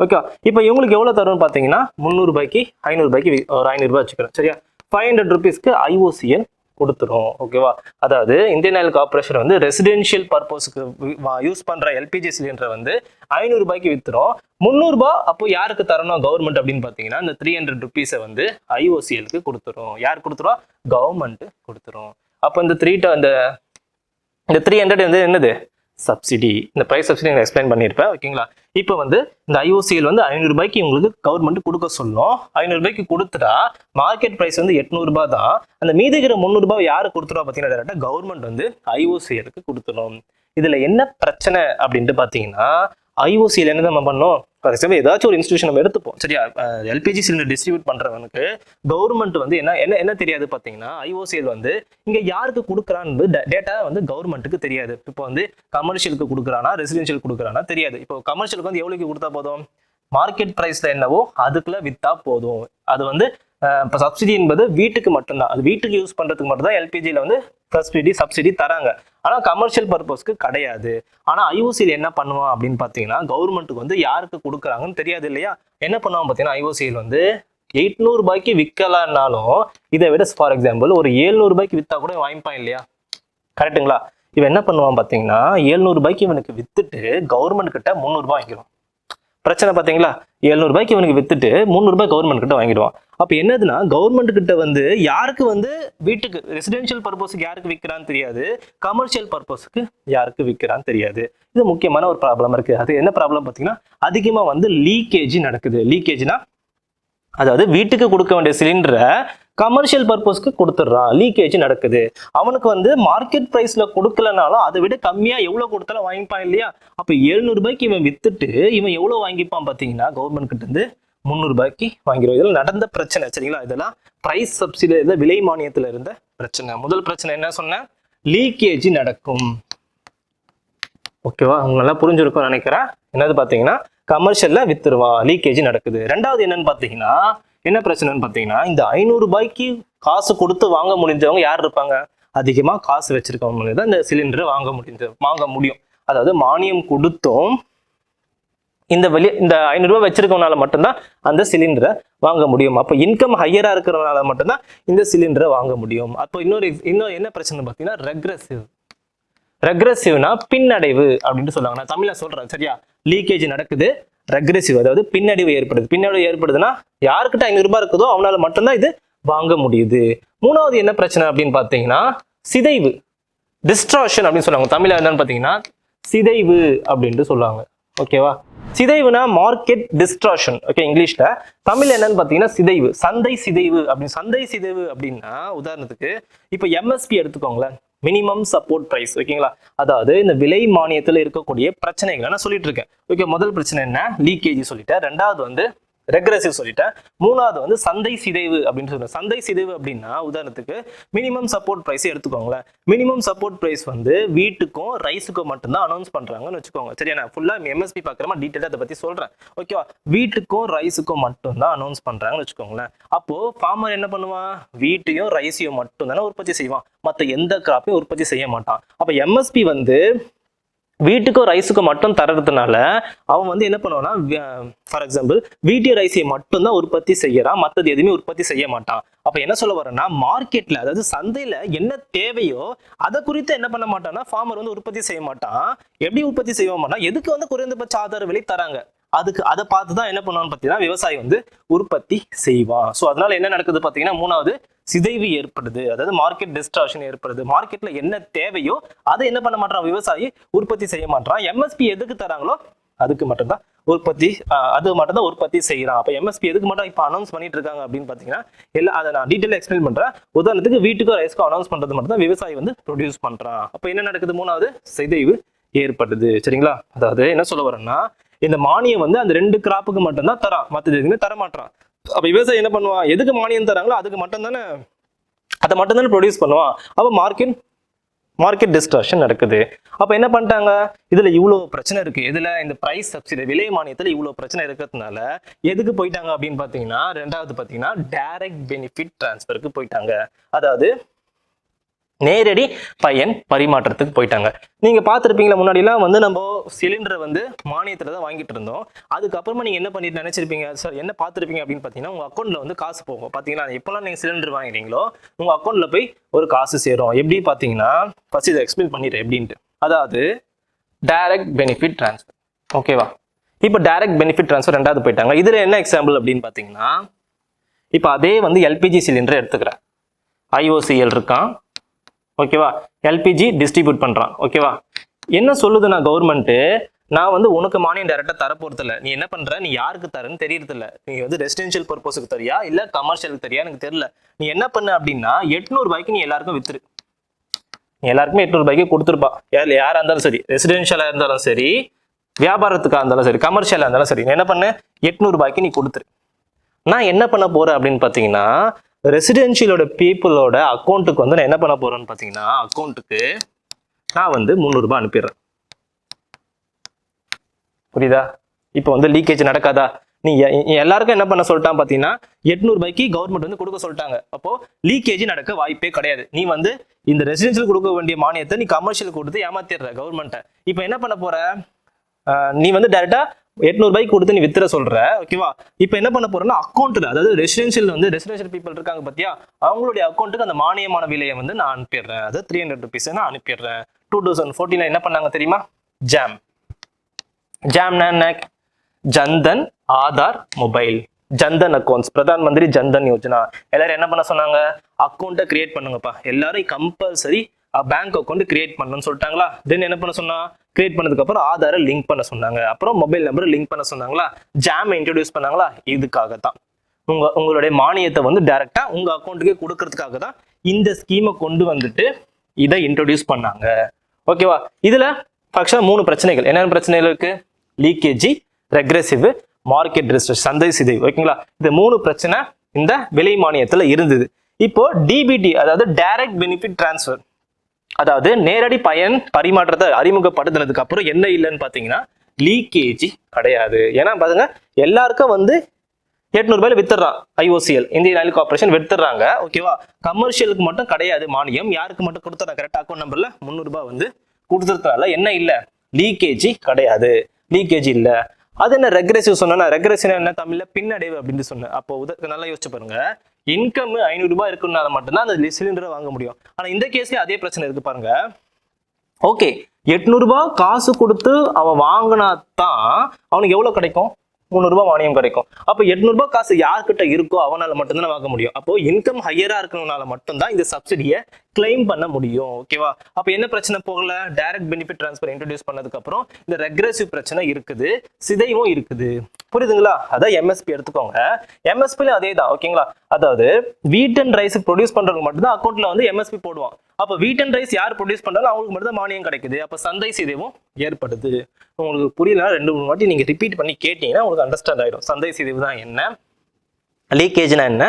ஓகே, இப்போ இவங்களுக்கு எவ்வளவு தரும்னு பாத்தீங்கன்னா 300 ரூபாய்க்கு 500 ரூபாய்க்கு ஒரு 500 ரூபாய் வச்சுக்கிறேன். சரியா, 500 rupeesக்கு IOCL கொடுத்துரும். ஓகேவா? அதாவது இந்தியன் ஆயில் கார்பரேஷன் வந்து ரெசிடென்ஷியல் பர்பஸ்க்கு யூஸ் பண்ற எல்பிஜி சிலிண்டர் வந்து 500 ரூபாய்க்கு வித்துரும். 300 ரூபாய் அப்போ யாருக்கு தரணும் கவர்மெண்ட் அப்படின்னு பாத்தீங்கன்னா இந்த 300 rupees வந்து IOCLக்கு கொடுத்துரும். யார் கொடுத்துருவா? கவர்மெண்ட் கொடுத்துரும். அப்போ இந்த 300 வந்து என்னது? சப்சிடி. இந்த பிரைஸ் சப்சிடி நான் எக்ஸ்பிளைன் பண்ணியிருப்பேன். ஓகேங்களா? இப்போ வந்து இந்த IOCL வந்து 500 ரூபாய்க்கு உங்களுக்கு கவர்மெண்ட் கொடுக்க சொல்லும். 500 ரூபாய்க்கு கொடுத்துட்டா மார்க்கெட் பிரைஸ் வந்து 800 ரூபாய் தான். அந்த மீதி இருக்கிற 300 ரூபாய் யாரு கொடுத்துருவா பார்த்தீங்கன்னா டேரக்டா கவர்மெண்ட் வந்து IOCLக்கு கொடுத்துடும். இதுல என்ன பிரச்சனை அப்படின்ட்டு பார்த்தீங்கன்னா IOCL என்ன நம்ம பண்ணோம்? ஃபார் எக்ஸாம்பிள் ஏதாச்சும் ஒரு இன்ஸ்டியூஷன் நம்ம எடுத்துப்போம். சரியா? எல்பிஜி சிலிண்டர் டிஸ்ட்ரிபியூட் பண்றவனுக்கு கவர்மெண்ட் வந்து என்ன தெரியாது பார்த்தீங்கன்னா IOCL வந்து இங்க யாருக்கு கொடுக்குறான்னு டேட்டா வந்து கவர்மெண்ட்டுக்கு தெரியாது. இப்போ வந்து கமர்ஷியலுக்கு கொடுக்குறானா ரெசிடென்ஷியல் கொடுக்குறானா தெரியாது. இப்போ கமர்ஷியலுக்கு வந்து எவ்வளவுக்கு கொடுத்தா போதும்? மார்க்கெட் பிரைஸ்ல என்னவோ அதுக்குள்ள வித்தா போதும். அது வந்து இப்போ சப்சிடி என்பது வீட்டுக்கு மட்டும்தான். அது வீட்டுக்கு யூஸ் பண்றதுக்கு மட்டும் தான் எல்பிஜியில் வந்து சப்சிடி தராங்க. ஆனா கமர்ஷியல் பர்பஸ்க்கு கிடையாது. ஆனா IOCL என்ன பண்ணுவான் அப்படின்னு பாத்தீங்கன்னா கவர்மெண்ட்டுக்கு வந்து யாருக்கு கொடுக்குறாங்கன்னு தெரியாது இல்லையா? என்ன பண்ணுவான் பாத்தீங்கன்னா IOCL வந்து 800 ரூபாய்க்கு விற்கலான்னாலும் இதை விட ஃபார் எக்ஸாம்பிள் ஒரு 700 ரூபாய்க்கு வித்தா கூட வாங்கிப்பான் இல்லையா? கரெக்டுங்களா? இவன் என்ன பண்ணுவான் பாத்தீங்கன்னா 700 ரூபாய்க்கு இவனுக்கு வித்துட்டு கவர்மெண்ட் கிட்ட 300 ரூபாய் வாங்கிடும். பிரச்சனை பாத்தீங்களா? 700 ரூபாய்க்கு இவனுக்கு வித்துட்டு 300 ரூபாய் கவர்மெண்ட் கிட்ட வாங்கிடுவான். அப்ப என்னதுன்னா கவர்மெண்ட் கிட்ட வந்து யாருக்கு வந்து வீட்டுக்கு ரெசிடென்ஷியல் பர்பஸ்க்கு யாருக்கு விற்கிறான்னு தெரியாது, கமர்ஷியல் பர்பஸ்க்கு யாருக்கு விற்கிறான்னு தெரியாது. இது முக்கியமான ஒரு ப்ராப்ளம் இருக்கு. அது என்ன ப்ராப்ளம் பாத்தீங்கன்னா அதிகமா வந்து லீக்கேஜ் நடக்குது. லீக்கேஜ்னா அதாவது வீட்டுக்கு கொடுக்க வேண்டிய சிலிண்டரை கமர்ஷியல் பர்பஸ்க்கு கொடுத்துட்றான். லீக்கேஜ் நடக்குது. அவனுக்கு வந்து மார்க்கெட் பிரைஸ்ல கொடுக்கலனாலும் அதை விட கம்மியா எவ்வளவு கொடுத்தாலும் வாங்கிப்பான் இல்லையா? அப்ப 700 ரூபாய்க்கு இவன் வித்துட்டு இவன் எவ்வளவு வாங்கிப்பான் பாத்தீங்கன்னா கவர்மெண்ட் கிட்ட இருந்து 300 ரூபாய்க்கு வாங்கிடுவோம். இதெல்லாம் நடந்த பிரச்சனை. சரிங்களா? இதெல்லாம் பிரைஸ் சப்சிடி விலை மானியத்துல இருந்த பிரச்சனை. முதல் பிரச்சனை என்ன சொன்னேன்? லீக்கேஜ் நடக்கும். ஓகேவா? அவங்க நல்லா புரிஞ்சிருக்கும் நினைக்கிறேன். என்னது பாத்தீங்கன்னா கமர்ஷியல்ல வித்துருவான், லீக்கேஜ் நடக்குது. ரெண்டாவது என்னன்னு பாத்தீங்கன்னா என்ன பிரச்சனைன்னு பாத்தீங்கன்னா இந்த 500 ரூபாய்க்கு காசு கொடுத்து வாங்க முடிஞ்சவங்க யார் இருப்பாங்க? அதிகமா காசு வச்சிருக்கவங்க தான் இந்த சிலிண்டரை வாங்க முடியும். அதாவது மானியம் கொடுத்தும் இந்த 500 ரூபாய் வச்சிருக்கவனால மட்டும்தான் அந்த சிலிண்டரை வாங்க முடியும். அப்போ இன்கம் ஹையரா இருக்கிறவனால மட்டும்தான் இந்த சிலிண்டரை வாங்க முடியும். அப்போ இன்னொரு என்ன பிரச்சனை பாத்தீங்கன்னா ரெக்ரெசிவ்னா பின்னடைவு அப்படின்னு சொல்லுவாங்க. நான் தமிழ்ல சொல்றேன். சரியா? லீக்கேஜ் நடக்குது, ரெக்ரெசிவ் அதாவது பின்னடைவு ஏற்படுது. பின்னடைவு ஏற்படுதுன்னா யாருக்கிட்ட 500 ரூபாய் இருக்குதோ அவனால மட்டும்தான் இது வாங்க முடியுது. மூணாவது என்ன பிரச்சனை அப்படின்னு பாத்தீங்கன்னா சிதைவு, டிஸ்ட்ராக்ஷன் அப்படின்னு சொல்லுவாங்க. தமிழ்ல என்னன்னு பாத்தீங்கன்னா சிதைவு அப்படின்ட்டு சொல்லுவாங்க. ஓகேவா? சிதைவுனா மார்க்கெட் டிஸ்ட்ராக்ஷன். ஓகே, இங்கிலீஷ்ல. தமிழ்ல என்னன்னு பாத்தீங்கன்னா சிதைவு, சந்தை சிதைவு அப்படின்னு. சந்தை சிதைவு அப்படின்னா உதாரணத்துக்கு இப்ப MSP எடுத்துக்கோங்களேன், மினிமம் சப்போர்ட் பிரைஸ். ஓகேங்களா? அதாவது இந்த விலை மானியத்துல இருக்கக்கூடிய பிரச்சனைகளை நான் சொல்லிட்டு இருக்கேன். ஓகே, முதல் பிரச்சனை என்ன? லீக்கேஜ் சொல்லிட்டேன். ரெண்டாவது வந்து ரெக்ரெசிவ் சொல்லிட்டேன். மூணாவது வந்து சந்தை சிதைவு அப்படின்னு சொல்றேன். சந்தை சிதைவு அப்படின்னா உதாரணத்துக்கு மினிமம் சப்போர்ட் பிரைஸ் எடுத்துக்கோங்களேன். மினிமம் சப்போர்ட் பிரைஸ் வந்து வீட்டுக்கும் ரைஸுக்கும் மட்டும்தான் அனௌன்ஸ் பண்றாங்கன்னு வச்சுக்கோங்க. சரியா? நான் ஃபுல்லா MSP பாக்குறமா டீட்டெயிலா அதை பத்தி சொல்றேன். ஓகேவா? வீட்டுக்கும் ரைஸுக்கும் மட்டும்தான் அனௌன்ஸ் பண்றாங்கன்னு வச்சுக்கோங்களேன். அப்போ ஃபார்மர் என்ன பண்ணுவான்? வீட்டையும் ரைஸையும் மட்டும் தானே உற்பத்தி செய்வான், மற்ற எந்த கிராப்பையும் உற்பத்தி செய்ய மாட்டான். அப்ப MSP வந்து வீட்டுக்கும் ரைஸுக்கும் மட்டும் தரதுனால அவன் வந்து என்ன பண்ணுவான்னா ஃபார் எக்ஸாம்பிள் வீட்டு ரைஸை மட்டும் தான் உற்பத்தி செய்யறான், மற்றது எதுவுமே உற்பத்தி செய்ய மாட்டான். அப்ப என்ன சொல்ல வரேன்னா மார்க்கெட்ல அதாவது சந்தையில என்ன தேவையோ அதை குறித்து என்ன பண்ண மாட்டான்னா ஃபார்மர் வந்து உற்பத்தி செய்ய மாட்டான். எப்படி உற்பத்தி செய்ய மாட்டான்? எதுக்கு வந்து குறைந்தபட்ச ஆதார விலை தராங்க அதுக்கு அதை பார்த்து தான் என்ன பண்ணுவான்னு பார்த்தீங்கன்னா விவசாயி வந்து உற்பத்தி செய்வான். ஸோ அதனால என்ன நடக்குது பார்த்தீங்கன்னா மூணாவது சிதைவு ஏற்படுது, அதாவது மார்க்கெட் டிஸ்ட்ராக்ஷன் ஏற்படுது. மார்க்கெட்ல என்ன தேவையோ அதை என்ன பண்ண மாட்டான் விவசாயி உற்பத்தி செய்ய மாட்டான். MSP எதுக்கு தராங்களோ அதுக்கு மட்டும்தான் உற்பத்தி செய்யறான். அப்ப MSP எதுக்கு மட்டும் இப்ப அனௌன்ஸ் பண்ணிட்டு இருக்காங்க அப்படின்னு பாத்தீங்கன்னா எல்லாம் அதை நான் டீட்டெயிலா எக்ஸ்பிளைன் பண்றேன். உதாரணத்துக்கு வீட்டுக்கும் ரைஸ்க்கும் அனௌன்ஸ் பண்றது மட்டும் தான் விவசாயி வந்து ப்ரொடியூஸ் பண்றான். அப்ப என்ன நடக்குது? மூணாவது சிதைவு ஏற்படுது. சரிங்களா? அதாவது என்ன சொல்ல வரேன்னா இந்த மானியம் வந்து அந்த 2 கிராப்புக்கு மட்டும்தான் தரான், மற்றது எதுவுமே தர மாட்டான். அப்ப விவசாயி என்ன பண்ணுவான்? எதுக்கு மானியம் தராங்களோ அதுக்கு மட்டும் தானே அதை மட்டும் தானே ப்ரொடியூஸ் பண்ணுவான். அப்ப மார்க்கெட் டிஸ்ட்ராக்ஷன் நடக்குது. அப்ப என்ன பண்ணிட்டாங்க? இதுல இவ்வளவு பிரச்சனை இருக்கு. இதுல இந்த பிரைஸ் சப்சிடி விலை மானியத்துல இவ்வளவு பிரச்சனை இருக்கிறதுனால எதுக்கு போயிட்டாங்க அப்படின்னு பாத்தீங்கன்னா ரெண்டாவது பாத்தீங்கன்னா டைரக்ட் பெனிஃபிட் டிரான்ஸ்ஃபருக்கு போயிட்டாங்க. அதாவது நேரடி பயன் பரிமாற்றத்துக்கு போயிட்டாங்க. நீங்க பார்த்துருப்பீங்களா, முன்னாடிலாம் வந்து நம்ம சிலிண்டரை வந்து மானியத்துல தான் வாங்கிட்டு இருந்தோம். அதுக்கப்புறமா நீங்க என்ன பண்ணிட்டு நினைச்சிருப்பீங்க சார், என்ன பார்த்துருப்பீங்க அப்படின்னு பார்த்தீங்கன்னா, உங்க அக்கௌண்ட்ல வந்து காசு போகும். பார்த்தீங்களா, எப்பெல்லாம் நீங்க சிலிண்டர் வாங்குறீங்களோ உங்க அக்கௌண்ட்ல போய் ஒரு காசு சேரும். எப்படி பார்த்தீங்கன்னா, ஃபர்ஸ்ட் இதை எக்ஸ்பிளைன் பண்ணிடுறேன் எப்படின்ட்டு. அதாவது டைரக்ட் பெனிஃபிட் ட்ரான்ஸ்ஃபர். ஓகேவா, இப்போ டைரக்ட் பெனிஃபிட் ட்ரான்ஸ்ஃபர் ரெண்டாவது போயிட்டாங்க. இதுல என்ன எக்ஸாம்பிள் அப்படின்னு பார்த்தீங்கன்னா, இப்போ அதே வந்து எல்பிஜி சிலிண்டர் எடுத்துக்கிறேன். ஐஓசிஎல் இருக்கான், ஓகேவா, எல்பிஜி டிஸ்ட்ரிபியூட் பண்றான். ஓகேவா, என்ன சொல்லுதுன்னா கவர்மெண்ட், நான் வந்து உனக்கு மானியம் டைரக்டா தர போறது இல்ல, நீ என்ன பண்ற, நீ யாருக்கு தரன்னு தெரியறது இல்ல, நீ வந்து ரெசிடென்ஷியல் பர்பஸுக்கு தரியா இல்ல கமர்ஷியலுக்கு தரியா எனக்கு தெரியல, நீ என்ன பண்ண அப்படின்னா 800 ரூபாய்க்கு நீ எல்லாருக்கும் வித்துரு. நீ எல்லாருக்குமே 800 ரூபாய்க்கு கொடுத்துருப்பா, யாரா இருந்தாலும் சரி, ரெசிடென்ஷியலா இருந்தாலும் சரி, வியாபாரத்துக்காக இருந்தாலும் சரி, கமர்ஷியலா இருந்தாலும் சரி, நீ என்ன பண்ணு, 800 ரூபாய்க்கு நீ கொடுத்துரு. நான் என்ன பண்ண போறேன் அப்படின்னு பாத்தீங்கன்னா, ரெசிடென்ஷியலோட பீப்புளோட அக்கௌண்ட்டுக்கு வந்து நான் என்ன பண்ண போறேன்னு பாத்தீங்கன்னா, அக்கௌண்ட்டுக்கு நான் வந்து 300 ரூபாய் அனுப்பிடுறேன். புரியுதா? இப்போ வந்து லீக்கேஜ் நடக்காதா? நீ எல்லாருக்கும் என்ன பண்ண சொல்லிட்டான் பாத்தீங்கன்னா, 800 ரூபாய்க்கு கவர்மெண்ட் வந்து கொடுக்க சொல்லிட்டாங்க. அப்போ லீக்கேஜ் நடக்க வாய்ப்பே கிடையாது. நீ வந்து இந்த ரெசிடென்ஷியல் கொடுக்க வேண்டிய மானியத்தை நீ கமர்ஷியல் கொடுத்து ஏமாத்திடுற கவர்மெண்ட்டை. இப்போ என்ன பண்ண போற, நீ வந்து டைரக்டா 800 ரூபாய்க்கு கொடுத்து நீ வித்துற சொல்ற. ஓகேவா, இப்போ என்ன பண்ண போறேன்னா, அக்கௌண்ட்ல, அதாவது ரெசிடென்ஷியல் பீப்புள் இருக்காங்க பாத்தியா, அவங்களுடைய அக்கௌண்ட்டுக்கு அந்த மானியமான விலையை வந்து நான் அனுப்பிடுறேன். அது 300 rupees நான் அனுப்பிடுறேன். 2014 என்ன பண்ணாங்க தெரியுமா, ஜாம்னா என்ன, ஜன்தன் ஆதார் மொபைல், ஜன்தன் அக்கௌண்ட்ஸ், பிரதான் மந்திரி ஜன்தன் யோஜனா. எல்லாரும் என்ன பண்ண சொன்னாங்க, அக்கௌண்ட்டை கிரியேட் பண்ணுங்கப்பா, எல்லாரும் கம்பல்சரி பேங்க் அக்கௌண்ட் கிரியேட் பண்ணணும்னு சொல்லிட்டாங்களா. தென் என்ன பண்ண சொன்னா, கிரியேட் பண்ணதுக்கு அப்புறம் ஆதாரை லிங்க் பண்ண சொன்னாங்க, அப்புறம் மொபைல் நம்பரை லிங்க் பண்ண சொன்னாங்களா, ஜாம் இன்ட்ரோடியூஸ் பண்ணாங்களா. இதுக்காகத்தான் உங்களுடைய மானியத்தை வந்து டைரக்டா உங்க அக்கௌண்ட்டுக்கே கொடுக்கறதுக்காக தான் இந்த ஸ்கீமை கொண்டு வந்துட்டு இதை இன்ட்ரோடியூஸ் பண்ணாங்க. ஓகேவா, இதுல ஃபர்ஸ்ட் 3 பிரச்சனைகள், என்னென்ன பிரச்சனைகள் இருக்கு, லீக்கேஜ், ரெக்ரெசிவ், மார்க்கெட் ரிஸ்க், சந்தை சிதைவு. ஓகேங்களா, இந்த 3 பிரச்சனை இந்த விலை மானியத்துல இருந்தது. இப்போ டிபிடி, அதாவது டைரக்ட் பெனிஃபிட் டிரான்ஸ்ஃபர், அதாவது நேரடி பயன் பரிமாற்றத்தை அறிமுகப்படுத்தினதுக்கு அப்புறம் என்ன இல்லைன்னு பாத்தீங்கன்னா, லீக்கேஜ் கிடையாது. ஏன்னா பாருங்க, எல்லாருக்கும் வந்து 800 ரூபாயில வித்துறான் ஐஓசிஎல், இந்தியன் ஆயில் கார்பரேஷன் வித்துறாங்க. ஓகேவா, கமர்ஷியலுக்கு மட்டும் கிடையாது மானியம். யாருக்கு மட்டும் கொடுத்துறாங்க, கரெக்ட் அக்கௌண்ட் நம்பர்ல 300 ரூபாய் வந்து கொடுத்துறதுனால என்ன இல்ல, லீக்கேஜ் கிடையாது, லீக்கேஜ் இல்ல. அது என்ன ரெக்ரெசிவ் சொன்னா, ரெக்ரெசிவ் என்ன தமிழ்ல பின்னடைவு அப்படின்னு சொன்னேன். அப்போ நல்லா யோசிச்சு பாருங்க, இன்கம் 500 ரூபாய் இருக்குனால மட்டும்தான் அந்த சிலிண்டரை வாங்க முடியும். ஆனா இந்த கேஸ்லயே அதே பிரச்சனை இருக்கு பாருங்க. ஓகே, 800 ரூபாய் காசு கொடுத்து அவன் வாங்கினா தான் அவனுக்கு எவ்வளவு கிடைக்கும், 300 ரூபாய் மானியம் கிடைக்கும். அப்போ 800 ரூபாய் காசு யார்கிட்ட இருக்கோ அவனால மட்டும்தான் வாங்க முடியும். அப்போ இன்கம் ஹையரா இருக்கணும்னால மட்டும்தான் இந்த சப்சிடியை கிளைம் பண்ண முடியும். ஓகேவா, அப்போ என்ன பிரச்சனை போகல, டைரக்ட் பெனிஃபிட் ட்ரான்ஸ்ஃபர் இன்ட்ரோடியூஸ் பண்ணதுக்கு அப்புறம் இந்த ரெக்ரெசிவ் பிரச்சனை இருக்குது, சிதைவும் இருக்குது. புரியுதுங்களா? அதான் எம்எஸ்பி எடுத்துக்கோங்க, எம்எஸ்பில அதே தான். ஓகேங்களா, அதாவது வீட் அண்ட் ரைஸ் ப்ரொடியூஸ் பண்றவங்க மட்டும்தான் அக்கௌண்ட்ல வந்து எம்எஸ்பி போடுவான். அப்போ வீட் அண்ட் ரைஸ் யார் ப்ரொடியூஸ் பண்றாலும் அவங்களுக்கு மட்டும் தான் மானியம் கிடைக்குது. அப்போ சந்தை சிதைவும் ஏற்படுது. உங்களுக்கு புரியல, 2-3 வாட்டி நீங்க ரிப்பீட் பண்ணி கேட்டீங்கன்னா உங்களுக்கு அண்டர்ஸ்டாண்ட் ஆயிடும். சந்தை சிதைவு தான் என்ன, லீக்கேஜ்னா என்ன,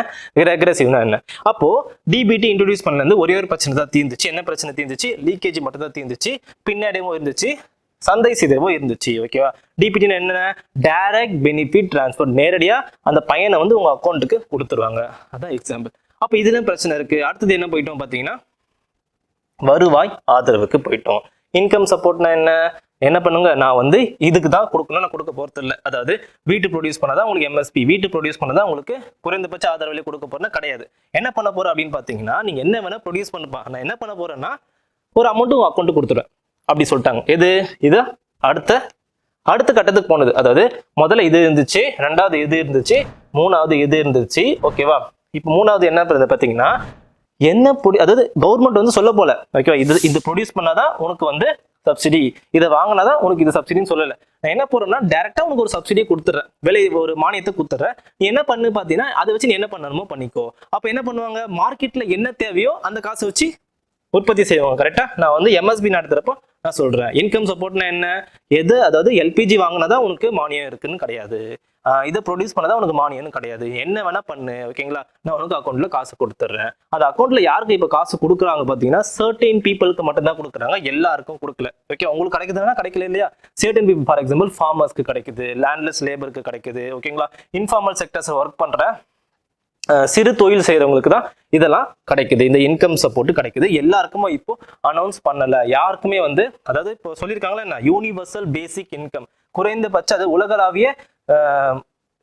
ரெக்ரெசிவ்னா என்ன. அப்போ டிபிடி இன்ட்ரோடியூஸ் பண்ணது ஒரே ஒரு பிரச்சனை தான் தீர்ந்துச்சு. என்ன பிரச்சனை தீர்ந்துச்சு, லீக்கேஜ் மட்டும் தான் தீர்ந்துச்சு, பின்னடைவும் இருந்துச்சு, சந்தை சிதைவும் இருந்துச்சு. ஓகேவா, டிபிடினா என்ன, டைரக்ட் பெனிஃபிட் டிரான்ஸ்ஃபர், நேரடியா அந்த பையனை வந்து உங்க அக்கௌண்ட்டுக்கு கொடுத்துருவாங்க. அதான் எக்ஸாம்பிள். அப்போ இதுல பிரச்சனை இருக்கு. அடுத்தது என்ன போயிட்டோம் பாத்தீங்கன்னா, வருவாய் ஆதரவுக்கு போயிட்டோம். இன்கம் சப்போர்ட்னா என்ன பண்ணுங்க, நான் வந்து இதுக்கு தான் கொடுக்கணும், நான் கொடுக்க போறது இல்லை. அதாவது வீட்டு ப்ரொடியூஸ் பண்ணாதான் உங்களுக்கு எம்எஸ்பி, வீட்டு ப்ரொடியூஸ் பண்ணதான் உங்களுக்கு குறைந்தபட்ச ஆதரவு கொடுக்க போறேன்னா கிடையாது. என்ன பண்ண போறேன் அப்படின்னு பாத்தீங்கன்னா, நீங்க என்ன வேணா ப்ரொடியூஸ் பண்ணுப்பா, நான் என்ன பண்ண போறேன்னா ஒரு அமௌண்ட் உங்க அக்கௌண்ட் கொடுத்துருவேன் அப்படி சொல்லிட்டாங்க. இது அடுத்த கட்டத்துக்கு போனது. அதாவது முதல்ல இது இருந்துச்சு, ரெண்டாவது இது இருந்துச்சு, மூணாவது இது இருந்துச்சு. ஓகேவா, இப்போ மூணாவது என்ன பாத்தீங்கன்னா, அதாவது கவர்மெண்ட் வந்து சொல்ல போல, ஓகேவா, இது ப்ரொடியூஸ் பண்ணாதான் உனக்கு வந்து சப்சிடி, இதை வாங்கினாதான் உனக்கு இது சப்சிடின்னு சொல்லல. நான் என்ன போறேன்னா, டைரக்டா உனக்கு ஒரு சப்சிடியை கொடுத்துறேன், விலை ஒரு மானியத்தை கொடுத்துறேன். நீ என்ன பண்ணு பாத்தீங்கன்னா, அதை வச்சு நீ என்ன பண்ணணுமோ பண்ணிக்கோ. அப்ப என்ன பண்ணுவாங்க, மார்க்கெட்ல என்ன தேவையோ அந்த காசை வச்சு உற்பத்தி செய்வாங்க. கரெக்டா, நான் வந்து எம்எஸ்பி நடத்துறப்போ நான் சொல்றேன். இன்கம் சப்போர்ட்னா என்ன, அதாவது எல்பிஜி வாங்கினாதான் உனக்கு மானியம் இருக்குன்னு கிடையாது, இதை ப்ரொடியூஸ் பண்ணதான் உனக்கு மானியம்னு கிடையாது. என்ன வேணா பண்ணு, ஓகேங்களா, நான் உனக்கு அக்கௌண்ட்ல காசு கொடுத்துட்றேன். அந்த அக்கௌண்ட்ல யாருக்கு இப்ப காசு கொடுக்குறாங்க பாத்தீங்கன்னா, சர்டைன் பீப்புளுக்கு மட்டும் தான் கொடுக்குறாங்க, எல்லாருக்கும் கொடுக்கல. ஓகே, உங்களுக்கு கிடைக்குதுன்னா கிடைக்கல இல்லையா. சர்டைன் பீப்புள், ஃபார் எக்ஸாம்பிள் ஃபார்மர்ஸ்க்கு கிடைக்குது, லேண்ட்லெஸ் லேபருக்கு கிடைக்குது. ஓகேங்களா, இன்ஃபார்மல் செக்டர்ஸ் ஒர்க் பண்ற சிறு தொழில் செய்யறவங்களுக்கு தான் இதெல்லாம் கிடைக்குது, இந்த இன்கம் சப்போர்ட் கிடைக்குது. எல்லாருக்குமே இப்போ அனௌன்ஸ் பண்ணல, யாருக்குமே வந்து அதாவது இப்போ சொல்லியிருக்காங்களா என்ன யூனிவர்சல் பேசிக் இன்கம், குறைந்தபட்ச அது உலகளாவிய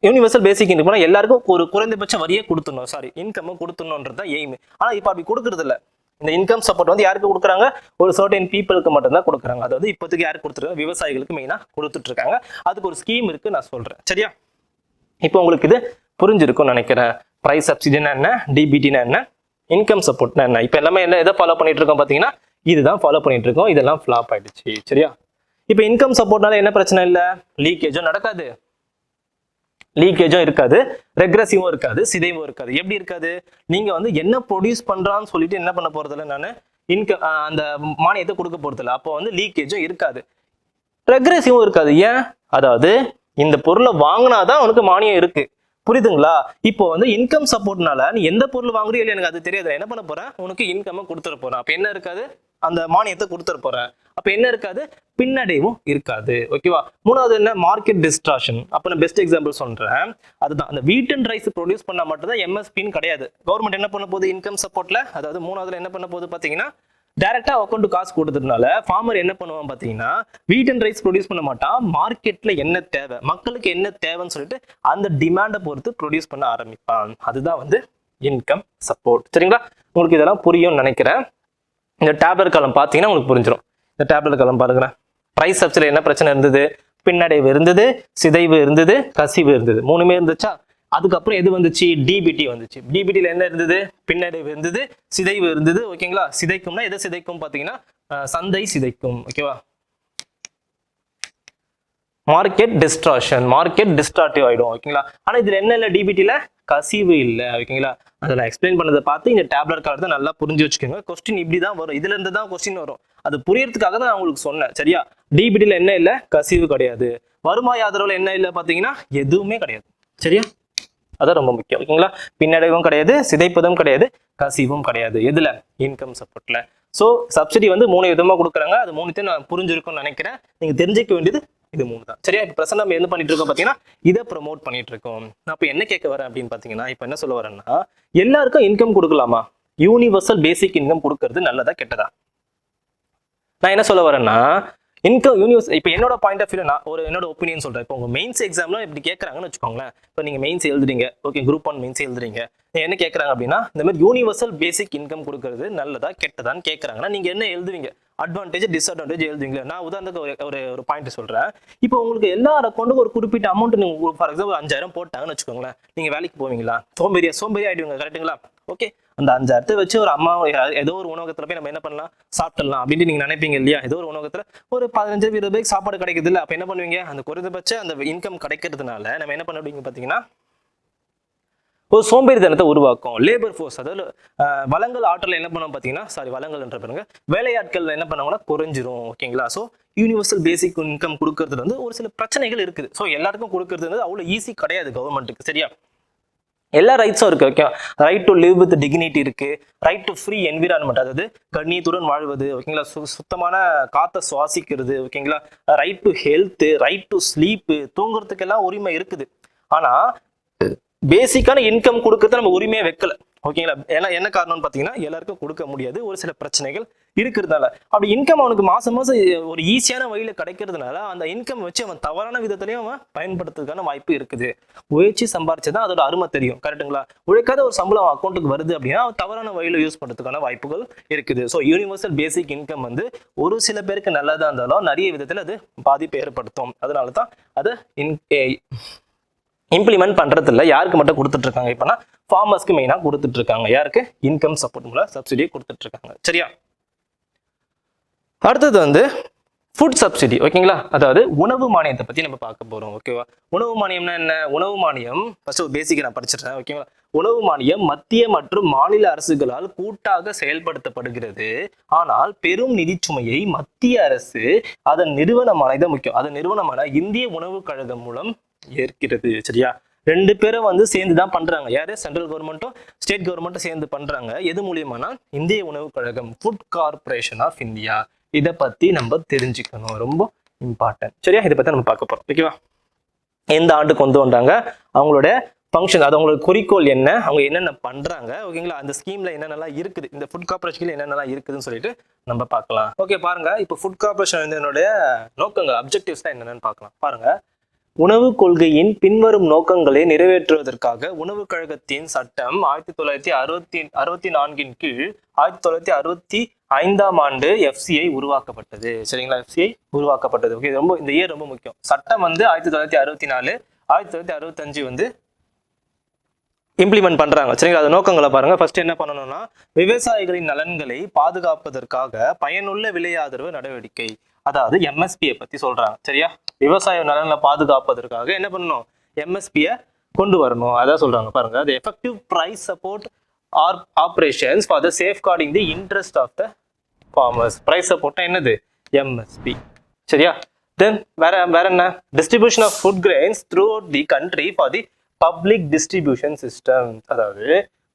யூனிவர்சல் பேசிக் இன்கம் எல்லாருக்கும் ஒரு குறைந்தபட்ச வரியை கொடுத்துடணும், இன்கம் கொடுத்துடணும்ன்றது எய்ம். ஆனா இப்போ அப்படி கொடுக்கறது இல்லை. இந்த இன்கம் சப்போர்ட் வந்து யாருக்கு கொடுக்குறாங்க, ஒரு சர்டன் பீப்புளுக்கு மட்டும்தான் கொடுக்குறாங்க. அதாவது இப்போதைக்கு யாருக்கு கொடுத்துருக்காங்க, விவசாயிகளுக்கு மெயினா கொடுத்துட்டு இருக்காங்க. அதுக்கு ஒரு ஸ்கீம் இருக்கு, நான் சொல்றேன். சரியா, இப்போ உங்களுக்கு இது புரிஞ்சிருக்கும்னு நினைக்கிறேன். பிரைஸ் சப்சிடினா என்ன, டிபிடினா என்ன, இன்கம் சப்போர்ட்னா என்ன. இப்போ எல்லாமே என்ன எதை ஃபாலோ பண்ணிட்டு இருக்கோம் பார்த்தீங்கன்னா இதுதான் ஃபாலோ பண்ணிட்டு இருக்கோம். இதெல்லாம் ஃபிளாப் ஆயிடுச்சு. சரியா, இப்போ இன்கம் சப்போர்ட்னால என்ன பிரச்சனை இல்லை, லீக்கேஜும் நடக்காது, லீக்கேஜும் இருக்காது, ரெக்ரெசிவும் இருக்காது, சிதைவும் இருக்காது. எப்படி இருக்காது, நீங்க வந்து என்ன ப்ரொடியூஸ் பண்றான்னு சொல்லிட்டு என்ன பண்ண போறதில்ல, நான் இன்கம் அந்த மானியத்தை கொடுக்க போறதில்ல. அப்போ வந்து லீக்கேஜும் இருக்காது, ரெக்ரெசிவும் இருக்காது. ஏன், அதாவது இந்த பொருளை வாங்கினாதான் உனக்கு மானியம் இருக்கு. புரியுதுங்களா? இப்போ வந்து இன்கம் சப்போர்ட்னால நீ எந்த பொருள் வாங்குறியோ இல்லை எனக்கு அது தெரியாது, என்ன பண்ண போறேன், உனக்கு இன்கம் கொடுத்துட போறேன். அப்ப என்ன இருக்காது, அந்த மானியத்தை கொடுத்துட போறேன். அப்ப என்ன இருக்காது, பின்னடைவும் இருக்காது. ஓகேவா? மூணாவது என்ன, மார்க்கெட் டிஸ்ட்ராக்ஷன். அப்ப நான் பெஸ்ட் எக்ஸாம்பிள் சொல்றேன். அதுதான் அந்த வீட் அண்ட் ரைஸ் ப்ரொடியூஸ் பண்ணா மட்டும்தான் எம்எஸ்பின்னு கிடையாது. கவர்மெண்ட் என்ன பண்ண போகுது இன்கம் சப்போர்ட்ல, அதாவது மூணாவதுல என்ன பண்ண போகுது பாத்தீங்கன்னா டைரக்டா அக்கௌண்ட் காசு கொடுத்ததுனால ஃபார்மர் என்ன பண்ணுவான் பாத்தீங்கன்னா வீட் அண்ட் ரைஸ் ப்ரொடியூஸ் பண்ண மாட்டான், மார்க்கெட்ல என்ன தேவை, மக்களுக்கு என்ன தேவைன்னு சொல்லிட்டு அந்த டிமாண்டை பொறுத்து ப்ரொடியூஸ் பண்ண ஆரம்பிப்பான். அதுதான் வந்து இன்கம் சப்போர்ட். சரிங்களா, உங்களுக்கு இதெல்லாம் புரியும்னு நினைக்கிறேன். இந்த டேப்லெட் காலம் பார்த்தீங்கன்னா உங்களுக்கு புரிஞ்சிடும். இந்த டேப்லெட் காலம் பாருங்க, பிரைஸ் சப்சிடியில் என்ன பிரச்சனை இருந்தது, பின்னடைவு இருந்தது, சிதைவு இருந்தது, கசிவு இருந்தது, மூணுமே இருந்துச்சா. அதுக்கப்புறம் எது வந்துச்சு, டிபிடி வந்துச்சு. டிபிடியில் என்ன இருந்தது, பின்னடைவு இருந்தது, சிதைவு இருந்தது. ஓகேங்களா, சிதைக்கும்னா எதை சிதைக்கும் பார்த்தீங்கன்னா சந்தை சிதைக்கும். ஓகேவா, மார்க்கெட் டிஸ்ட்ராக்ஷன், மார்க்கெட் டிஸ்ட்ராக்டிவ் ஆயிடும். ஓகேங்களா, ஆனா இதுல என்ன இல்லை, டிபிடியில் கசிவு இல்லை. ஓகேங்களா, அதை நான் எக்ஸ்பிளைன் பண்ணதை பார்த்து இந்த டேப்லெட் கார்டு தான் நல்லா புரிஞ்சு வச்சுக்கோங்க. கொஸ்டின் இப்படி தான் வரும், இதுல இருந்து தான் கொஸ்டின் வரும். அது புரியறதுக்காக தான் நான் உங்களுக்கு சொன்னேன். சரியா, டிபிடியில் என்ன இல்லை, கசிவு கிடையாது. வருமாய் ஆதரவுல என்ன இல்லை பார்த்தீங்கன்னா எதுவுமே கிடையாது. சரியா, அதான் ரொம்ப முக்கியம். ஓகேங்களா, பின்னடைவும் கிடையாது, சிதைப்பதும் கிடையாது, கசிவும் கிடையாது. எதுல, இன்கம் சப்போர்ட்ல. ஸோ சப்சிடி வந்து 3 விதமா கொடுக்குறாங்க. அது 3த்தையும் நான் புரிஞ்சிருக்கும்னு நினைக்கிறேன். நீங்க தெரிஞ்சிக்க வேண்டியது இது 3 தான். சரியா, இப்போ பிரசன்ட் நம்ம என்ன பண்ணிட்டு இருக்கோம் பார்த்தீங்கன்னா இதை ப்ரொமோட் பண்ணிட்டு இருக்கோம். நான் இப்போ என்ன கேட்க வரேன் அப்படின்னு பார்த்தீங்கன்னா, இப்போ என்ன சொல்ல வரேன்னா, எல்லாருக்கும் இன்கம் கொடுக்கலாமா, யூனிவர்சல் பேசிக் இன்கம் கொடுக்கறது நல்லதா கெட்டதா? நான் என்ன சொல்ல வரேன்னா, இன்கம் யூனிவர்ஸ் இப்போ என்னோட பாயிண்ட் ஆஃப் வியூ நான் ஒரு என்னோட ஒப்பீனியன் சொல்றேன். இப்போ உங்க மெயின்ஸ் எக்ஸாம்ல இப்படி கேட்கறாங்கன்னு வச்சுக்கோங்களேன். இப்போ நீங்க மெயின்ஸ் எழுதுறீங்க, ஓகே, குரூப் 1 மெயின்ஸ் எழுதுறீங்க, என்ன கேட்கறாங்க அப்படின்னா இந்த மாதிரி யூனிவர்சல் பேசிக் இன்கம் கொடுக்கறது நல்லதா கெட்டதான்னு கேட்கறாங்கன்னா நீங்க என்ன எழுதுவீங்க, அட்வான்டேஜ் டிஸ்அட்வான்டேஜ் எழுதுவீங்களா? நான் உதாரணத்துக்கு ஒரு பாயிண்ட் சொல்றேன். இப்போ உங்களுக்கு எல்லா அக்கௌண்ட்டுக்கும் ஒரு குறிப்பிட்ட அமௌண்ட் நீங்க ஃபார் எக்ஸாம்பிள் 5000 போட்டாங்கன்னு வச்சுக்கோங்களேன், நீங்க வேலைக்கு போவீங்களா? சோம்பேறி ஆயிடுவீங்க. கரெக்டுங்களா? ஓகே, அந்த 5000 வச்சு ஒரு அம்மா ஏதோ ஒரு உணவகத்துல போய் நம்ம என்ன பண்ணலாம், சாப்பிடலாம் அப்படின்னு நீங்க நினைப்பீங்க இல்லையா? ஏதோ ஒரு உணவகத்துல ஒரு 15-20 ரூபாய்க்கு சாப்பாடு கிடைக்குது இல்லை, அப்ப என்ன பண்ணுவீங்க, அந்த குறைந்தபட்ச அந்த இன்கம் கிடைக்கிறதுனால நம்ம என்ன பண்ணுவீங்க பாத்தீங்கன்னா ஒரு சோம்பேறித்தனத்தை உருவாக்கும். லேபர் ஃபோர்ஸ், அதாவது வளங்கள் ஆற்றல் என்ன பண்ணுவோம் பார்த்தீங்கன்னா வளங்கள்ன்ற பாருங்க வேலையாட்கள் என்ன பண்ணுவாங்கன்னா குறைஞ்சிரும். ஓகேங்களா, ஸோ யூனிவர்சல் பேசிக் இன்கம் கொடுக்கறது வந்து ஒரு சில பிரச்சனைகள் இருக்குது. ஸோ எல்லாருக்கும் கொடுக்கறது வந்து அவ்வளோ ஈஸி கிடையாது கவர்மெண்ட்டுக்கு. சரியா, எல்லா ரைட்ஸும் இருக்கு. Okay, right to live with dignity இருக்கு, ரைட் டு ஃப்ரீ என்விரான்மெண்ட், அதாவது கண்ணியத்துடன் வாழ்வது. ஓகேங்களா, சுத்தமான காற்றை சுவாசிக்கிறது. ஓகேங்களா, right to health, right to sleep, தூங்குறதுக்கெல்லாம் உரிமை இருக்குது. ஆனா பேசிக்கான இன்கம் கொடுக்கறது நம்ம உரிமையை வைக்கல. ஓகேங்களா, ஏன்னா என்ன காரணம்னு பார்த்தீங்கன்னா எல்லாருக்கும் கொடுக்க முடியாது, ஒரு சில பிரச்சனைகள் இருக்கிறதுனால. அப்படி இன்கம் அவனுக்கு மாசம் ஒரு ஈஸியான வழியில கிடைக்கிறதுனால அந்த இன்கம் வச்சு அவன் தவறான விதத்திலையும் அவன் பயன்படுத்துறதுக்கான வாய்ப்பு இருக்குது. உழைச்சி சம்பாரிச்சதான் அதோட அருமை தெரியும். கரெக்டுங்களா, உழைக்காத ஒரு சம்பளம் அவன் அக்கௌண்ட்டுக்கு வருது அப்படின்னா அவன் தவறான வழியில யூஸ் பண்ணுறதுக்கான வாய்ப்புகள் இருக்குது. ஸோ யூனிவர்சல் பேசிக் இன்கம் வந்து ஒரு சில பேருக்கு நல்லதா இருந்தாலும் நிறைய விதத்தில் அது பாதிப்பை ஏற்படுத்தும். அதனால தான் அதை இம்ப்ளிமெண்ட் பண்றது இல்லை. யாருக்கு மட்டும் கொடுத்துட்டு இருக்காங்க இப்போனா, ஃபார்மர்ஸ்க்கு மெயினா கொடுத்துட்டு இருக்காங்க. யாருக்கு, இன்கம் சப்போர்ட் மூலம் சப்சிடியை கொடுத்துட்டு இருக்காங்க. சரியா, அடுத்தது வந்து ஃபுட் சப்சிடி. ஓகேங்களா, அதாவது உணவு மானியத்தை பத்தி நம்ம பார்க்க போறோம். ஓகேவா, உணவு மானியம்னா என்ன? உணவு மானியம் ஃபர்ஸ்ட் ஒரு பேசிக்கை நான் படிச்சிடுறேன். ஓகேங்களா, உணவு மானியம் மத்திய மற்றும் மாநில அரசுகளால் கூட்டாக செயல்படுத்தப்படுகிறது. ஆனால் பெரும் நிதிச்சுமையை மத்திய அரசு அதன் நிறுவனமான, இதான் முக்கியம், அதன் நிறுவனமான இந்திய உணவு கழகம் மூலம் ஏற்கிறது. சரியா, 2 பேரும் வந்து சேர்ந்து தான் பண்றாங்க. யாரு, சென்ட்ரல் கவர்மெண்ட்டும் ஸ்டேட் கவர்மெண்ட்டும் சேர்ந்து பண்றாங்க. எது மூலியமானா இந்திய உணவு கழகம், ஃபுட் கார்பரேஷன் ஆஃப் இந்தியா. இதை பத்தி நம்ம தெரிஞ்சுக்கணும், ரொம்ப இம்பார்ட்டன்ட். சரியா, இதை பத்தி நம்ம பார்க்க போறோம். ஓகேவா, எந்த ஆண்டு கொண்டு வந்தாங்க, அவங்களோட ஃபங்க்ஷன், அது அவங்களுக்கு குறிக்கோள் என்ன, அவங்க என்னென்ன பண்றாங்க, ஓகேங்களா, அந்த ஸ்கீம்ல என்னென்னலாம் இருக்குது, இந்த ஃபுட் கார்பரேஷன்ல என்னென்னலாம் இருக்குதுன்னு சொல்லிட்டு நம்ம பார்க்கலாம். ஓகே பாருங்க, இப்போ ஃபுட் கார்பரேஷன் வந்து என்னுடைய நோக்கங்கள், அப்ஜெக்டிவ்ஸ் தான் என்னென்னு பார்க்கலாம். பாருங்க, உணவு கொள்கையின் பின்வரும் நோக்கங்களை நிறைவேற்றுவதற்காக உணவு கழகத்தின் சட்டம் 1964 கீழ் 1965ஆம் ஆண்டு FCI உருவாக்கப்பட்டது. சரிங்களா, FCI உருவாக்கப்பட்டது. ஓகே, ரொம்ப இந்த இயர் ரொம்ப முக்கியம். சட்டம் வந்து 1964, 1965 வந்து இம்ப்ளிமெண்ட் பண்றாங்க. சரிங்களா, அது நோக்கங்களை பாருங்க. ஃபர்ஸ்ட் என்ன பண்ணணும்னா, விவசாயிகளின் நலன்களை பாதுகாப்பதற்காக பயனுள்ள விலை ஆதரவு நடவடிக்கை, அதாவது MSPயை பத்தி சொல்றாங்க. சரியா, விவசாய நலன்களை பாதுகாப்பதற்காக என்ன பண்ணணும், MSPயை கொண்டு வரணும். அதான் சொல்றாங்க பாருங்க. The effective price support operations for the safeguarding the interest of the farmers. price support என்னது, MSP. சரியா, தென் வேற என்ன, distribution of food grains throughout the country for the public distribution system, அதாவது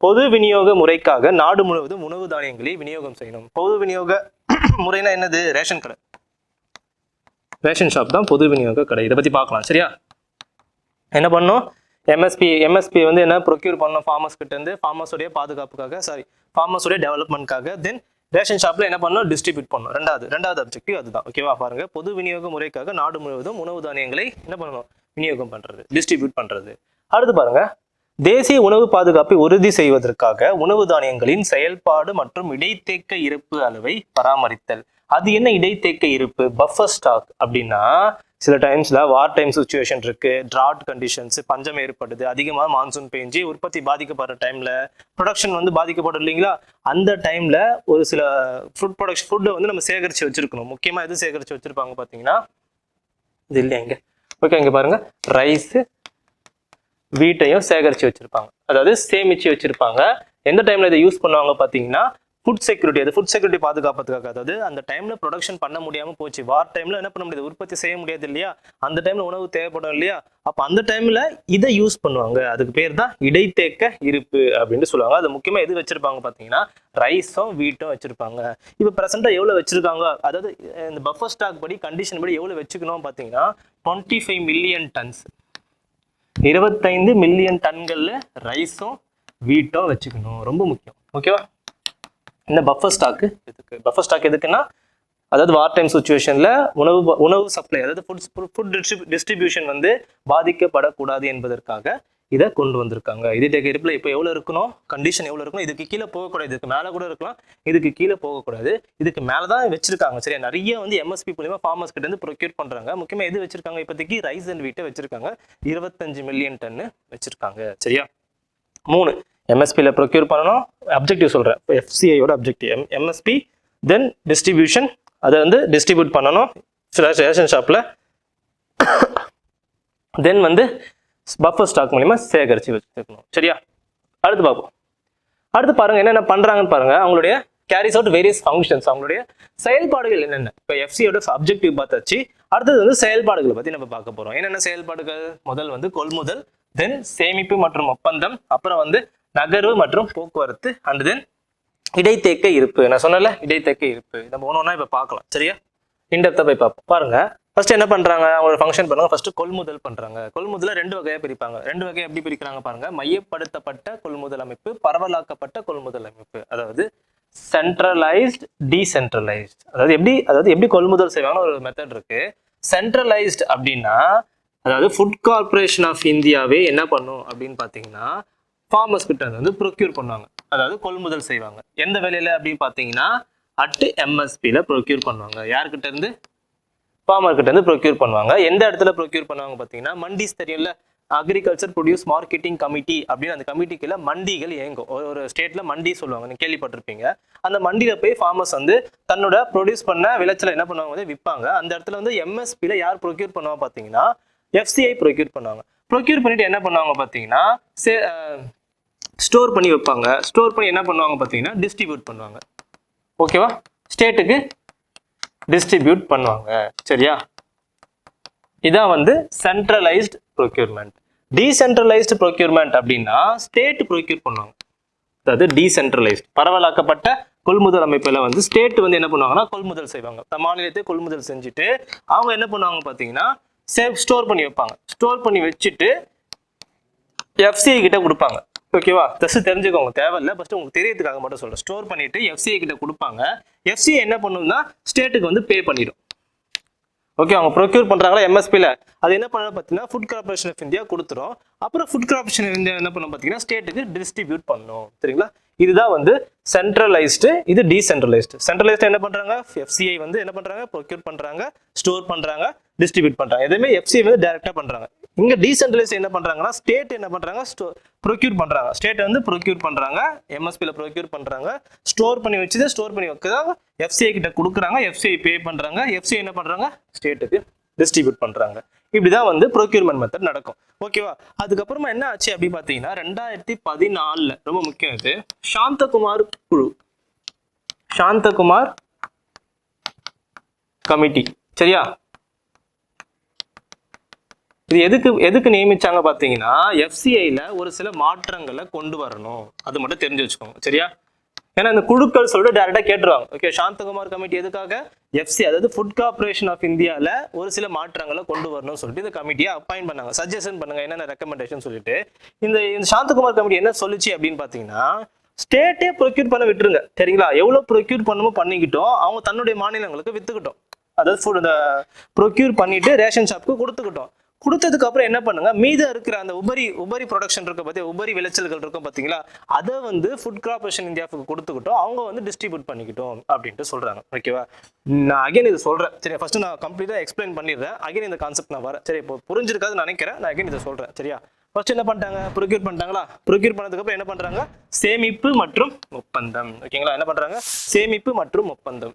பொது விநியோக முறைக்காக நாடு முழுவதும் உணவு தானியங்களை விநியோகம் செய்யணும். பொது விநியோக முறைனா என்னது, ரேஷன் கடை, ரேஷன் ஷாப் தான் பொது விநியோக கடை. இதை பத்தி பார்க்கலாம். சரியா, என்ன பண்ணணும், எம்எஸ்பி வந்து என்ன ப்ரொக்யூர் பண்ணணும் ஃபார்மர்ஸ் கிட்ட இருந்து, ஃபார்மர்ஸோடைய பாதுகாப்புக்காக, ஃபார்மர்ஸோடைய டெவலப்மெண்ட்காக. தென் ரேஷன் ஷாப்ல என்ன பண்ணணும், டிஸ்ட்ரிபியூட் பண்ணணும். ரெண்டாவது அப்ஜெக்டிவ் அதுதான். ஓகேவா, பாருங்க, பொது விநியோக முறைக்காக நாடு முழுவதும் உணவு தானியங்களை என்ன பண்ணணும், விநியோகம் பண்றது, டிஸ்ட்ரிபியூட் பண்றது. அடுத்து பாருங்க, தேசிய உணவு பாதுகாப்பை உறுதி செய்வதற்காக உணவு தானியங்களின் செயல்பாடு மற்றும் இடைத்தேக்க இருப்பு அளவை பராமரித்தல். அது என்ன இடைத்தேக்க இருப்பு, பஃபர் ஸ்டாக் அப்படின்னா, சில டைம்ஸ்ல வார் டைம் சுச்சுவேஷன் இருக்கு, டிராட் கண்டிஷன்ஸ், பஞ்சம் ஏற்படுது, அதிகமாக மான்சூன் பெஞ்சு உற்பத்தி பாதிக்கப்படுற டைம்ல ப்ரொடக்ஷன் வந்து பாதிக்கப்படும் இல்லைங்களா, அந்த டைம்ல ஒரு சில ஃபுட்டை வந்து நம்ம சேகரிச்சு வச்சிருக்கணும். முக்கியமா எது சேகரிச்சு வச்சிருப்பாங்க பாத்தீங்கன்னா, இது இல்லைங்க. ஓகே, இங்க பாருங்க, ரைஸ், வீட்டையும் சேகரிச்சு வச்சிருப்பாங்க, அதாவது சேமிச்சு வச்சிருப்பாங்க. எந்த டைம்ல இதை யூஸ் பண்ணுவாங்க பாத்தீங்கன்னா, ஃபுட் செக்யூரிட்டி, அது ஃபுட் செக்யூரிட்டி பாதுகாப்பதுக்காக. அதாவது அந்த டைம்ல ப்ரொடக்ஷன் பண்ண முடியாம போச்சு, வார் டைம்ல என்ன பண்ண முடியாது, உற்பத்தி செய்ய முடியாது இல்லையா, அந்த டைம்ல உணவு தேவைப்படும் இல்லையா, அப்ப அந்த டைம்ல இதை யூஸ் பண்ணுவாங்க. அதுக்கு பேர் தான் இடைத்தேக்க இருப்பு அப்படின்னு சொல்லுவாங்க. அது முக்கியமா எது வச்சிருப்பாங்க பாத்தீங்கன்னா, ரைஸும் வீட்டும் வச்சிருப்பாங்க. இப்ப பிரசண்டா எவ்வளவு வச்சிருக்காங்க, அதாவது இந்த பஃபர் ஸ்டாக் படி, கண்டிஷன் படி எவ்வளவு வச்சுக்கணும் பாத்தீங்கன்னா, 25 மில்லியன் டன்ஸ், 25 மில்லியன் டன்கள்ல ரைஸும் வீட்டும் வச்சுக்கணும். ரொம்ப முக்கியம். ஓகேவா, இந்த பஃபர் ஸ்டாக் எதுக்குன்னா, அதாவது வார் டைம் சுச்சுவேஷன்ல உணவு சப்ளை, அதாவது ஃபுட் டிஸ்ட்ரிபியூஷன் வந்து பாதிக்கப்படக்கூடாது என்பதற்காக இதை கொண்டு வந்திருக்காங்க. இடைத்தேக்க இருப்புல இப்போ எவ்வளவு இருக்கணும், கண்டிஷன் எவ்வளவு இருக்கணும், இதுக்கு கீழே போகக்கூடாது, இதுக்கு மேல கூட இருக்கலாம், இதுக்கு கீழே போகக்கூடாது, இதுக்கு மேலதான் வச்சிருக்காங்க. சரியா, நிறைய வந்து MSP மூலமா ஃபார்மர்ஸ் கிட்ட இருந்து ப்ரொக்யூர் பண்றாங்க. முக்கியமா எது வச்சிருக்காங்க, இப்போதைக்கு ரைஸ் அண்ட் வீட்டை வச்சிருக்காங்க, 25 மில்லியன் டன்னு வச்சிருக்காங்க. சரியா, 3 MSPல ப்ரொக்யூர் பண்ணணும். அப்ஜெக்டிவ் சொல்றேன், FCIயோட அப்ஜெக்டிவ் MSP, தென் டிஸ்ட்ரிபியூஷன், அதை வந்து டிஸ்ட்ரிபியூட் பண்ணணும் ரேஷன் ஷாப்ல, தென் வந்து பஃபர் ஸ்டாக் மூலமா சேகரிச்சு வச்சுக்கணும். சரியா, அடுத்து பார்ப்போம். அடுத்து பாருங்க என்னென்ன பண்றாங்கன்னு பாருங்க. அவங்களுடைய கேரிஸ் அவுட் வேரியஸ் ஃபங்க்ஷன்ஸ், அவங்களுடைய செயல்பாடுகள் என்னென்ன. இப்போ FCIயோட அப்ஜெக்டிவ் பார்த்தாச்சு. அடுத்தது வந்து செயல்பாடுகளை பத்தி நம்ம பார்க்க போறோம். என்னென்ன செயல்பாடுகள், முதல் வந்து கொள்முதல், தென் சேமிப்பு மற்றும் ஒப்பந்தம், அப்புறம் வந்து நகர்வு மற்றும் போக்குவரத்து, அண்ட் தென் இடைத்தேக்க இருப்பு. நான் சொன்னல இடைத்தேக்க இருப்பு, நம்ம ஒன்னொன்னா இப்ப பார்க்கலாம். சரியா, இன்டெப்தா போய் பார்ப்போம். பாருங்க, ஃபர்ஸ்ட் என்ன பண்றாங்க, அவங்க ஃபங்க்ஷன் பண்ணுவாங்க. ஃபர்ஸ்ட் கொள்முதல் பண்றாங்க. கொள்முதல 2 வகையா பிரிப்பாங்க. 2 வகையா எப்படி பிரிக்கிறாங்க பாருங்க, மையப்படுத்தப்பட்ட கொள்முதல் அமைப்பு, பரவலாக்கப்பட்ட கொள்முதல் அமைப்பு, அதாவது சென்ட்ரலைஸ்ட், டீசென்ட்ரலைஸ்ட். அதாவது எப்படி கொள்முதல் செய்வாங்கன்னு ஒரு மெத்தட் இருக்கு. சென்ட்ரலைஸ்ட் அப்படின்னா, அதாவது ஃபுட் கார்பரேஷன் ஆஃப் இந்தியாவே என்ன பண்ணும் அப்படின்னு பாத்தீங்கன்னா, ஃபார்மர்ஸ் கிட்ட வந்து ப்ரொக்யூர் பண்ணுவாங்க, அதாவது கொள்முதல் செய்வாங்க. எந்த வேலையில அப்படின்னு பாத்தீங்கன்னா, அட் MSPல ப்ரொக்யூர் பண்ணுவாங்க. யார்கிட்ட இருந்து, ஃபார்மர் கிட்ட இருந்து ப்ரொக்யூர் பண்ணுவாங்க. எந்த இடத்துல ப்ரொக்யூர் பண்ணுவாங்க பாத்தீங்கன்னா, மண்டிஸ் தெரியும்ல, அக்ரிகல்ச்சர் ப்ரொடியூஸ் மார்க்கெட்டிங் கமிட்டி அப்படின்னு அந்த கமிட்டிக்குள்ள மண்டிகள் இயங்கும். ஒரு ஸ்டேட்ல மண்டி சொல்லுவாங்க, நீங்க கேள்விப்பட்டிருப்பீங்க. அந்த மண்டியில போய் ஃபார்மர்ஸ் வந்து தன்னோட ப்ரொடியூஸ் பண்ண விளைச்சலை என்ன பண்ணுவாங்க வந்து விற்பாங்க. அந்த இடத்துல வந்து MSPல யார் ப்ரொக்யூர் பண்ணுவாங்க பாத்தீங்கன்னா, FCI ப்ரொக்யூர் பண்ணுவாங்க. ப்ரொக்யூர் பண்ணிட்டு என்ன பண்ணுவாங்க பாத்தீங்கன்னா, ஸ்டோர் பண்ணி வைப்பாங்க. ஸ்டோர் பண்ணி என்ன பண்ணுவாங்க பாத்தீங்கன்னா, டிஸ்ட்ரிபியூட் பண்ணுவாங்க. ஓகேவா, ஸ்டேட்டுக்கு டிஸ்ட்ரிபியூட் பண்ணுவாங்க. சரியா, இதான் வந்து சென்ட்ரலைஸ்ட் ப்ரொக்யூர்மெண்ட். டீசென்ட்ரலைஸ்ட் ப்ரொக்யூர்மெண்ட் அப்படின்னா ஸ்டேட் ப்ரொக்யூர் பண்ணுவாங்க. அதாவது டீசென்ட்ரலைஸ்ட், பரவலாக்கப்பட்ட கொள்முதல் அமைப்புல வந்து ஸ்டேட் வந்து என்ன பண்ணுவாங்கன்னா, கொள்முதல் செய்வாங்க. மாநிலத்தை கொள்முதல் செஞ்சுட்டு அவங்க என்ன பண்ணுவாங்க பாத்தீங்கன்னா, ஸ்டோர் பண்ணி வைப்பாங்க. ஸ்டோர் பண்ணி வச்சுட்டு எஃப்சிஐ கிட்ட கொடுப்பாங்க. ஓகேவா, ஜஸ்ட் தெரிஞ்சுக்கோங்க, தேவையில்லை, ஃபர்ஸ்ட் உங்களுக்கு தெரியறதுக்காக மட்டும் சொல்றேன். ஸ்டோர் பண்ணிட்டு எஃப்சிஐ கிட்ட கொடுப்பாங்க. எஃப்சிஐ என்ன பண்ணுன்னா ஸ்டேட்டுக்கு வந்து பே பண்ணிடும். ஓகே, அவங்க ப்ரொக்யூர் பண்றாங்களா எம்எஸ்பியில், அது என்ன பண்ணணும் பார்த்தீங்கன்னா ஃபுட் கார்பரேஷன் ஆஃப் இந்தியா கொடுத்துரும். அப்புறம் ஃபுட் கார்பரேஷன் ஆஃப் இந்தியா என்ன பண்ணணும் பார்த்தீங்கன்னா ஸ்டேட்டுக்கு டிஸ்ட்ரிபியூட் பண்ணணும். சரிங்களா, இதுதான் வந்து சென்ட்ரலைஸ்டு, இது டீசென்ட்ரலைஸ்டு. சென்ட்ரலைஸ்டு என்ன பண்றாங்க, எஃப்சிஐ வந்து என்ன பண்றாங்க, ப்ரொக்யூர் பண்றாங்க, ஸ்டோர் பண்றாங்க, டிஸ்ட்ரிபியூட் பண்றாங்க. எதுவுமே எஃப்சிஐ வந்து டைரக்டா பண்றாங்க. இங்க டீசென்ட்ரலைஸ்டு என்ன பண்றாங்கன்னா ஸ்டேட் என்ன பண்றாங்க, ப்ரொக்யூர் பண்றாங்க. ஸ்டேட் வந்து ப்ரொக்யூர் பண்றாங்க, எம்எஸ்பியில் ப்ரொக்யூர் பண்றாங்க, ஸ்டோர் பண்ணி வச்சுட்டு ஸ்டோர் பண்ணி வைக்கிறாங்க, எஃப்சிஐ கிட்ட கொடுக்குறாங்க, எஃப்சிஐ பே பண்றாங்க, எஃப்சிஐ என்ன பண்றாங்க, ஸ்டேட்டுக்கு டிஸ்ட்ரிபியூட் பண்றாங்க. இப்படிதான் வந்து ப்ரொக்யூர்மெண்ட் மெத்தட் நடக்கும். ஓகேவா, அதுக்கப்புறமா என்ன ஆச்சு அப்படி பார்த்தீங்கன்னா 2014 ரொம்ப முக்கியம், இது சாந்தகுமார் குழு, சாந்தகுமார் கமிட்டி. சரியா, இது எதுக்கு நியமிச்சாங்க பார்த்தீங்கன்னா எஃப்சிஐல ஒரு சில மாற்றங்களை கொண்டு வரணும், அது மட்டும் தெரிஞ்சு வச்சுக்கோங்க. சரியா, ஏன்னா இந்த குழுக்கள் சொல்லிட்டு டைரக்டா கேட்டுருவாங்க. ஓகே, சாந்தகுமார் கமிட்டி எதுக்காக, எஃப்சி அதாவது ஃபுட் கார்பரேஷன் ஆஃப் இந்தியாவில் ஒரு சில மாற்றங்களை கொண்டு வரணும்னு சொல்லிட்டு இந்த கமிட்டியை அப்பாயிண்ட் பண்ணாங்க. சஜஷன் பண்ணுங்க என்னென்ன ரெக்கமெண்டேஷன் சொல்லிட்டு இந்த சாந்தகுமார் கமிட்டி என்ன சொல்லிச்சு அப்படின்னு பார்த்தீங்கன்னா ஸ்டேட்டே ப்ரொக்யூர் பண்ண விட்டுருங்க. சரிங்களா, எவ்வளோ ப்ரொக்யூர் பண்ணணுமோ பண்ணிக்கிட்டோம், அவங்க தன்னுடைய மாநிலங்களுக்கு வித்துக்கிட்டோம். அதாவது ஃபுட் இந்த ப்ரொக்யூர் பண்ணிட்டு ரேஷன் ஷாப்புக்கு கொடுத்துக்கிட்டோம். கொடுத்ததுக்கு அப்புறம் என்ன பண்ணுங்க, மீதம் இருக்கிற அந்த உபரி ப்ரொடக்ஷன் இருக்க பத்தி, உபரி விளைச்சல்கள் இருக்கும் பாத்தீங்களா, அதை வந்து ஃபுட் கார்பரேஷன் இந்தியாவுக்கு கொடுத்துக்கிட்டோம், அவங்க வந்து டிஸ்ட்ரிபியூட் பண்ணிக்கிட்டோம் அப்படின்ட்டு சொல்றாங்க. ஓகேவா, நான் அகைன் இது சொல்றேன். சரி, ஃபர்ஸ்ட் நான் கம்ப்ளீட்டா எக்ஸ்பிளைன் பண்ணிடுறேன். அகைன் இந்த கான்செப்ட் நான் வரேன். சரி, இப்போ புரிஞ்சிருக்காது நினைக்கிறேன். நான் அகைன் இதை சொல்றேன். சரியா, ஃபர்ஸ்ட் என்ன பண்ணிட்டாங்க, ப்ரொக்யூர் பண்ணிட்டாங்களா, ப்ரொக்யூர் பண்ணதுக்கு அப்புறம் என்ன பண்றாங்க, சேமிப்பு மற்றும் ஒப்பந்தம். ஓகேங்களா, என்ன பண்றாங்க, சேமிப்பு மற்றும் ஒப்பந்தம்,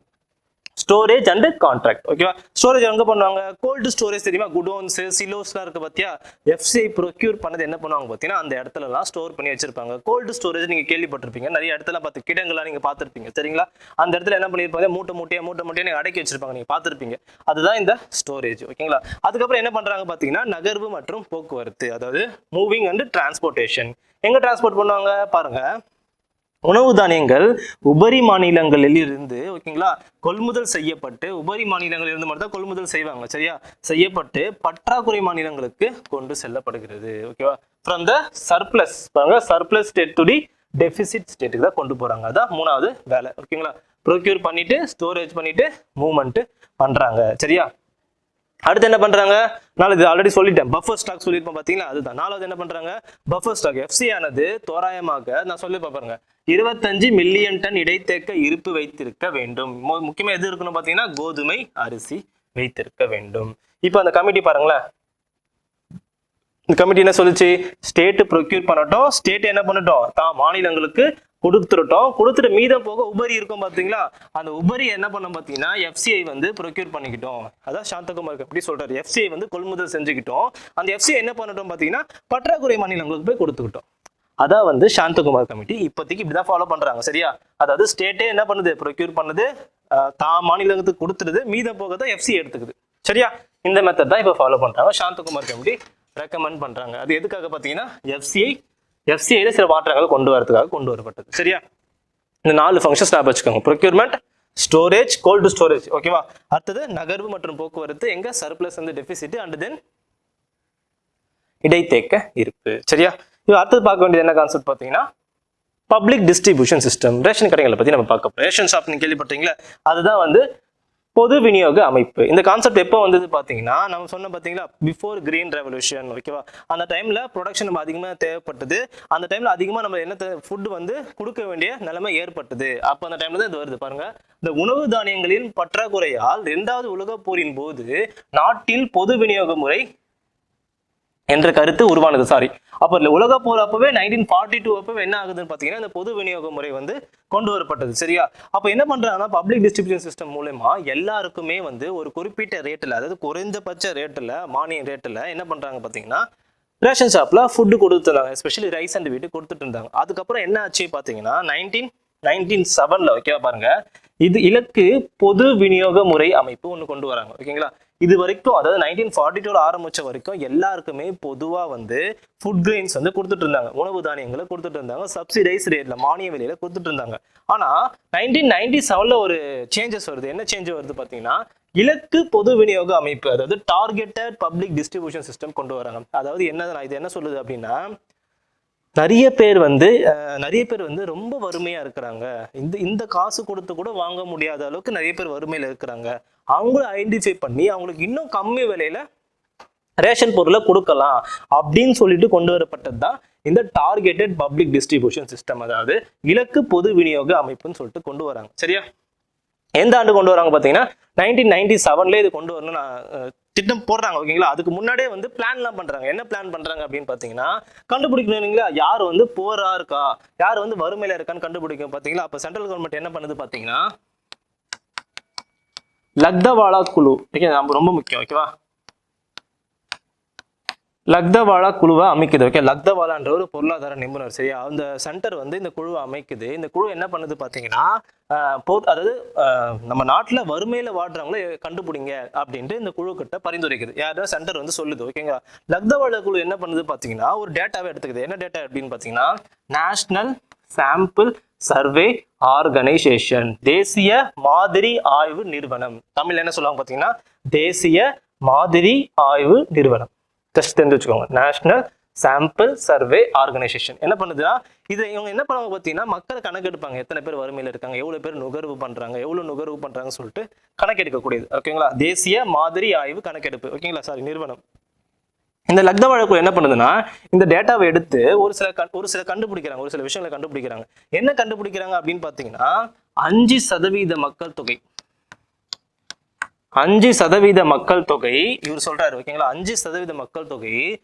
ஸ்டோரேஜ் அண்ட் கான்ட்ராக்ட். ஓகேவா, ஸ்டோரேஜ் எங்க பண்ணுவாங்க, கோல்டு ஸ்டோரேஜ் தெரியுமா, குடோன்ஸ் சிலோஸ்லாம் இருக்கு பாத்தியா, எஃப்சிஐ ப்ரொக்யூர் பண்ணது என்ன பண்ணுவாங்க பார்த்தீங்கன்னா அந்த இடத்துல எல்லாம் ஸ்டோர் பண்ணி வச்சிருப்பாங்க. கோல்டு ஸ்டோரேஜ் நீங்க கேள்விப்பட்டிருப்பீங்க, நிறைய இடத்துல பார்த்து கிடங்குலாம் நீங்க பார்த்துருப்பீங்க. சரிங்களா, அந்த இடத்துல என்ன பண்ணிருப்பாங்க, மூட்டை மூட்டையா நீங்க அடக்கி வச்சிருப்பாங்க, நீங்க பார்த்துருப்பீங்க. அதுதான் இந்த ஸ்டோரேஜ். ஓகேங்களா, அதுக்கப்புறம் என்ன பண்றாங்க பார்த்தீங்கன்னா நகர்வு மற்றும் போக்குவரத்து, அதாவது மூவிங் அண்ட் டிரான்ஸ்போர்ட்டேஷன். எங்க டிரான்ஸ்போர்ட் பண்ணுவாங்க பாருங்க, உணவு தானியங்கள் உபரி மாநிலங்களில் இருந்து, ஓகேங்களா, கொள்முதல் செய்யப்பட்டு, உபரி மாநிலங்களில் இருந்து மட்டும் தான் கொள்முதல் செய்வாங்க. சரியா, செய்யப்பட்டு பற்றாக்குறை மாநிலங்களுக்கு கொண்டு செல்லப்படுகிறது. ஓகேவா, ஃப்ரம் த சர்ப்ளஸ், பாருங்க, surplus state to the deficit ஸ்டேட்டுக்கு தான் கொண்டு போறாங்க. அதான் மூணாவது வேலை. ஓகேங்களா, ப்ரொக்யூர் பண்ணிட்டு ஸ்டோரேஜ் பண்ணிட்டு மூவ்மெண்ட் பண்றாங்க. சரியா, அடுத்து என்ன பண்றாங்க, நாலு ஆல்ரெடி சொல்லிட்டேன், பஃபர் ஸ்டாக் சொல்லியிருப்போம் பாத்தீங்களா, அதுதான். நாலாவது என்ன பண்றாங்க, பஃபர் ஸ்டாக். எஃப்சி ஆனது தோராயமாக நான் சொல்லி பாருங்க 25 மில்லியன் டன் இடைத்தேக்க இருப்பு வைத்திருக்க வேண்டும். முக்கியமா எது இருக்கணும் பாத்தீங்கன்னா கோதுமை அரிசி வைத்திருக்க வேண்டும். இப்போ அந்த கமிட்டி பாருங்களேன், இந்த கமிட்டி என்ன சொல்லுச்சு, ஸ்டேட் ப்ரொக்யூர் பண்ணட்டும், ஸ்டேட் என்ன பண்ணட்டும், தான் மாநிலங்களுக்கு கொடுத்துட்டு மீதம் போக உபரி இருக்கும் பாத்தீங்களா, அந்த உபரி என்ன பண்ண பாத்தீங்கன்னா எஃப்சிஐ வந்து ப்ரொக்யூர் பண்ணிக்கிட்டோம். அதான் சாந்தகுமார் எப்படி சொல்றாரு, எஃப்சிஐ வந்து கொள்முதல் செஞ்சுக்கிட்டோம், அந்த எஃப்சிஐ என்ன பண்ணட்டும் பாத்தீங்கன்னா பற்றாக்குறை மாநிலங்களுக்கு போய் கொடுத்துக்கிட்டோம். அதான் வந்து சாந்தகுமார் கமிட்டி இப்போதைக்கு இப்படிதான் ஃபாலோ பண்றாங்க. சரியா, அதாவது ஸ்டேட்டே என்ன பண்ணுது, ப்ரொக்யூர் பண்ணுது, தான் மாநிலத்துக்கு கொடுத்துடுது, மீதம் போக தான் எஃப்சி எடுத்துக்குது. சரியா, இந்த மெத்தட் தான் இப்போ ஃபாலோ பண்றாங்க. சாந்தகுமார் கமிட்டி ரெக்கமெண்ட் பண்றாங்க. அது எதுக்காக பாத்தீங்கன்னா எஃப்சிஐல சில மாற்றங்களை கொண்டு வரதுக்காக கொண்டு வரப்பட்டது. சரியா, இந்த 4 ஃபங்க்ஷன்ஸ் ஞாபகம் வச்சுக்கோங்க, ப்ரொக்யூர்மெண்ட், ஸ்டோரேஜ், கோல்டு ஸ்டோரேஜ். ஓகேவா, அடுத்தது நகர்வு மற்றும் போக்குவரத்து, எங்க சர்ப்ளஸ் வந்து டெபிசிட், அண்ட் தென் இடைத்தேக்க இருப்பு. சரியா, இது அடுத்தது பார்க்க வேண்டியது என்ன கான்செப்ட் பார்த்தீங்கன்னா பப்ளிக் டிஸ்ட்ரிபியூஷன் சிஸ்டம். ரேஷன் கடைகளை பத்தி நம்ம பார்க்க போறோம். ரேஷன் ஷாப் நீங்க கேள்விப்பட்டீங்களா, அதுதான் வந்து பொது விநியோக அமைப்பு. இந்த கான்செப்ட் எப்போ வந்தது பார்த்தீங்கன்னா நம்ம சொன்ன பார்த்தீங்களா பிஃபோர் கிரீன் ரெவல்யூஷன். ஓகேவா, அந்த டைம்ல ப்ரொடக்ஷன் நம்ம அதிகமாக தேவைப்பட்டது, அந்த டைம்ல அதிகமாக நம்ம என்ன ஃபுட் வந்து கொடுக்க வேண்டிய நிலைமை ஏற்பட்டது. அப்போ அந்த டைம்ல தான் இது வருது பாருங்க, இந்த உணவு தானியங்களின் பற்றாக்குறையால் 2வது உலகப் போரின் போது நாட்டில் பொது விநியோக முறை என்ற கருத்து உருவானது. அப்போ உலக போர் அப்பவே 1942 அப்பவே என்ன ஆகுதுன்னு பார்த்தீங்கன்னா இந்த பொது விநியோக முறை வந்து கொண்டு வரப்பட்டது. சரியா, அப்போ என்ன பண்றாங்கன்னா பப்ளிக் டிஸ்ட்ரிபியூஷன் சிஸ்டம் மூலமா எல்லாருக்குமே வந்து ஒரு குறிப்பிட்ட ரேட்டில், அதாவது குறைந்தபட்ச ரேட்டில், மானிய ரேட்டில் என்ன பண்றாங்க பார்த்தீங்கன்னா ரேஷன் ஷாப்ல ஃபுட்டு கொடுத்துருந்தாங்க, எஸ்பெஷலி ரைஸ் அண்ட் வீட்டு கொடுத்துட்டு இருந்தாங்க. அதுக்கப்புறம் என்ன ஆச்சு பார்த்தீங்கன்னா 1997 ஓகேவா பாருங்க, இது இலக்கு பொது விநியோக முறை அமைப்பு ஒன்று கொண்டு வராங்க. ஓகேங்களா, இது வரைக்கும் அதாவது 1942 ஆரம்பிச்ச வரைக்கும் எல்லாருக்குமே பொதுவா வந்து ஃபுட் கிரெயின்ஸ் வந்து கொடுத்துட்டு இருந்தாங்க, உணவு தானியங்களை கொடுத்துட்டு இருந்தாங்க, சப்சிடைஸ் ரேட்ல மானிய விலையில கொடுத்துட்டு இருந்தாங்க. ஆனா 1997 ஒரு சேஞ்சஸ் வருது. என்ன சேஞ்ச் வருது பாத்தீங்கன்னா இலக்கு பொது விநியோக அமைப்பு, அதாவது டார்கெட்டட் பப்ளிக் டிஸ்ட்ரிபியூஷன் சிஸ்டம் கொண்டு வராங்க. அதாவது இது என்ன சொல்லுது அப்படின்னா நிறைய பேர் வந்து ரொம்ப வறுமையா இருக்கிறாங்க. இந்த காசு கொடுத்து கூட வாங்க முடியாத அளவுக்கு நிறைய பேர் வறுமையில இருக்கிறாங்க. அவங்கள ஐடென்டிஃபை பண்ணி அவங்களுக்கு இன்னும் கம்மி விலையில ரேஷன் பொருளை கொடுக்கலாம் அப்படின்னு சொல்லிட்டு கொண்டு வரப்பட்டது தான் இந்த டார்கெட்டட் பப்ளிக் டிஸ்ட்ரிபியூஷன் சிஸ்டம், அதாவது இலக்கு பொது விநியோக அமைப்புன்னு சொல்லிட்டு கொண்டு வராங்க. சரியா? எந்த ஆண்டு கொண்டு வராங்க பார்த்தீங்கன்னா 1997 இது கொண்டு வரணும் திட்டம் போடுறாங்க. ஓகேங்களா? அதுக்கு முன்னாடியே வந்து பிளான்லாம் பண்றாங்க. என்ன பிளான் பண்றாங்க அப்படின்னு பார்த்தீங்கன்னா, கண்டுபிடிக்கணுங்களா யார் வந்து போரா இருக்கா, யார் வந்து வறுமையில இருக்கான்னு கண்டுபிடிக்கும். பார்த்தீங்களா? அப்போ சென்ட்ரல் கவர்மெண்ட் என்ன பண்ணுது பார்த்தீங்கன்னா, லக்தவாலா குழு, ஓகே, ரொம்ப முக்கியம். ஓகேவா? லக்தவாலா குழுவை அமைக்குது. ஓகே, லக்தவாலான்ற ஒரு பொருளாதார நிபுணர். சரியா? அந்த சென்டர் வந்து இந்த குழுவை அமைக்குது. இந்த குழு என்ன பண்ணுது பார்த்தீங்கன்னா, அதாவது நம்ம நாட்டில் வறுமையில வாடுறவங்கள கண்டுபிடிங்க அப்படின்ட்டு இந்த குழு கிட்ட பரிந்துரைக்குது. யாராவது சென்டர் வந்து சொல்லுது. ஓகேங்களா? லக்தவாலா குழு என்ன பண்ணுது பார்த்தீங்கன்னா, ஒரு டேட்டாவை எடுத்துக்குது. என்ன டேட்டா அப்படின்னு பார்த்தீங்கன்னா, நேஷனல் சாம்பிள் சர்வே ஆர்கனைசேஷன், தேசிய மாதிரி ஆய்வு நிறுவனம். தமிழ் என்ன சொல்லுவாங்க பார்த்தீங்கன்னா, தேசிய மாதிரி ஆய்வு நிறுவனம். ஜஸ்ட் தெரிஞ்சு வச்சுக்கோங்க. நேஷனல் சாம்பிள் சர்வே ஆர்கனைசேஷன் என்ன பண்ணுதுன்னா, இதை இவங்க என்ன பண்ணுவாங்க பார்த்தீங்கன்னா, மக்களை கணக்கெடுப்பாங்க. எத்தனை பேர் வறுமையில் இருக்காங்க, எவ்வளோ பேர் நுகர்வு பண்ணுறாங்க, எவ்வளோ நுகர்வு பண்ணுறாங்கன்னு சொல்லிட்டு கணக்கெடுக்கக்கூடியது. ஓகேங்களா? தேசிய மாதிரி ஆய்வு கணக்கெடுப்பு. ஓகேங்களா? நிறுவனம். இந்த லக்தவாலா குழு என்ன பண்ணுதுன்னா, இந்த டேட்டாவை எடுத்து ஒரு சில கண்டுபிடிக்கிறாங்க, ஒரு சில விஷயங்களை கண்டுபிடிக்கிறாங்க. என்ன கண்டுபிடிக்கிறாங்க அப்படின்னு பார்த்தீங்கன்னா, 5% மக்கள் தொகை, 5% மக்கள் தொகை இவர் சொல்றாரு. ஓகேங்களா? 5% மக்கள் தொகை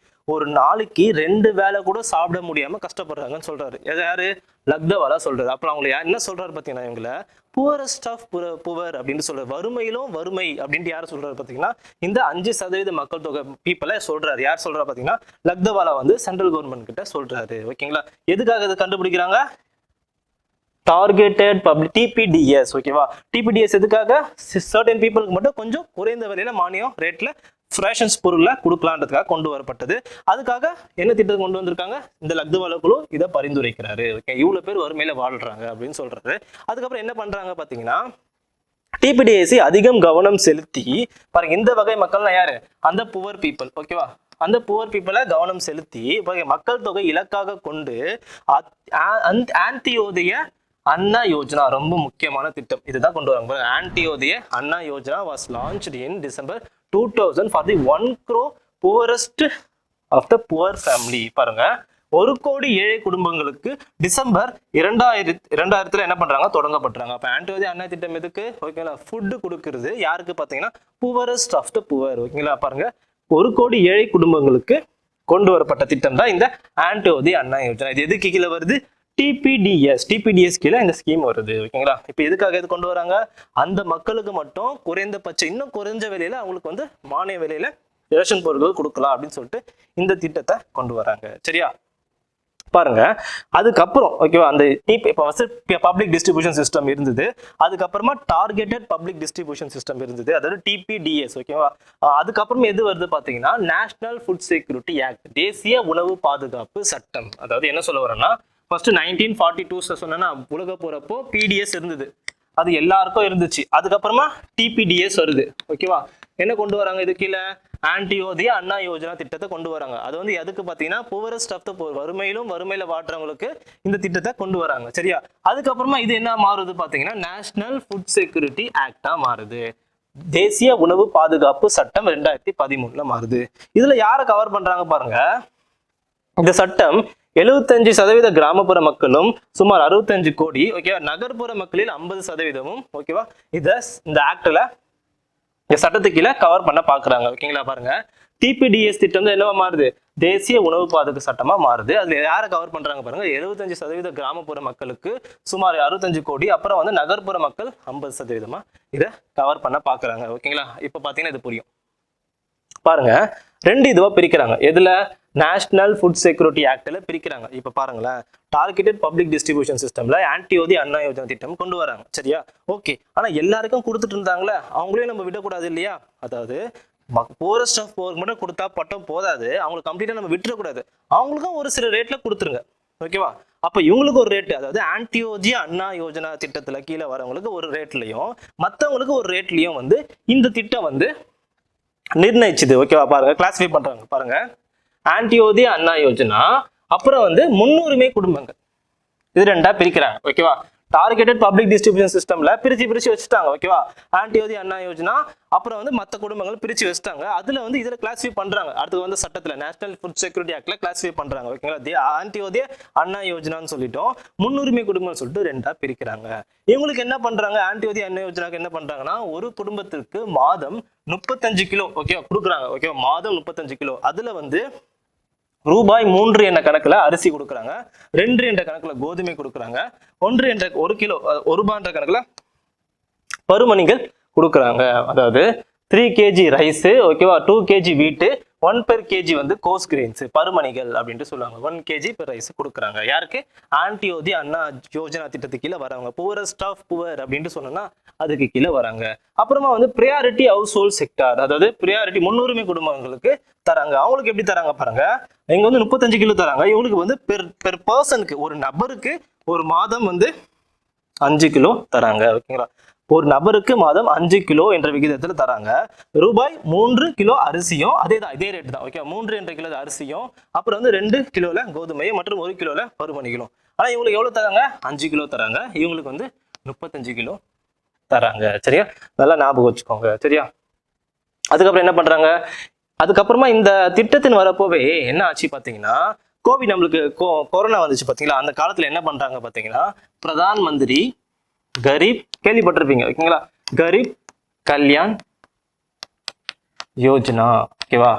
ஒரு நாளைக்கு 2 வேளை கூட சாப்பிட முடியாம கஷ்டப்படுறாங்கன்னு சொல்றாரு. யாரு? லக்தவாலா சொல்றாரு. அப்புறம் அவங்க என்ன சொல்றாரு பார்த்தீங்கன்னா, இவங்கள புவரஸ்ட் ஆஃப் புவர் அப்படின்னு சொல்றாரு. வறுமையிலும் வறுமை அப்படின்ட்டு யார் சொல்றாரு பார்த்தீங்கன்னா, இந்த 5% மக்கள் தொகை பீப்புளை சொல்றாரு. யார் சொல்றா பார்த்தீங்கன்னா, லக்தவாலா வந்து சென்ட்ரல் கவர்மெண்ட் கிட்ட சொல்றாரு. ஓகேங்களா? எதுக்காக இதை கண்டுபிடிக்கிறாங்க? Targeted public, TPDS. ஓகேவா? டிபிடிஎஸ் எதுக்காக? சர்டன் பீப்புளுக்கு மட்டும் கொஞ்சம் குறைந்த விலையில மானியம் ரேட்ல ரேஷன்ஸ் பொருளை கொடுக்கலான்றதுக்காக கொண்டு வரப்பட்டது. அதுக்காக என்ன திட்டத்தை கொண்டு வந்திருக்காங்க? இந்த லக்தவாலா குழு இதை பரிந்துரைக்கிறாரு. ஓகே, இவ்வளவு பேர் வறுமையில வாழ்றாங்க அப்படின்னு சொல்றாரு. அதுக்கப்புறம் என்ன பண்றாங்க பாத்தீங்கன்னா, டிபிடிஎஸ்சி அதிகம் கவனம் செலுத்தி பாருங்க, இந்த வகை மக்கள்னா யாரு? அந்த புவர் பீப்புள். ஓகேவா? அந்த புவர் பீப்புளை கவனம் செலுத்தி மக்கள் தொகை இலக்காக கொண்டு ஆந்தியோதய அண்ணா யோஜனா, ரொம்ப முக்கியமான திட்டம், இதுதான் கொண்டு வராங்க. Antyodaya Anna Yojana was launched in December 2000 for the 1 crore poorest of the poor family. பாருங்க, 1 கோடி ஏழை குடும்பங்களுக்கு டிசம்பர் 2000 என்ன பண்றாங்க? தொடங்கப்படுறாங்க. அப்ப ஆந்தியோதய அண்ணா திட்டம் எதுக்கு? ஓகேங்களா? ஃபுட்டு கொடுக்கறது யாருக்கு பார்த்தீங்கன்னா, புவரஸ்ட் ஆஃப் த புவர். ஓகேங்களா? பாருங்க, 1 கோடி ஏழை குடும்பங்களுக்கு கொண்டு வரப்பட்ட திட்டம் தான் இந்த ஆந்தியோதய அண்ணா யோஜனா. இது எதுக்கு கீழே வருது? டிபிடிஎஸ் கீழே இந்த ஸ்கீம் வருது. ஓகேங்களா? இப்போ எதுக்காக இது கொண்டு வராங்க? அந்த மக்களுக்கு மட்டும் குறைந்தபட்சம் இன்னும் குறைஞ்ச விலையில அவங்களுக்கு வந்து மானிய விலையில ரேஷன் பொருட்கள் கொடுக்கலாம் அப்படின்னு சொல்லிட்டு இந்த திட்டத்தை கொண்டு வராங்க. சரியா? பாருங்க, அதுக்கப்புறம் ஓகேவா, அந்த இப்போ பப்ளிக் டிஸ்ட்ரிபியூஷன் சிஸ்டம் இருந்தது. அதுக்கப்புறமா டார்கெட்டட் பப்ளிக் டிஸ்ட்ரிபியூஷன் சிஸ்டம் இருந்தது, அதாவது டிபிடிஎஸ். ஓகேவா? அதுக்கப்புறம் எது வருது பார்த்தீங்கன்னா, நேஷனல் ஃபுட் செக்யூரிட்டி ஆக்ட், தேசிய உணவு பாதுகாப்பு சட்டம். அதாவது என்ன சொல்ல வரேன்னா, ஃபர்ஸ்ட் 1942 சொன்னா உலக போறப்போ பிடிஎஸ் இருந்தது, அது எல்லாருக்கும் இருந்துச்சு. அதுக்கப்புறமா டிபிடிஎஸ் வருது. ஓகேவா? என்ன கொண்டு வராங்க? இது கீழே ஆந்தியோதய அண்ணா யோஜனா திட்டத்தை கொண்டு வராங்க. அது வந்து எதுக்கு பார்த்தீங்கன்னா, புவரஸ்ட் ஆஃப் த புவர், வறுமையில வாடுறவங்களுக்கு இந்த திட்டத்தை கொண்டு வராங்க. சரியா? அதுக்கப்புறமா இது என்ன மாறுது பார்த்தீங்கன்னா, நேஷனல் ஃபுட் செக்யூரிட்டி ஆக்டா மாறுது, தேசிய உணவு பாதுகாப்பு சட்டம் 2013 மாறுது. இதுல யாரை கவர் பண்றாங்க பாருங்க. இந்த சட்டம் 75% கிராமப்புற மக்களும் சுமார் 65 கோடி, ஓகேவா, நகர்ப்புற மக்களில் 50%, ஓகேவா, இந்த ஆக்ட்ல இந்த சட்டத்துக்கு கீழே கவர் பண்ண பாக்குறாங்க. ஓகேங்களா? பாருங்க, டிபிடிஎஸ் திட்டம் என்னவா மாறுது? தேசிய உணவு பாதுகாப்பு சட்டமா மாறுது. அதுல யாரை கவர் பண்றாங்க பாருங்க, 75% கிராமப்புற மக்களுக்கு சுமார் 65 கோடி, அப்புறம் வந்து நகர்ப்புற மக்கள் 50% இதை கவர் பண்ண பாக்குறாங்க. ஓகேங்களா? இப்ப பாத்தீங்கன்னா இது புரியும். பாருங்க, 2 இதுவா பிரிக்கிறாங்க. எதுல? நேஷனல் ஃபுட் செக்யூரிட்டி ஆக்ட்ல பிரிக்கிறாங்க. இப்ப பாருங்களேன், டார்கெட்டட் பப்ளிக் டிஸ்ட்ரிபியூஷன் சிஸ்டம்ல ஆந்தியோதய அண்ணா யோஜனா திட்டம் கொண்டு வராங்க. சரியா? ஓகே, ஆனா எல்லாருக்கும் கொடுத்துட்டு இருந்தாங்களே, அவங்களையும் நம்ம விடக்கூடாது இல்லையா? அதாவது போரஸ்ட் ஆஃப் போருக்கு மட்டும் கொடுத்தா பட்டம் போதாது, அவங்களுக்கு கம்ப்ளீட்டா நம்ம விட்டுறக்கூடாது. அவங்களுக்கும் ஒரு சில ரேட்ல கொடுத்துருங்க. ஓகேவா? அப்ப இவங்களுக்கு ஒரு ரேட், அதாவது ஆந்தியோதய அண்ணா யோஜனா திட்டத்துல கீழே வரவங்களுக்கு ஒரு ரேட்லயும் மற்றவங்களுக்கு ஒரு ரேட்லயும் வந்து இந்த திட்டம் வந்து நிர்ணயிச்சுது. ஓகேவா? பாருங்க, கிளாசிஃபை பண்றாங்க. பாருங்க, ஆந்தியோதய அண்ணா யோஜனா அப்புறம் வந்து முன்னுரிமை குடும்பங்கள், இது ரெண்டா பிரிக்கிறாங்க. ஓகேவா? டார்கெட்டட் பப்ளிக் டிஸ்ட்ரிபியூஷன் சிஸ்டம்ல பிரிச்சு வச்சுட்டாங்க. ஓகேவா? ஆன்டியோதி அண்ணா யோஜனா, அப்புறம் வந்து மற்ற குடும்பங்கள் பிரிச்சு வச்சுட்டாங்க. அதுல வந்து இதுல கிளாஸிஃபை பண்றாங்க. அடுத்து வந்து சட்டத்துல நேஷனல் ஃபுட் செக்யூரிட்டி ஆக்ட்ல கிளாஸிஃபை பண்றாங்க. ஓகேங்களா? ஆன்டியோதி அண்ணா யோஜனான்னு சொல்லிட்டோம், முன்னுரிமை குடும்பம் சொல்லிட்டு ரெண்டா பிரிக்கிறாங்க. இவங்களுக்கு என்ன பண்றாங்க? ஆன்டியோதி அண்ணா யோஜனாக்கு என்ன பண்றாங்கன்னா, ஒரு குடும்பத்திற்கு மாதம் 35 கிலோ ஓகே கொடுக்குறாங்க. ஓகே, மாதம் 35 கிலோ. அதுல வந்து ரூபாய் 3 என்ற கணக்குல அரிசி கொடுக்குறாங்க, 2 என்ற கணக்குல கோதுமை கொடுக்குறாங்க, 1 கிலோ 1 ரூபாய் என்ற கணக்குல பருமணிகள் கொடுக்குறாங்க. அதாவது 3 kg ரைஸ், ஓகேவா, 2 kg வீட்டு, 1 per kg வந்து கோர்ஸ் கிரெயின்ஸ் பருமணிகள் அப்படின்ட்டு சொல்லுவாங்க. 1 kg per ரைஸ் கொடுக்குறாங்க. யாருக்கு? ஆன்டியோதி அண்ணா யோஜனா திட்டத்துக்கு கீழே வரவங்க, புவரஸ்ட் ஆஃப் புவர் அப்படின்ட்டு சொன்னோம்னா அதுக்கு கீழே வராங்க. அப்புறமா வந்து பிரியாரிட்டி ஹவுஸ் ஹோல்ட் செக்டார், அதாவது பிரியாரிட்டி முன்னுரிமை குடும்பங்களுக்கு தராங்க. அவங்களுக்கு எப்படி தராங்க பாருங்க, இங்க வந்து 35 கிலோ தராங்க. இவங்களுக்கு வந்து பெர் பர்சனுக்கு, ஒரு நபருக்கு ஒரு மாதம் வந்து 5 கிலோ தராங்க. ஓகேங்களா? ஒரு நபருக்கு மாதம் 5 கிலோ என்ற விகிதத்துல தராங்க. ரூபாய் 3 கிலோ அரிசியும் இதே ரேட் தான். ஓகே, 3 என்ற கிலோ அரிசியும், அப்புறம் வந்து 2 கிலோல கோதுமையும் மற்றும் 1 கிலோல பருமணிகளும். ஆனா இவங்களுக்கு எவ்வளவு தராங்க? 5 கிலோ தராங்க. இவங்களுக்கு வந்து 35 கிலோ தராங்க. சரியா? நல்லா ஞாபகம் வச்சுக்கோங்க. சரியா? அதுக்கப்புறம் என்ன பண்றாங்க? அதுக்கப்புறமா இந்த திட்டத்தின் வரப்போவே என்ன ஆச்சு பாத்தீங்கன்னா, கோவிட் நம்மளுக்கு கொரோனா வந்துச்சு பாத்தீங்களா? அந்த காலத்துல என்ன பண்றாங்க பாத்தீங்கன்னா, பிரதான் மந்திரி கரீப், கேள்விப்பட்டிருப்பீங்க. ஓகேங்களா? கரீப் கல்யாண் யோஜனா. ஓகேவா?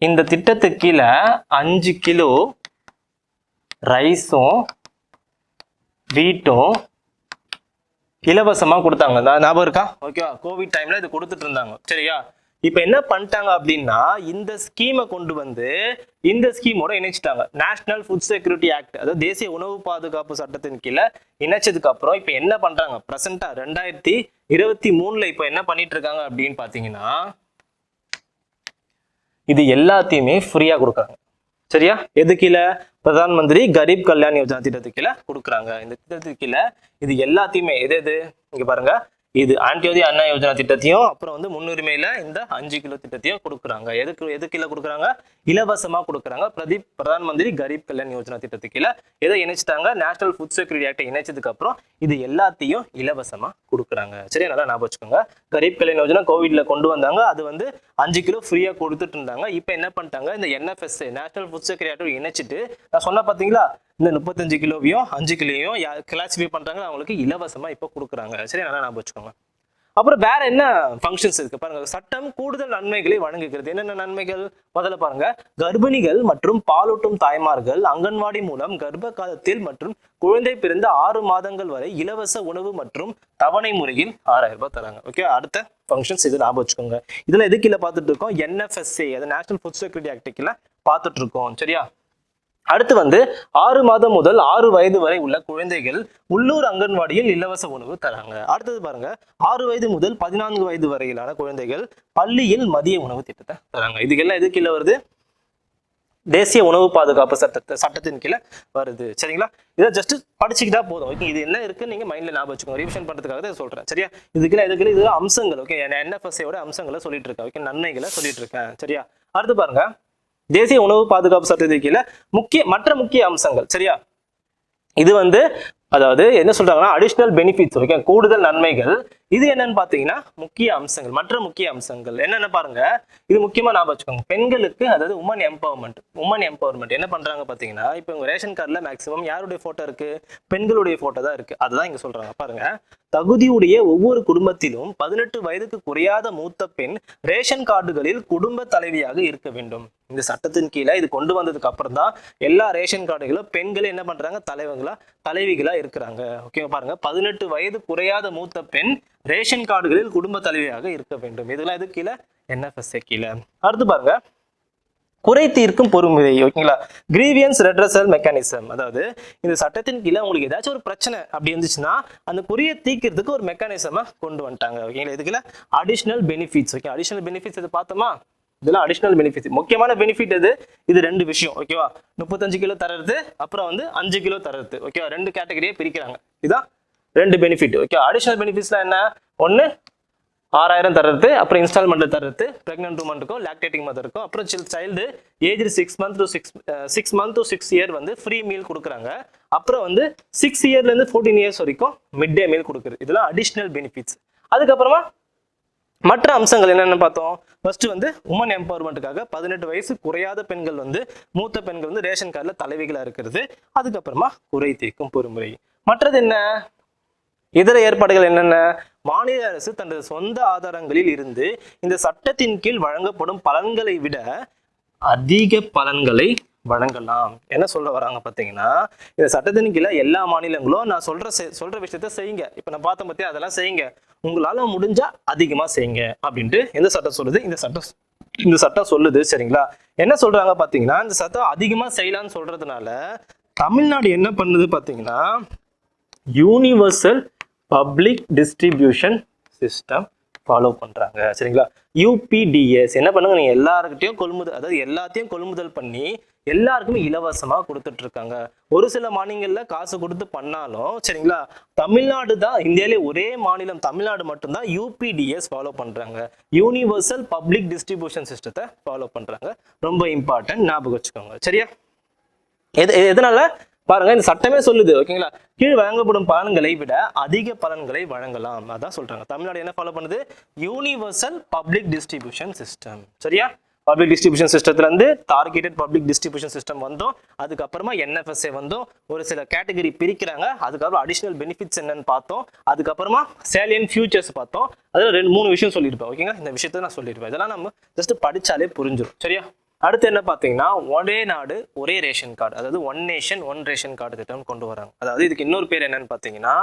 இந்த திட்டத்துக்கு கீழே 5 கிலோ ரைஸும் வீட்டும் இலவசமா கொடுத்தாங்க. ஞாபகம் இருக்கா? ஓகேவா? கோவிட் டைம்ல இது கொடுத்துட்டு இருந்தாங்க. சரியா? இப்ப என்ன பண்ணிட்டாங்க அப்படின்னா, இந்த ஸ்கீமை கொண்டு வந்து இந்த ஸ்கீமோட இணைச்சிட்டாங்க. நேஷனல் ஃபுட் செக்யூரிட்டி ஆக்ட், அதாவது தேசிய உணவு பாதுகாப்பு சட்டத்தின் கீழே இணைச்சதுக்கு அப்புறம் இப்ப என்ன பண்றாங்க, பிரசன்டா 2023ல இப்ப என்ன பண்ணிட்டு இருக்காங்க அப்படின்னு பாத்தீங்கன்னா, இது எல்லாத்தையுமே ஃப்ரீயா கொடுக்குறாங்க. சரியா? எது கீழே? பிரதான் மந்திரி கரீப் கல்யாண் யோஜனா திட்டத்துக்கு கீழே கொடுக்குறாங்க. இந்த திட்டத்துக்கு கீழே இது எல்லாத்தையுமே எது இங்க பாருங்க, இது ஆன்டியோதி அண்ணா யோஜனா திட்டத்தையும், அப்புறம் வந்து முன்னுரிமையில இந்த 5 கிலோ திட்டத்தையும் கொடுக்குறாங்க. எது கீழே கொடுக்குறாங்க? இலவசமா கொடுக்குறாங்க. பிரதான் மந்திரி கரீப் கல்யாண் யோஜனா திட்டத்துக்கு கீழே எதை இணைச்சிட்டாங்க? நேஷனல் ஃபுட் செக்யூரிட்டி ஆக்டை இணைச்சதுக்கு அப்புறம் இது எல்லாத்தையும் இலவசமா கொடுக்குறாங்க. சரியா? நல்லா ஞாபகம் வச்சுக்கோங்க. கரீப் கல்யாண் யோஜனா கோவிட்ல கொண்டு வந்தாங்க. அது வந்து 5 கிலோ ஃப்ரீயா கொடுத்துட்டு இருந்தாங்க. இப்போ என்ன பண்ணிட்டாங்க, இந்த NFSA நேஷனல் ஃபுட் செக்யூரிட்டி ஆக்டை இணைச்சிட்டு, நான் சொன்ன பாத்தீங்களா, இந்த 35 கிலோவையும் 5 கிலோவையும் கிளாசிஃபை பண்றாங்க, அவங்களுக்கு இலவசமா இப்போ கொடுக்குறாங்க. சரி, நல்லா ஞாபகம் வச்சுக்கோங்க. அப்புறம் வேற என்ன ஃபங்க்ஷன்ஸ் இருக்கு பாருங்க. சட்டம் கூடுதல் நன்மைகளை வழங்குகிறது. என்னென்ன நன்மைகள்? முதல்ல பாருங்க, கர்ப்பிணிகள் மற்றும் பாலூட்டும் தாய்மார்கள் அங்கன்வாடி மூலம் கர்ப்ப காலத்தில் மற்றும் குழந்தை பிறந்த 6 மாதங்கள் வரை இலவச உணவு மற்றும் தவணை முறையில் 6000 ரூபாய் தராங்க. ஓகே, அடுத்த ஃபங்க்ஷன்ஸ் இது ஞாபகம் வச்சுக்கோங்க. இதுல எது கீழே பார்த்துட்டு இருக்கோம்? NFSA, அது நேஷனல் ஃபுட் செக்யூரிட்டி ஆக்ட் கீழே பார்த்துட்டு இருக்கோம். சரியா? அடுத்து வந்து 6 மாதம் முதல் 6 வயது வரை உள்ள குழந்தைகள் உள்ளூர் அங்கன்வாடியில் இலவச உணவு தராங்க. அடுத்தது பாருங்க, 6 வயது முதல் 14 வயது வரையிலான குழந்தைகள் பள்ளியில் மதிய உணவு திட்டத்தை தராங்க. இதுக்கெல்லாம் எது கீழே வருது? தேசிய உணவு பாதுகாப்பு சட்டத்தின் கீழே வருது. சரிங்களா? இதை ஜஸ்ட் படிச்சுக்கிட்டா போதும். ஓகே, இது என்ன இருக்கு நீங்க மைண்ட்ல ஞாபகம் வச்சுக்கோங்க. ரிவிஷன் பண்றதுக்காக தான் சொல்றேன். சரியா? இது அம்சங்கள். ஓகே, NFSA அம்சங்களை சொல்லிட்டு இருக்கேன். ஓகே, நன்மைகளை சொல்லிட்டு இருக்கேன். சரியா? அடுத்து பாருங்க, தேசிய உணவு பாதுகாப்பு சட்டத்தின் கீழே மற்ற முக்கிய அம்சங்கள். சரியா? இது வந்து அதாவது என்ன சொல்றாங்கன்னா, அடிஷனல் பெனிஃபிட்ஸ். ஓகே, கூடுதல் நன்மைகள். இது என்னன்னு பாத்தீங்கன்னா முக்கிய அம்சங்கள், மற்ற முக்கிய அம்சங்கள் என்னென்ன பாருங்க. இது முக்கியமா ஞாபகம் வச்சுக்கோங்க. பெண்களுக்கு, அதாவது உமன் எம்பவர்மெண்ட் என்ன பண்றாங்க பாத்தீங்கன்னா, இப்போ உங்க ரேஷன் கார்டுல மேக்சிமம் யாருடைய போட்டோ இருக்கு? பெண்களுடைய போட்டோ தான் இருக்கு. அதுதான் இங்க சொல்றாங்க பாருங்க. தகுதியுடைய ஒவ்வொரு குடும்பத்திலும் 18 வயதுக்கு குறையாத மூத்த பெண் ரேஷன் கார்டுகளில் குடும்ப தலைவியாக இருக்க வேண்டும். இந்த சட்டத்தின் கீழே இது கொண்டு வந்ததுக்கு அப்புறம் தான் எல்லா ரேஷன் கார்டுகளும் பெண்கள் என்ன பண்றாங்க? தலைவிகளா இருக்கிறாங்க. ஓகே, பாருங்க, 18 வயது குறையாத மூத்த பெண் ரேஷன் கார்டுகளில் குடும்ப தலைவியாக இருக்க வேண்டும். இதெல்லாம் எது கீழே? NFSA கீழே. அடுத்து பாருங்க, குறை தீர்க்கும் பொறுமுறை. ஓகேங்களா? கிரீவியன்ஸ் ரெட்ரஸல் மெக்கானிசம், அதாவது இந்த சட்டத்தின் கீழே உங்களுக்கு ஏதாச்சும் ஒரு பிரச்சனை அப்படி இருந்துச்சுன்னா அந்த குறையை தீர்க்கிறதுக்கு ஒரு மெக்கானிசமா கொண்டு வந்துட்டாங்க. ஓகேங்களா? இதுக்குள்ள additional benefits. Okay, additional benefits இது பார்த்தோமா? இதெல்லாம் அடிஷனல் பெனிஃபிட்ஸ். முக்கியமான பெனிஃபிட் இது 2 விஷயம். ஓகேவா? 35 கிலோ தரது, அப்புறம் வந்து 5 கிலோ தரது. ஓகேவா? 2 கேட்டகரியே பிரிக்கிறாங்க. இதான் 2 பெனிஃபிட். ஓகே, அடிஷனல் பெனிஃபிட்ஸ்லாம் என்ன? ஒன்னு 6000 தர்றது, அப்புறம் இன்ஸ்டால்மெண்ட்ல தர்றது பிரெக்னன்ட் உமனுக்கும் லாக்டேட்டிங் மதருக்கும், அப்புறம் child age 6 month to 6 year வந்து ஃப்ரீ மீல் கொடுக்குறாங்க. அப்புறம் வந்து 6 yearலேருந்து 14 years வரைக்கும் மிட் டே மீல் கொடுக்குறது. இதெல்லாம் அடிஷ்னல் பெனிஃபிட்ஸ். அதுக்கப்புறமா மற்ற அம்சங்கள் என்னென்னு பார்த்தோம். ஃபர்ஸ்ட் வந்து உமன் எம்பவர்மெண்ட்டுக்காக 18 வயசு குறையாத பெண்கள் வந்து மூத்த பெண்கள் வந்து ரேஷன் கார்டில் தலைவிகளாக இருக்கிறது. அதுக்கப்புறமா குறை தீர்க்கும் பொறுமுறை. மற்றது என்ன, இதர ஏற்பாடுகள் என்னென்ன, மாநில அரசு தனது சொந்த ஆதாரங்களில் இருந்து இந்த சட்டத்தின் கீழ் வழங்கப்படும் பலன்களை விட அதிக பலன்களை வழங்கலாம். என்ன சொல்ல வராங்க பார்த்தீங்கன்னா, இந்த சட்டத்தின் கீழே எல்லா மாநிலங்களும் நான் சொல்ற விஷயத்த செய்யுங்க. இப்போ நான் பார்த்த பத்தி அதெல்லாம் செய்யுங்க, உங்களால முடிஞ்சா அதிகமா செய்யுங்க அப்படின்ட்டு எந்த சட்டம் சொல்லுது, இந்த சட்டம் சொல்லுது. சரிங்களா? என்ன சொல்றாங்க பார்த்தீங்கன்னா, இந்த சட்டம் அதிகமா செய்யலாம்னு சொல்றதுனால தமிழ்நாடு என்ன பண்ணுது பார்த்தீங்கன்னா, universal public distribution system follow பண்றாங்க. சரிங்களா? யூபிடிஎஸ் என்ன பண்ணுங்க, நீங்க எல்லாருக்கிட்டையும் எல்லாத்தையும் கொள்முதல் பண்ணி எல்லாருக்குமே இலவசமா கொடுத்துட்டு இருக்காங்க. ஒரு சில மாநிலங்கள்ல காசு கொடுத்து பண்ணாலும், சரிங்களா, தமிழ்நாடு தான் இந்தியாவிலே ஒரே மாநிலம், தமிழ்நாடு மட்டும்தான் யூபிடிஎஸ் ஃபாலோ பண்றாங்க. யூனிவர்சல் பப்ளிக் டிஸ்ட்ரிபியூஷன் சிஸ்டத்தை ஃபாலோ பண்றாங்க. ரொம்ப இம்பார்ட்டன்ட், ஞாபகம் வச்சுக்கோங்க. சரியா? எதனால பாருங்க, இந்த சட்டமே சொல்லுது. ஓகேங்களா? கீழ் வழங்கப்படும் பலன்களை விட அதிக பலன்களை வழங்கலாம். அதான் சொல்றாங்க. தமிழ்நாடு என்ன ஃபாலோ பண்ணுது, யூனிவர்சல் பப்ளிக் டிஸ்ட்ரிபியூஷன் சிஸ்டம். சரியா? பப்ளிக் டிஸ்ட்ரிபியூஷன் சிஸ்டத்துல இருந்து டார்கெட்டட் பப்ளிக் டிஸ்ட்ரிபியூஷன் சிஸ்டம் வந்தோம். அதுக்கப்புறமா என்எஃப்எஸ்ஏ வந்தோம். ஒரு சில கேட்டகரி பிரிக்கிறாங்க. அதுக்கப்புறம் அடிஷனல் பெனிஃபிட்ஸ் என்னன்னு பார்த்தோம். அதுக்கப்புறமா சேலியன் ஃபியூச்சர்ஸ் பார்த்தோம். அதில் 2-3 விஷயம் சொல்லியிருப்பேன். ஓகேங்களா? இந்த விஷயத்த நான் சொல்லியிருப்பேன். இதெல்லாம் நம்ம ஜஸ்ட் படிச்சாலே புரிஞ்சிடும். சரியா? அடுத்து என்ன பார்த்தீங்கன்னா, ஒரே நாடு ஒரே ரேஷன் கார்டு, அதாவது one nation one ration card திட்டம் கொண்டு வராங்க. அதாவது இதுக்கு இன்னொரு பேர் என்னன்னு பார்த்தீங்கன்னா,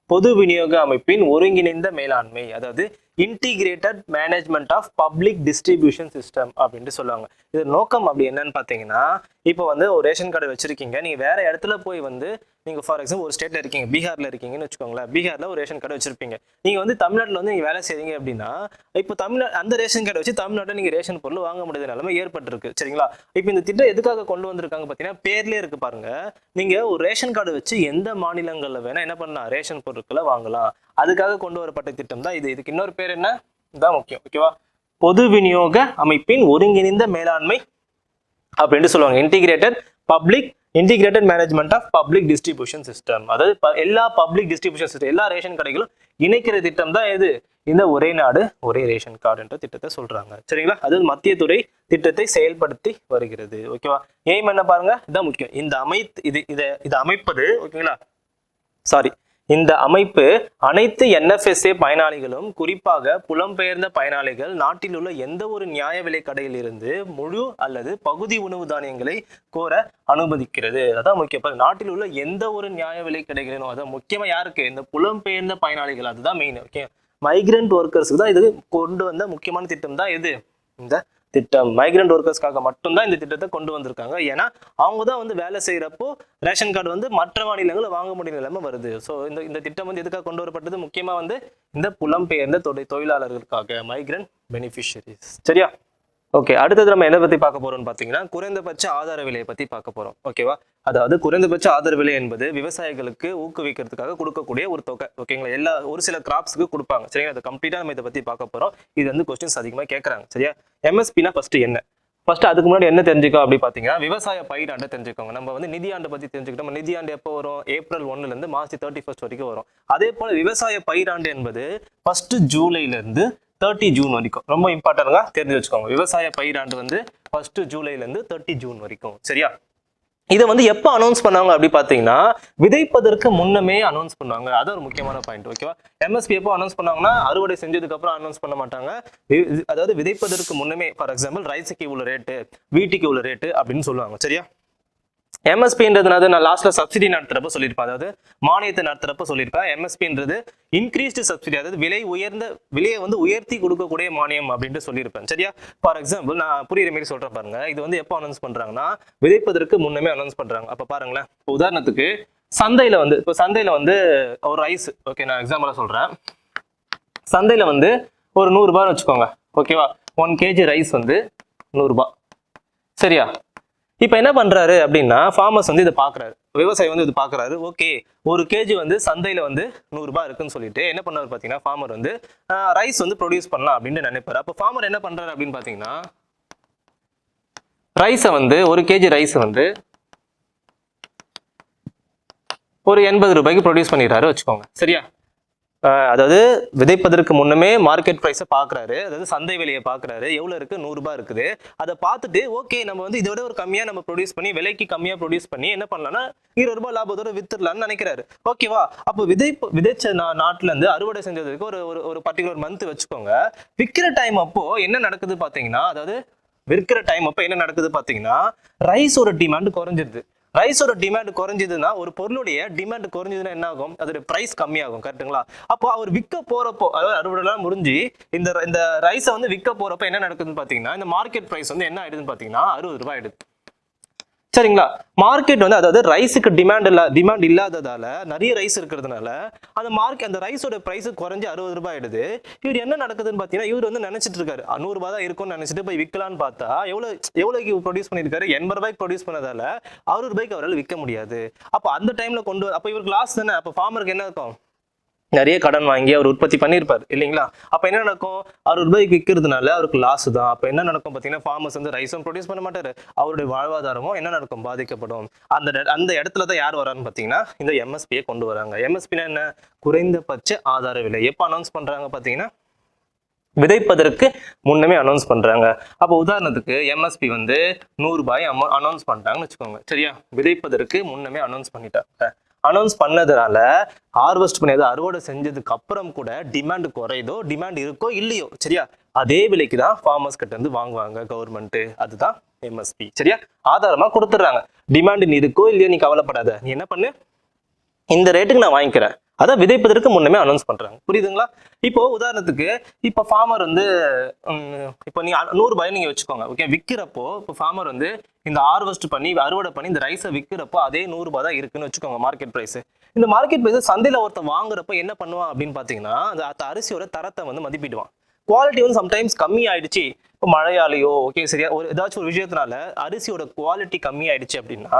பொது விநியோக அமைப்பின் ஒருங்கிணைந்த மேலாண்மை, அதாவது integrated management of public distribution system அப்படின்ட்டு சொல்லுவாங்க. இது நோக்கம் அப்படி என்னன்னு பார்த்தீங்கன்னா, இப்போ வந்து ஒரு ரேஷன் கார்டு வச்சிருக்கீங்க, நீங்க வேற இடத்துல போய் வந்து நீங்க ஃபார் எக்ஸாம்பிள் ஒரு ஸ்டேட்ல இருக்கீங்க, பீகார்ல இருக்கீங்கன்னு வச்சுக்கோங்களேன். பீகார்ல ஒரு ரேஷன் கார்டு வச்சிருப்பீங்க. நீங்க வந்து தமிழ்நாட்டில் வந்து நீங்க வேலை செய்றீங்க அப்படின்னா, இப்போ அந்த ரேஷன் கார்டு வச்சு தமிழ்நாட்டில் நீங்க ரேஷன் பொருள் வாங்க முடியாத நிலைமை ஏற்பட்டிருக்கு. சரிங்களா? இப்போ இந்த திட்டம் எதுக்காக கொண்டு வந்திருக்காங்க பார்த்தீங்கன்னா, பேர்லேயே இருக்கு பாருங்க. நீங்க ஒரு ரேஷன் கார்டு வச்சு எந்த மாநிலங்கள்ல வேணா என்ன பண்ணலாம், ரேஷன் பொருட்களை வாங்கலாம். அதுக்காக கொண்டு வரப்பட்ட திட்டம் தான் இது. இதுக்கு இன்னொரு பேர் என்ன, தான் முக்கியம். ஓகேவா? பொது விநியோக அமைப்பின் ஒருங்கிணைந்த மேலாண்மை அப்படின்ட்டு சொல்லுவாங்க. Integrated management of public distribution system. அதாவது எல்லா பப்ளிக் டிஸ்ட்ரிபியூஷன் சிஸ்டம், எல்லா ரேஷன் கடைகளும் இணைக்கிற திட்டம் தான் எது, இந்த ஒரே நாடு ஒரே ரேஷன் கார்டு என்ற திட்டத்தை சொல்றாங்க. சரிங்களா? அது மத்திய துறை திட்டத்தை செயல்படுத்தி வருகிறது. ஓகேவா? எய்ம் என்ன பாருங்க, இதான் முக்கியம். இந்த அமைப்பது, ஓகேங்களா, இந்த அமைப்பு அனைத்து என்எஃப்எஸ்ஏ பயனாளிகளும், குறிப்பாக புலம்பெயர்ந்த பயனாளிகள், நாட்டில் உள்ள எந்த ஒரு நியாய விலை கடையில் இருந்து முழு அல்லது பகுதி உணவு தானியங்களை கோர அனுமதிக்கிறது. அதான் முக்கியம். நாட்டில் உள்ள எந்த ஒரு நியாய விலை கடைகளிலும், அதான் முக்கியமா யாருக்கு, இந்த புலம்பெயர்ந்த பயனாளிகள். அதுதான் மெயின். ஓகே, மைக்ரண்ட் ஒர்க்கர்ஸ்க்கு தான் இது கொண்டு வந்த முக்கியமான திட்டம் தான் எது, இந்த திட்டம். மைக்ரண்ட் ஒர்க்கர்ஸ்க்காக மட்டும்தான் இந்த திட்டத்தை கொண்டு வந்திருக்காங்க. ஏன்னா அவங்க தான் வந்து வேலை செய்யறப்போ ரேஷன் கார்டு வந்து மற்ற மாநிலங்களை வாங்க முடிய நிலைமை வருது. ஸோ இந்த திட்டம் வந்து எதுக்காக கொண்டு வரப்பட்டது, முக்கியமா வந்து இந்த புலம்பெயர்ந்த தொழிலாளர்களுக்காக, மைக்ரண்ட் பெனிஃபிஷரிஸ். சரியா? ஓகே, அடுத்தது நம்ம எதை பத்தி பார்க்க போறோம்னு பாத்தீங்கன்னா, குறைந்தபட்ச ஆதார விலையை பத்தி பார்க்க போறோம். ஓகேவா? அதாவது குறைந்தபட்ச ஆதார விலை என்பது விவசாயிகளுக்கு ஊக்குவிக்கிறதுக்காக கொடுக்கக்கூடிய ஒரு தொகை. ஓகேங்களா? ஒரு சில கிராப்ஸ்க்கு கொடுப்பாங்க. சரிங்களா? அதை கம்ப்ளீட்டா நம்ம இதை பத்தி பார்க்க போறோம். இது வந்து கொஸ்டின்ஸ் அதிகமா கேட்கறாங்க. சரியா? எம்எஸ்பினா ஃபர்ஸ்ட் என்ன, ஃபர்ஸ்ட் அதுக்கு முன்னாடி என்ன தெரிஞ்சுக்கோ அப்படி பாத்தீங்கன்னா, விவசாய பயிராண்டை தெரிஞ்சுக்கோங்க. நம்ம வந்து நிதியாண்டை பத்தி தெரிஞ்சுக்கிட்டோம். நம்ம நிதியாண்டு எப்போ வரும், April 1 இருந்து March 31 வரைக்கும் வரும். அதே போல விவசாய பயிராண்டு என்பது 1 ஜூலைல இருந்து 30 ஜூன் வரைக்கும். ரொம்ப இம்பார்ட்டன்டா தெரிஞ்சு வச்சுக்கோங்க. விவசாய பயிராண்டு வந்து 1 ஜூலைல இருந்து 30 ஜூன் வரைக்கும். சரியா? இதை வந்து எப்போ அனௌன்ஸ் பண்ணாங்க அப்படி பார்த்தீங்கன்னா, விதைப்பதற்கு முன்னமே அனௌன்ஸ் பண்ணுவாங்க. அது ஒரு முக்கியமான பாயிண்ட். ஓகேவா? எம்எஸ்பி எப்போ அனௌன்ஸ் பண்ணாங்கன்னா, அறுவடை செஞ்சதுக்கு அப்புறம் அனௌன்ஸ் பண்ண மாட்டாங்க. அதாவது விதைப்பதற்கு முன்னமே, ஃபார் எக்ஸாம்பிள் ரைஸுக்கு இவ்வளோ ரேட்டு, வீட்டுக்கு இவ்வளோ ரேட்டு அப்படின்னு சொல்லுவாங்க. சரியா? எம்எஸ்பின்றது நான் லாஸ்ட்ல சப்சிடி நடத்துறப்ப சொல்லியிருப்பேன், அதாவது மானியத்தை நடத்துறப்ப சொல்லியிருப்பேன். எம்எஸ்பின்றது இன்க்ரீஸ்டு சப்சிடி, அதாவது விலையை வந்து உயர்த்தி கொடுக்கக்கூடிய மானியம் அப்படின்ட்டு சொல்லியிருப்பேன். சரியா? ஃபார் எக்ஸாம்பிள் நான் புரியுற மாதிரி சொல்றேன் பாருங்க. இது வந்து எப்போ அனௌன்ஸ் பண்றாங்கன்னா, விதைப்பதற்கு முன்னமே அனௌன்ஸ் பண்றாங்க. அப்ப பாருங்களேன், உதாரணத்துக்கு சந்தையில வந்து ஒரு ரைஸ், ஓகே நான் எக்ஸாம்பிளா சொல்றேன். சந்தையில வந்து ஒரு 100 ரூபான்னு வச்சுக்கோங்க. ஓகேவா? 1 kg ரைஸ் வந்து 100 ரூபாய். சரியா? இப்போ என்ன பண்றாரு அப்படின்னா, ஃபார்மர்ஸ் வந்து இதை பாக்குறாரு. விவசாயி வந்து இது பாக்குறாரு, ஓகே ஒரு கேஜி வந்து சந்தையில வந்து 100 ரூபாய் இருக்குன்னு சொல்லிட்டு என்ன பண்ணாரு பாத்தீங்கன்னா, ஃபார்மர் வந்து ரைஸ் வந்து ப்ரொடியூஸ் பண்ணலாம் அப்படின்னு நினைப்பாரு. அப்போ ஃபார்மர் என்ன பண்றாரு அப்படின்னு பாத்தீங்கன்னா, ரைஸை வந்து ஒரு கேஜி ரைஸ் வந்து ஒரு 80 ரூபாய்க்கு ப்ரொடியூஸ் பண்ணிடுறாரு வச்சுக்கோங்க. சரியா? அதாவது விதைப்பதற்கு முன்னமே மார்க்கெட் ப்ரைஸை பார்க்குறாரு, அதாவது சந்தை விலையை பார்க்குறாரு, எவ்வளோ இருக்குது, 100 ரூபாய் இருக்குது. அதை பார்த்துட்டு ஓகே நம்ம வந்து இதை விட ஒரு கம்மியாக நம்ம ப்ரொடியூஸ் பண்ணி விலைக்கு கம்மியாக ப்ரொடியூஸ் பண்ணி என்ன பண்ணலாம்னா 20 ரூபாய் லாபத்தோட வித்துடலாம்னு நினைக்கிறாரு. ஓகேவா? அப்போ விதைச்ச நாட்டிலேருந்து அறுவடை செஞ்சதுக்கு ஒரு ஒரு பர்டிகுலர் மந்த் வச்சுக்கோங்க. விற்கிற டைம் அப்போ என்ன நடக்குது பார்த்தீங்கன்னா, அதாவது விற்கிற டைம் அப்போ என்ன நடக்குது பார்த்தீங்கன்னா, ரைஸோட டிமாண்ட் குறைஞ்சிருது. ரைஸோட டிமாண்ட் குறைஞ்சதுன்னா ஒரு பொருளுடைய டிமாண்ட் குறைஞ்சதுன்னா என்ன ஆகும், அதோட பிரைஸ் கம்மியாகும். கரெக்டுங்களா? அப்போ அவர் விற்க போறப்போ, அதாவது அறுவடைலாம் முடிஞ்சு இந்த ரைஸை வந்து விற்க போறப்போ என்ன நடக்குதுன்னு பாத்தீங்கன்னா, இந்த மார்க்கெட் பிரைஸ் வந்து என்ன ஆயிடுதுன்னு பாத்தீங்கன்னா 60 ரூபாய் ஆயிடுது. சரிங்களா? மார்க்கெட் வந்து அதாவது ரைஸுக்கு டிமாண்ட் இல்லாததால நிறைய ரைஸ் இருக்கிறதுனால அந்த ரைஸோட பிரைஸ் குறைஞ்சு 60 ரூபாய் ஆயிடுது. இவர் என்ன நடக்குதுன்னு பாத்தீங்கன்னா, இவர் வந்து நினைச்சிட்டு இருக்காரு 100 ரூபாய் தான் இருக்கும்னு நினைச்சிட்டு போய் விற்கலான்னு பார்த்தா எவ்வளவுக்கு ப்ரொடியூஸ் பண்ணிருக்காரு, 80 ரூபாய்க்கு ப்ரொடியூஸ் பண்ணதால 60 ரூபாய்க்கு அவரால் விற்க முடியாது. அப்ப அந்த டைம்ல அப்ப இவருக்கு லாஸ் தானே. அப்ப ஃபார்மருக்கு என்ன இருக்கும், நிறைய கடன் வாங்கி அவர் உற்பத்தி பண்ணியிருப்பார் இல்லைங்களா? அப்ப என்ன நடக்கும், 60 ரூபாய்க்கு விற்கிறதுனால அவருக்கு லாஸ் தான். அப்ப என்ன நடக்கும் பாத்தீங்கன்னா, ஃபார்மர்ஸ் வந்து ரைஸும் ப்ரொடியூஸ் பண்ண மாட்டாரு, அவருடைய வாழ்வாதாரமும் என்ன நடக்கும், பாதிக்கப்படும். அந்த இடத்துல தான் யார் வரான்னு பாத்தீங்கன்னா, இந்த எம்எஸ்பியை கொண்டு வராங்க. எம்எஸ்பினா என்ன, குறைந்தபட்ச ஆதார விலை. எப்ப அனௌன்ஸ் பண்றாங்க பாத்தீங்கன்னா, விதைப்பதற்கு முன்னமே அனௌன்ஸ் பண்றாங்க. அப்போ உதாரணத்துக்கு எம்எஸ்பி வந்து 100 ரூபாய் அனௌன்ஸ் பண்ணிட்டாங்கன்னு வச்சுக்கோங்க. சரியா? விதைப்பதற்கு முன்னமே அனௌன்ஸ் பண்ணிட்டாங்க. அனௌன்ஸ் பண்ணதுனால ஹார்வெஸ்ட் பண்ணி அறுவடை செஞ்சதுக்கு அப்புறம் கூட டிமாண்ட் குறையுதோ, டிமாண்ட் இருக்கோ இல்லையோ, சரியா, அதே விலைக்கு தான் ஃபார்மர்ஸ் கிட்ட இருந்து வாங்குவாங்க கவர்மெண்ட். அதுதான் எம்எஸ்பி. சரியா? ஆதாரமா கொடுத்துட்றாங்க. டிமாண்ட் நீ இருக்கோ இல்லையோ நீ கவலைப்படாத, நீ என்ன பண்ணு, இந்த ரேட்டுக்கு நான் வாங்கிக்கிறேன். அதான் விதைப்பதற்கு முன்னமே அனௌன்ஸ் பண்றாங்க. புரியுதுங்களா? இப்போ உதாரணத்துக்கு இப்போ ஃபார்மர் வந்து இப்போ நீ 100 ரூபாய் நீங்க வச்சுக்கோங்க. ஓகே, விற்கிறப்போ இப்போ ஃபார்மர் வந்து இந்த ஹார்வெஸ்ட் பண்ணி அறுவடை பண்ணி இந்த ரைஸை விற்கிறப்போ அதே 100 ரூபாய் தான் இருக்குன்னு வச்சுக்கோங்க மார்க்கெட் பிரைஸ். இந்த மார்க்கெட் பிரைஸ் சந்தையில ஒருத்தர் வாங்குறப்ப என்ன பண்ணுவான் அப்படின்னு பாத்தீங்கன்னா, அந்த அரிசியோட தரத்தை வந்து மதிப்பிடுவான். குவாலிட்டி வந்து சம்டைம்ஸ் கம்மி ஆயிடுச்சு, இப்போ மழையாலையோ ஓகே சரியா ஏதாச்சும் ஒரு விஷயத்தினால அரிசியோட குவாலிட்டி கம்மி ஆயிடுச்சு அப்படின்னா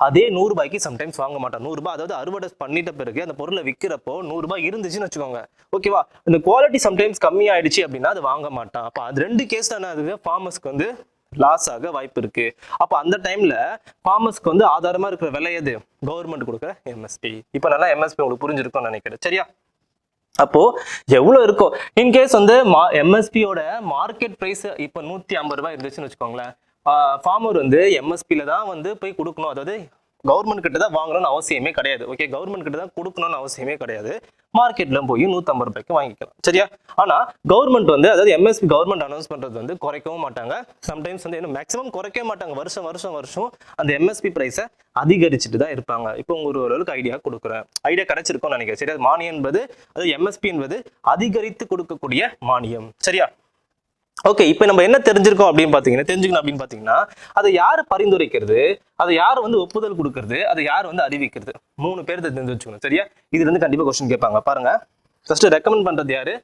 அதே 100 ரூபாய்க்கு சம்டைம்ஸ் வாங்க மாட்டான். 100 ரூபாய், அதாவது அறுவடை பண்ணிட்ட பிறகு அந்த பொருளை விற்கிறப்போ 100 ரூபாய் இருந்துச்சுன்னு வச்சுக்கோங்க. ஓகேவா? இந்த குவாலிட்டி சம்டைம்ஸ் கம்மி ஆயிடுச்சு அப்படின்னா அது வாங்க மாட்டான். அப்போ அது ரெண்டு கேஸ் தானே, அது ஃபார்மர்ஸ்க்கு வந்து லாஸ் ஆக வாய்ப்பு இருக்கு. அப்போ அந்த டைம்ல ஃபார்மர்ஸ்க்கு வந்து ஆதாரமா இருக்கிற விலை எது, கவர்மெண்ட் கொடுக்குற எம்எஸ்பி. இப்போ நல்லா எம்எஸ்பி உங்களுக்கு புரிஞ்சிருக்கும்னு நினைக்கிறேன். சரியா? அப்போ எவ்வளவு இருக்கும் இன்கேஸ் வந்து எம்எஸ்பியோட மார்க்கெட் பிரைஸ் இப்போ 150 ரூபாய் இருந்துச்சுன்னு வச்சுக்கோங்களேன். ஃபார்மர் வந்து எம்எஸ்பியில தான் வந்து போய் கொடுக்கணும், அதாவது கவர்மெண்ட் கிட்ட தான் வாங்கணும்னு அவசியமே கிடையாது. ஓகே, கவர்மெண்ட் கிட்ட தான் கொடுக்கணும்னு அவசியமே கிடையாது. மார்க்கெட்ல போய் 150 ரூபாய்க்கு வாங்கிக்கலாம். சரியா? ஆனா கவர்மெண்ட் வந்து, அதாவது எம்எஸ்பி கவர்மெண்ட் அனௌன்ஸ் பண்றது வந்து குறைக்கவும் மாட்டாங்க, சம்டைம்ஸ் வந்து மேக்ஸிமம் குறைக்கவே மாட்டாங்க. வருஷம் அந்த எம்எஸ்பி பிரைஸை அதிகரிச்சுட்டு தான் இருப்பாங்க. இப்போ உங்களுக்கு ஓரளவுக்கு ஐடியா கொடுக்குறேன், ஐடியா கிடைச்சிருக்கும்னு நினைக்கிறேன். சரியா? மானியம் என்பது, அதாவது எம்எஸ்பி என்பது அதிகரித்து கொடுக்கக்கூடிய மானியம். சரியா? ஓகே, இப்போ நம்ம என்ன தெரிஞ்சிருக்கோம் அப்படின்னு பாத்தீங்கன்னா, அதை யார் பரிந்துரைக்கிறது, அதை யார் வந்து ஒப்புதல் கொடுக்கறது, அதை யார் வந்து அறிவிக்கிறது, 3 பேர் தெரிஞ்சு வச்சுக்கணும். சரியா? இதுல இருந்து கண்டிப்பா கொஸ்டின் கேட்பாங்க. பாருங்க, ஃபர்ஸ்ட் ரெக்கமெண்ட் பண்றது யாரு,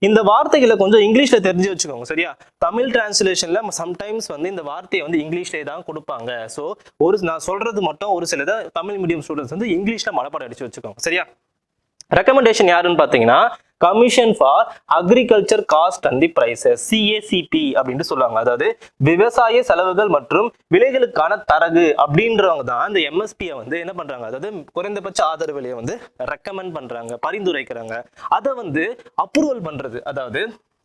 இந்த வார்த்தைகளை கொஞ்சம் இங்கிலீஷ்ல தெரிஞ்சு வச்சுக்கோங்க. சரியா? தமிழ் டிரான்ஸ்லேஷன்ல சம்டைம்ஸ் வந்து இந்த வார்த்தையை வந்து இங்கிலீஷ்லேயே தான் கொடுப்பாங்க. ஸோ நான் சொல்றது மட்டும் ஒரு சிலதை தமிழ் மீடியம் ஸ்டூடெண்ட்ஸ் வந்து இங்கிலீஷ்ல மனப்பாடம் அடிச்சு வச்சுக்கோங்க. சரியா? ரெக்கமெண்டேஷன் யாருன்னு பாத்தீங்கன்னா, commission for agriculture cost and the prices, CACP அப்படின்னு சொல்லுவாங்க. அதாவது விவசாய செலவுகள் மற்றும் விலைகளுக்கான தரகு அப்படின்றவங்க தான் இந்த எம்எஸ்பியை வந்து என்ன பண்றாங்க, அதாவது குறைந்தபட்ச ஆதரவு விலையை வந்து ரெக்கமெண்ட் பண்றாங்க, பரிந்துரைக்கிறாங்க. அதை வந்து அப்ரூவல் பண்றது, அதாவது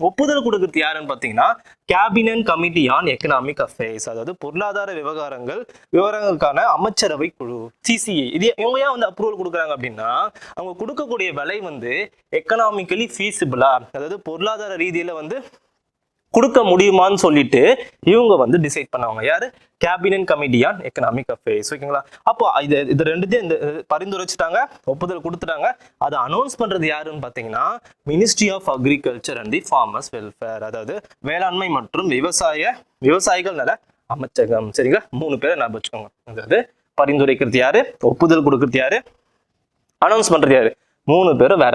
ஒப்புதல் கொடுக்கறது யாருன்னு பாத்தீங்கன்னா, cabinet committee on economic affairs, அதாவது பொருளாதார விவகாரங்களுக்கான அமைச்சரவை குழு, CCA. இது இவங்க ஏன் வந்து அப்ரூவல் கொடுக்குறாங்க அப்படின்னா, அவங்க கொடுக்கக்கூடிய விலை வந்து எக்கனாமிக்கலி ஃபீஸிபிளா, அதாவது பொருளாதார ரீதியில வந்து கொடுக்க முடியுமான்னு சொல்லிட்டு இவங்க வந்து டிசைட் பண்ணவங்க யாரு, cabinet committee on economic affairs. ஓகேங்களா? அப்போ இது ரெண்டுத்தையும் இந்த பரிந்துரைச்சிட்டாங்க, ஒப்புதல் கொடுத்துட்டாங்க. அதை அனௌன்ஸ் பண்றது யாருன்னு பாத்தீங்கன்னா, ministry of agriculture and the farmers welfare, அதாவது வேளாண்மை மற்றும் விவசாயிகள் நல அமைச்சகம். சரிங்களா? 3 பேரை ஞாபகம் வச்சுக்கோங்க. அதாவது பரிந்துரைக்கிறது யாரு, ஒப்புதல் கொடுக்கறது யாரு, அனௌன்ஸ் பண்றது யாரு, 3 பேரும் வேற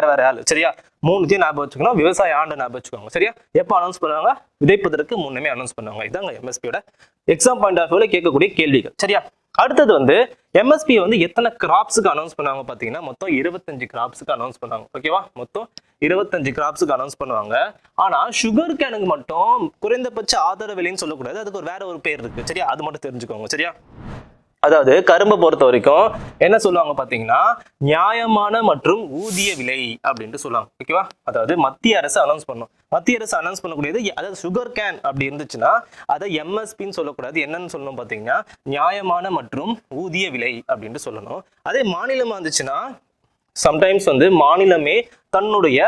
வேற ஆளு. சரியா? 3த்தையும் ஞாபகம் வச்சுக்கணும். விவசாய ஆண்டு ஞாபகம் வச்சுக்கோங்க. சரியா? எப்போ அனௌன்ஸ் பண்ணுவாங்க, விதைப்பதற்கு முன்னமே அனௌன்ஸ் பண்ணுவாங்க. இதாங்க எம்எஸ்பியோட எக்ஸாம் பாயிண்ட் ஆஃப் வியூல கேட்கக்கூடிய கேள்விகள். சரியா? அடுத்தது வந்து எம்எஸ்பி வந்து எத்தனை கிராப்ஸுக்கு அனௌன்ஸ் பண்ணாங்க பார்த்தீங்கன்னா மொத்தம் 25 கிராப்ஸுக்கு அனௌன்ஸ் பண்ணாங்க. ஓகேவா, மொத்தம் 25 கிராப்ஸுக்கு அனௌன்ஸ் பண்ணுவாங்க. ஆனா சுகர் கேனுக்கு மட்டும் குறைந்தபட்ச ஆதார விலைன்னு சொல்லக்கூடாது, அதுக்கு வேற ஒரு பேர் இருக்கு. சரியா, அது மட்டும் தெரிஞ்சுக்கோங்க. சரியா, அதாவது கரும்பை பொறுத்த வரைக்கும் என்ன சொல்லுவாங்க பாத்தீங்கன்னா நியாயமான மற்றும் ஊதிய விலை அப்படின்ட்டு சொல்லுவாங்க. ஓகேவா, அதாவது மத்திய அரசு அனௌன்ஸ் பண்ணும். மத்திய அரசு அனௌன்ஸ் பண்ணக்கூடியது, அதாவது சுகர் கேன் அப்படி இருந்துச்சுன்னா அதை எம்எஸ்பின்னு சொல்லக்கூடாது, என்னன்னு சொல்லணும் பாத்தீங்கன்னா நியாயமான மற்றும் ஊதிய விலை அப்படின்ட்டு சொல்லணும். அதே மாநிலமா இருந்துச்சுன்னா சம்டைம்ஸ் வந்து மாநிலமே தன்னுடைய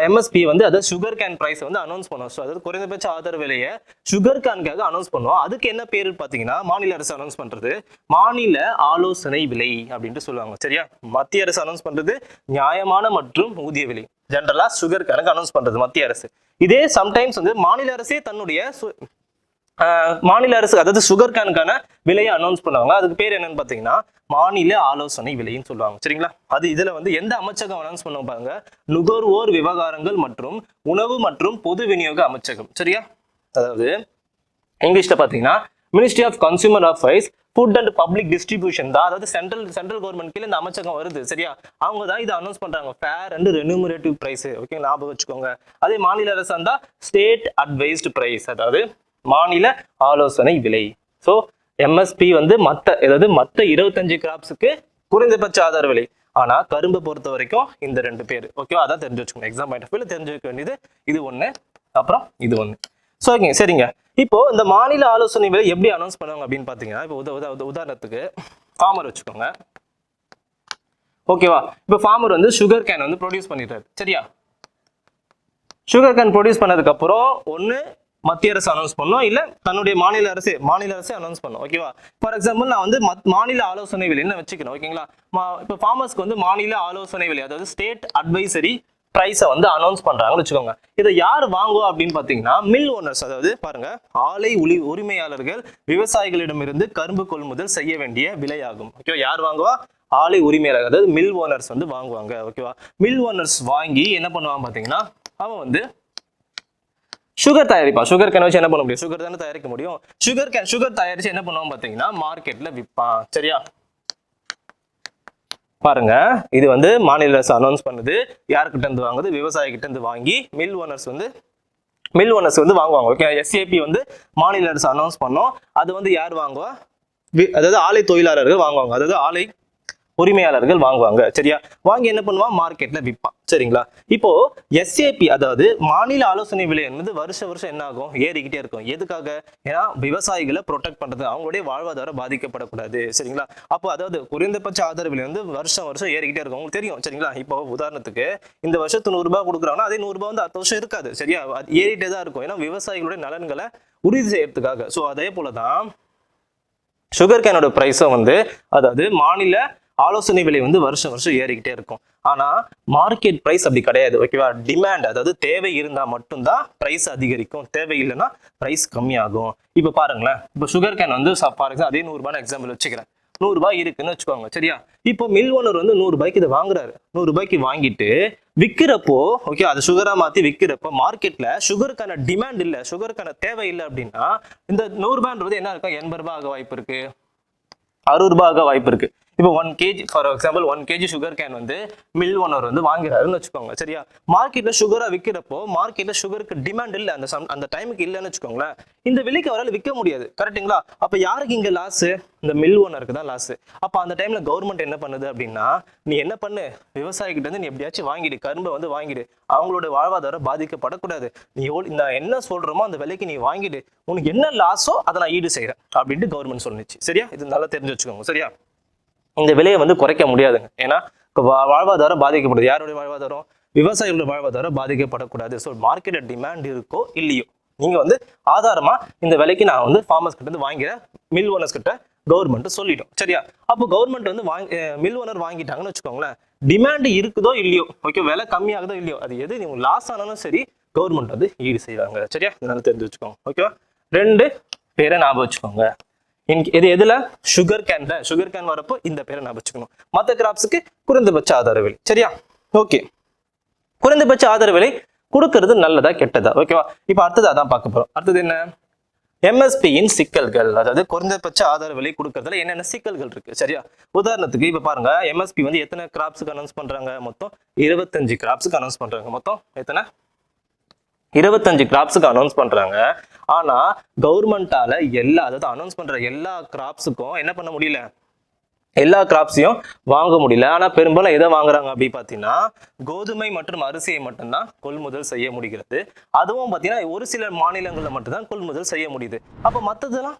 எம்எஸ்பி வந்து அதாவது சுகர் கேன் பிரைஸ் வந்து அனௌன்ஸ் பண்ணுவோம். ஸோ அதாவது குறைந்தபட்ச ஆதரவு விலையை சுகர் கேனுக்காக அனௌன்ஸ் பண்ணுவோம். அதுக்கு என்ன பேர் பார்த்தீங்கன்னா மாநில அரசு அனௌன்ஸ் பண்றது மாநில ஆலோசனை விலை அப்படின்ட்டு சொல்லுவாங்க. சரியா, மத்திய அரசு அனௌன்ஸ் பண்றது நியாயமான மற்றும் ஊதிய விலை, ஜென்ரலா சுகர் கேனுக்கு அனௌன்ஸ் பண்றது மத்திய அரசு. இதே சம்டைம்ஸ் வந்து மாநில அரசே தன்னுடைய மாநில அரசு அதாவது சுகர் கேனுக்கான விலையை அனௌன்ஸ் பண்ணுவாங்க. அதுக்கு பேர் என்னன்னு பார்த்தீங்கன்னா மாநில ஆலோசனை விலைன்னு சொல்லுவாங்க. சரிங்களா, அது இதுல வந்து எந்த அமைச்சகம் அனௌன்ஸ் பண்ணுவாங்க பாருங்க, நுகர்வோர் விவகாரங்கள் மற்றும் உணவு மற்றும் பொது விநியோக அமைச்சகம். சரியா, அதாவது இங்கிலீஷ்ல பாத்தீங்கன்னா ministry of consumer affairs food and public distribution தான், அதாவது சென்ட்ரல் கவர்மெண்ட் கீழே இந்த அமைச்சகம் வருது. சரியா, அவங்க தான் இதை அனௌன்ஸ் பண்றாங்க, ஃபேர் அண்ட் ரெனுமரேட்டிவ் பிரைஸ். ஓகே, ஞாபகம் வச்சுக்கோங்க. அதே மாநில அரசு இருந்தா ஸ்டேட் அட்வைஸ்டு பிரைஸ், அதாவது மாநில ஆலோசனை விலை. ஸோ எம்எஸ்பி வந்து மற்ற 25 கிராப்ஸுக்கு குறைந்தபட்ச ஆதார விலை. ஆனா கரும்பை பொறுத்த வரைக்கும் இந்த 2 பேர். ஓகேவா, அதான் தெரிஞ்சு வச்சுக்கணும். எக்ஸாம் பாயிண்ட் ஆஃப் வியூல தெரிஞ்சு வைக்க வேண்டியது இது ஒண்ணு, அப்புறம் இது ஒண்ணு. ஸோ ஓகேங்க, சரிங்க. இப்போ இந்த மாநில ஆலோசனை விலை எப்படி அனௌன்ஸ் பண்ணுவாங்க அப்படின்னு பாத்தீங்கன்னா, இப்போ உதாரணத்துக்கு ஃபார்மர் வச்சுக்கோங்க. ஓகேவா, இப்போ ஃபார்மர் வந்து சுகர் கேன் வந்து ப்ரொடியூஸ் பண்ணிடுறாரு. சரியா, சுகர் கேன் ப்ரொடியூஸ் பண்ணதுக்கு அப்புறம் ஒன்னு மத்திய அரசு அனௌன்ஸ் பண்ணும், இல்ல தன்னுடைய மாநில அரசு அனௌன்ஸ் பண்ணும். ஓகேவா, ஃபார் எக்ஸாம்பிள் நான் வந்து மாநில ஆலோசனை விலைன்னு வச்சுக்கிறேன். ஓகேங்களா, இப்போ ஃபார்மர்ஸ்க்கு வந்து மாநில ஆலோசனை விலை அதாவது ஸ்டேட் அட்வைசரி பிரைஸை வந்து அனௌன்ஸ் பண்றாங்கன்னு வச்சுக்கோங்க. இதை யார் வாங்குவா அப்படின்னு பாத்தீங்கன்னா மில் ஓனர்ஸ், அதாவது பாருங்க ஆலை உரிமையாளர்கள் விவசாயிகளிடமிருந்து கரும்பு கொள்முதல் செய்ய வேண்டிய விலையாகும். ஓகேவா, யார் வாங்குவா? ஆலை உரிமையாளர்கள், அதாவது மில் ஓனர்ஸ் வந்து வாங்குவாங்க. ஓகேவா, மில் ஓனர்ஸ் வாங்கி என்ன பண்ணுவாங்க பாத்தீங்கன்னா அவன் வந்து சுகர் தயாரிப்பான். சுகர் கேன் வச்சு என்ன பண்ண முடியும்? சுகர் தானே தயாரிக்க முடியும். சுகர் தயாரிச்சு என்ன பண்ணுவான் பாத்தீங்கன்னா மார்க்கெட்ல விற்பான். சரியா, பாருங்க இது வந்து மாநில அரசு அனௌன்ஸ் பண்ணுது, யாருக்கிட்ட இருந்து வாங்குது? விவசாயி கிட்ட இருந்து வாங்கி மில் ஓனர்ஸ் வந்து வாங்குவாங்க. ஓகே, எஸ்ஏபி வந்து மாநில அரசு அனௌன்ஸ் பண்ணோம், அது வந்து யார் வாங்குவா? அதாவது ஆலை தொழிலாளர்கள் வாங்குவாங்க, அதாவது ஆலை உரிமையாளர்கள் வாங்குவாங்க. சரியா, வாங்கி என்ன பண்ணுவான்? மார்க்கெட்ல விற்பான். சரிங்களா, இப்போ எஸ்ஏபி அதாவது மாநில ஆலோசனை விலை என்பது வருஷம் என்ன ஆகும்? ஏறிக்கிட்டே இருக்கும். எதுக்காக? ஏன்னா விவசாயிகளை ப்ரொடெக்ட் பண்றது, அவங்களுடைய வாழ்வாதாரம் பாதிக்கப்படக்கூடாது. சரிங்களா, அப்போ அதாவது குறைந்தபட்ச ஆதரவு விலை வந்து வருஷம் ஏறிக்கிட்டே இருக்கும். உங்களுக்கு தெரியும். சரிங்களா, இப்போ உதாரணத்துக்கு இந்த வருஷத்து 100 ரூபாய் கொடுக்குறாங்கன்னா அதே 100 ரூபாய் வந்து அடுத்த வருஷம் இருக்காது. சரியா, ஏறிட்டே தான் இருக்கும். ஏன்னா விவசாயிகளுடைய நலன்களை உறுதி செய்யறதுக்காக. ஸோ அதே போலதான் சுகர் கேனோட பிரைஸும் வந்து அதாவது மாநில ஆலோசனை விலை வந்து வருஷம் ஏறிக்கிட்டே இருக்கும். ஆனா மார்க்கெட் பிரைஸ் அப்படி கிடையாது. ஓகேவா, டிமாண்ட் அதாவது தேவை இருந்தா மட்டும்தான் பிரைஸ் அதிகரிக்கும், தேவை இல்லைன்னா பிரைஸ் கம்மியாகும். இப்ப பாருங்களேன், இப்போ சுகர் கேன் வந்து ஃபார் எக்ஸாம்பிள் அதே 100 ரூபாய் எக்ஸாம்பிள் வச்சுக்கிறேன். 100 ரூபாய் இருக்குன்னு வச்சுக்கோங்க. சரியா, இப்போ மில் ஓனர் வந்து 100 ரூபாய்க்கு இதை வாங்குறாரு. 100 ரூபாய்க்கு வாங்கிட்டு விற்கிறப்போ, ஓகே, அது சுகரா மாத்தி விற்கிறப்போ மார்க்கெட்ல சுகருக்கான டிமாண்ட் இல்லை, சுகருக்கான தேவை இல்லை அப்படின்னா இந்த 100 ரூபாய்ன்றது என்ன இருக்கும்? 80 ரூபாய் ஆக வாய்ப்பு இருக்கு, 60 ரூபாய் ஆக வாய்ப்பு இருக்கு. இப்போ 1 kg for example 1 kg sugar cane வந்து மில் ஓனர் வந்து வாங்குறாருன்னு வச்சுக்கோங்க. சரியா, மார்க்கெட்ல சுகரா விற்கிறப்போ மார்க்கெட்ல சுகருக்கு டிமாண்ட் இல்லை, அந்த டைமுக்கு இல்லைன்னு வச்சுக்கோங்களேன், இந்த விலைக்கு அவரால் விற்க முடியாது. கரெக்டுங்களா? அப்ப யாருக்கு இங்க லாஸ்? இந்த மில் ஓனருக்கு தான் லாஸ். அப்ப அந்த டைம்ல கவர்மெண்ட் என்ன பண்ணுது அப்படின்னா, நீ என்ன பண்ணு, விவசாயிகிட்ட இருந்து நீ எப்படியாச்சும் வாங்கிடு, கரும்பை வந்து வாங்கிடு, அவங்களோட வாழ்வாதாரம் பாதிக்கப்படக்கூடாது, நீ இந்த என்ன சொல்றோமோ அந்த விலைக்கு நீ வாங்கிடு, உனக்கு என்ன லாஸோ அதை நான் ஈடு செய்யறேன் அப்படின்ட்டு கவர்மெண்ட் சொல்லிச்சு. சரியா, இது நல்லா தெரிஞ்சு வச்சுக்கோங்க. சரியா, இந்த விலையை வந்து குறைக்க முடியாதுங்க. ஏன்னா வாழ்வாதாரம் பாதிக்கப்படுது. யாருடைய வாழ்வாதாரம்? விவசாயிகளோட வாழ்வாதாரம் பாதிக்கப்படக்கூடாது. ஸோ மார்க்கெட்ல டிமாண்ட் இருக்கோ இல்லையோ, நீங்க வந்து ஆதாரமா இந்த விலைக்கு நான் வந்து ஃபார்மர்ஸ் கிட்ட இருந்து வாங்கிற மில் ஓனர்ஸ் கிட்ட கவர்மெண்ட் சொல்லிட்டோம். சரியா, அப்போ கவர்மெண்ட் வந்து மில் ஓனர் வாங்கிட்டாங்கன்னு வச்சுக்கோங்களேன், டிமாண்ட் இருக்குதோ இல்லையோ, ஓகே, விலை கம்மியாகுதோ இல்லையோ, அது எது நீங்க லாஸ் ஆனாலும் சரி கவர்மெண்ட் வந்து ஈடு செய்வாங்க. சரியா, இதனால தெரிஞ்சு வச்சுக்கோங்க. ஓகேவா, 2 பேரை ஞாபகம் வச்சுக்கோங்க. இது எதுல? சுகர் கேன் வரப்போ இந்த பேரை நான் வச்சுக்கணும். மற்ற கிராப்ஸுக்கு குறைந்தபட்ச ஆதார விலை. சரியா, ஓகே, குறைந்தபட்ச ஆதார விலை கொடுக்கறது நல்லதா கெட்டதா? ஓகேவா, இப்ப அடுத்தது அதான் பார்க்க போறோம். அடுத்தது என்ன? எம்எஸ்பியின் சிக்கல்கள், அதாவது குறைந்தபட்ச ஆதார விலை கொடுக்கறதுல என்னென்ன சிக்கல்கள் இருக்கு சரியா. உதாரணத்துக்கு இப்ப பாருங்க, எம்எஸ்பி வந்து எத்தனை கிராப்ஸுக்கு அனௌன்ஸ் பண்றாங்க, மொத்தம் 25 கிராப்ஸுக்கு அனௌன்ஸ் பண்றாங்க. மொத்தம் எத்தனை? 25 கிராப்ஸுக்கு அனௌன்ஸ் பண்றாங்க. ஆனா கவர்மெண்டால அதாவது அனௌன்ஸ் பண்ற எல்லா கிராப்ஸுக்கும் என்ன பண்ண முடியல, எல்லா கிராப்ஸையும் வாங்க முடியல. ஆனா பெரும்பாலும் எதை வாங்குறாங்க அப்படின்னு பாத்தீங்கன்னா, கோதுமை மற்றும் அரிசியை மட்டும்தான் கொள்முதல் செய்ய முடிகிறது. அதுவும் பாத்தீங்கன்னா ஒரு சில மாநிலங்கள்ல மட்டும்தான் கொள்முதல் செய்ய முடியுது. அப்ப மத்ததெல்லாம்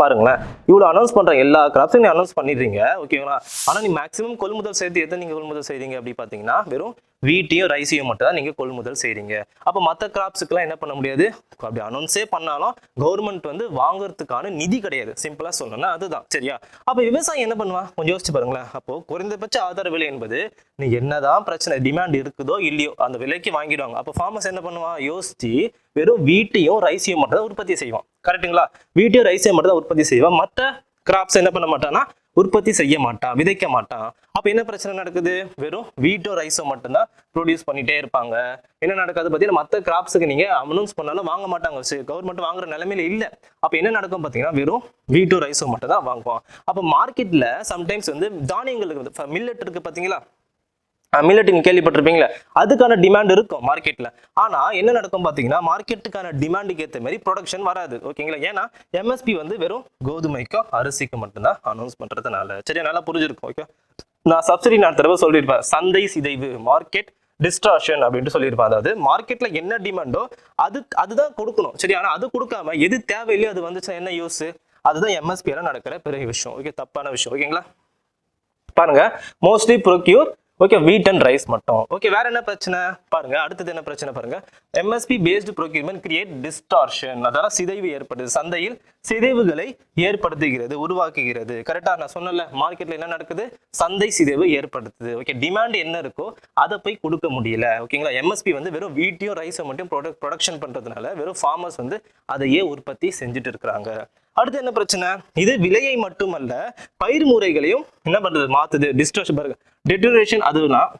பாருங்களேன், இவ்வளவு அனௌன்ஸ் பண்ற எல்லா கிராப்ஸையும் நீ அனௌன்ஸ் பண்ணிடுறீங்க ஓகேங்களா. ஆனா நீ மேக்ஸிமம் கொள்முதல் செய்து எதை நீங்க கொள்முதல் செய்றீங்க அப்படின்னு பாத்தீங்கன்னா, வெறும் வீட்டையும் ரைஸையும் மட்டும் தான் நீங்க கொள்முதல் செய்றீங்க. அப்ப மத்த கிராப்ஸுக்குலாம் என்ன பண்ண முடியாது, அப்படி அனௌன்ஸே பண்ணாலும் கவர்மெண்ட் வந்து வாங்குறதுக்கான நிதி கிடையாது. சிம்பிளா சொல்லணும்னா அதுதான் சரியா. அப்ப விவசாயி என்ன பண்ணுவான், கொஞ்சம் யோசிச்சு பாருங்களேன். அப்போ குறைந்தபட்ச ஆதார விலை என்பது நீ என்னதான் பிரச்சனை டிமாண்ட் இருக்குதோ இல்லையோ அந்த விலைக்கு வாங்கிடுவாங்க. அப்போ ஃபார்மர்ஸ் என்ன பண்ணுவான், யோசிச்சு வெறும் வீட்டையும் ரைஸையும் மட்டும் தான் உற்பத்தி செய்வான். கரெக்டுங்களா. வீட்டையும் ரைஸையும் மட்டும் தான் உற்பத்தி செய்வான். மற்ற கிராப்ஸ் என்ன பண்ண மாட்டான்னா உற்பத்தி செய்ய மாட்டான், விதைக்க மாட்டான். அப்ப என்ன பிரச்சனை நடக்குது, வெறும் வீட்டோ ரைஸோ மட்டும்தான் ப்ரொடியூஸ் பண்ணிட்டே இருப்பாங்க. என்ன நடக்காது பார்த்தீங்கன்னா, மற்ற கிராப்ஸுக்கு நீங்க அனௌன்ஸ் பண்ணாலும் வாங்க மாட்டாங்க, கவர்மெண்ட் வாங்குற நிலைமையில இல்லை. அப்ப என்ன நடக்கும் பார்த்தீங்கன்னா, வெறும் வீட்டோ ரைஸோ மட்டும் தான் வாங்குவோம். அப்ப மார்க்கெட்ல சம்டைம்ஸ் வந்து தானியங்களுக்கு வந்து மில்லட் இருக்கு பார்த்தீங்களா, மில்லட் நீங்க கேள்விப்பட்டிருப்பீங்களா, அதுக்கான டிமாண்ட் இருக்கும் மார்க்கெட்ல. ஆனா என்ன நடக்கும் பாத்தீங்கன்னா, மார்க்கெட்டுக்கான டிமாண்டுக்கு ஏற்ற மாதிரி ப்ரொடக்ஷன் வராது ஓகேங்களா. ஏன்னா எம்எஸ்பி வந்து வெறும் கோதுமைக்கும் அரிசிக்கும் மட்டும்தான் அனௌன்ஸ் பண்றதுனால. சரியா, நல்லா புரிஞ்சிருக்கும். ஓகே, நான் சப்சிடி நான் தடவை சொல்லியிருப்பேன், சந்தை சிதைவு, மார்க்கெட் டிஸ்ட்ராக்ஷன் அப்படின்ட்டு சொல்லியிருப்பேன். அதாவது மார்க்கெட்ல என்ன டிமாண்டோ அதுதான் கொடுக்கணும் சரி. ஆனா அது கொடுக்காம எது தேவையில்லையோ அது வந்துச்சுன்னா என்ன யூஸ், அதுதான் எம்எஸ்பியால நடக்கிற பெரிய விஷயம். ஓகே, தப்பான விஷயம் ஓகேங்களா. பாருங்க, mostly procure okay wheat and rice மட்டும். ஓகே, வேற என்ன பிரச்சனை பாருங்க, அடுத்தது என்ன பிரச்சனை பாருங்க, MSP based procurement create distortion, அதாவது சிதைவு ஏற்படுது, சந்தையில் சிதைவுகளை ஏற்படுத்துகிறது, உருவாக்குகிறது. கரெக்டா நான் சொன்னல, மார்க்கெட்ல என்ன நடக்குது, சந்தை சிதைவு ஏற்படுத்துது. ஓகே, டிமாண்ட் என்ன இருக்கோ அதை போய் கொடுக்க முடியல ஓகேங்களா. எம்எஸ்பி வந்து வெறும் வீட்டையும் ரைஸை மட்டும் ப்ரொடக்ஷன் பண்றதுனால வெறும் ஃபார்மர்ஸ் வந்து அதையே உற்பத்தி செஞ்சுட்டு இருக்கிறாங்க. அடுத்து என்ன பிரச்சனை, இது விலையை மட்டுமல்ல பயிர் முறைகளையும் என்ன பண்றது, மாத்துது. டிஸ்டர்ஷன் பாருங்க, டெட்டரேஷன், அதுலாம்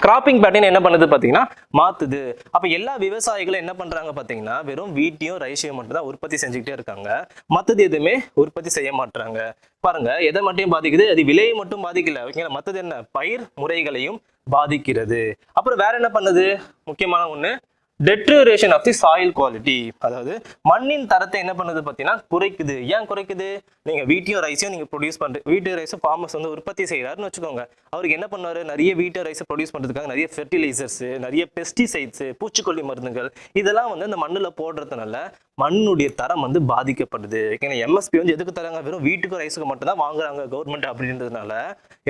கிராப்பிங் பேட்டர்ன் என்ன பண்ணுது பாத்தீங்கன்னா மாத்துது. அப்ப எல்லா விவசாயிகளும் என்ன பண்றாங்க பாத்தீங்கன்னா, வெறும் வீட்டையும் ரைஸையும் மட்டும் தான் உற்பத்தி செஞ்சுக்கிட்டே இருக்காங்க, மத்தது எதுவுமே உற்பத்தி செய்ய மாட்டாங்க. பாருங்க, எதை மட்டும் பாதிக்குது, அது விலையை மட்டும் பாதிக்கல ஓகேங்களா, மத்தது என்ன பயிர் முறைகளையும் பாதிக்கிறது. அப்புறம் வேற என்ன பண்ணுது, முக்கியமான ஒண்ணு, டெட்ரேஷன் ஆஃப் தி சாயில் குவாலிட்டி, அதாவது மண்ணின் தரத்தை என்ன பண்ணுது பார்த்தீங்கன்னா குறைக்குது. ஏன் குறைக்குது, நீங்க வீட்டையும் ரைஸையும் நீங்க ப்ரொடியூஸ் பண்றது, வீட்டு ரைஸை ஃபார்மர்ஸ் வந்து உற்பத்தி செய்யறாருன்னு வச்சுக்கோங்க. அவருக்கு என்ன பண்ணுவாரு, நிறைய வீட்டு ரைஸை ப்ரொடியூஸ் பண்றதுக்காக நிறைய ஃபெர்டிலைசர்ஸ், நிறைய பெஸ்டிசைட்ஸ், பூச்சிக்கொல்லி மருந்துகள் இதெல்லாம் வந்து அந்த மண்ணுல போடுறதுனால மண்ணுடைய தரம் வந்து பாதிக்கப்படுது. எம்எஸ்பி வந்து எதுக்கு தராங்க, வெறும் வீட்டுக்கும் ரைஸுக்கு மட்டும் தான் வாங்குறாங்க கவர்மெண்ட் அப்படின்றதுனால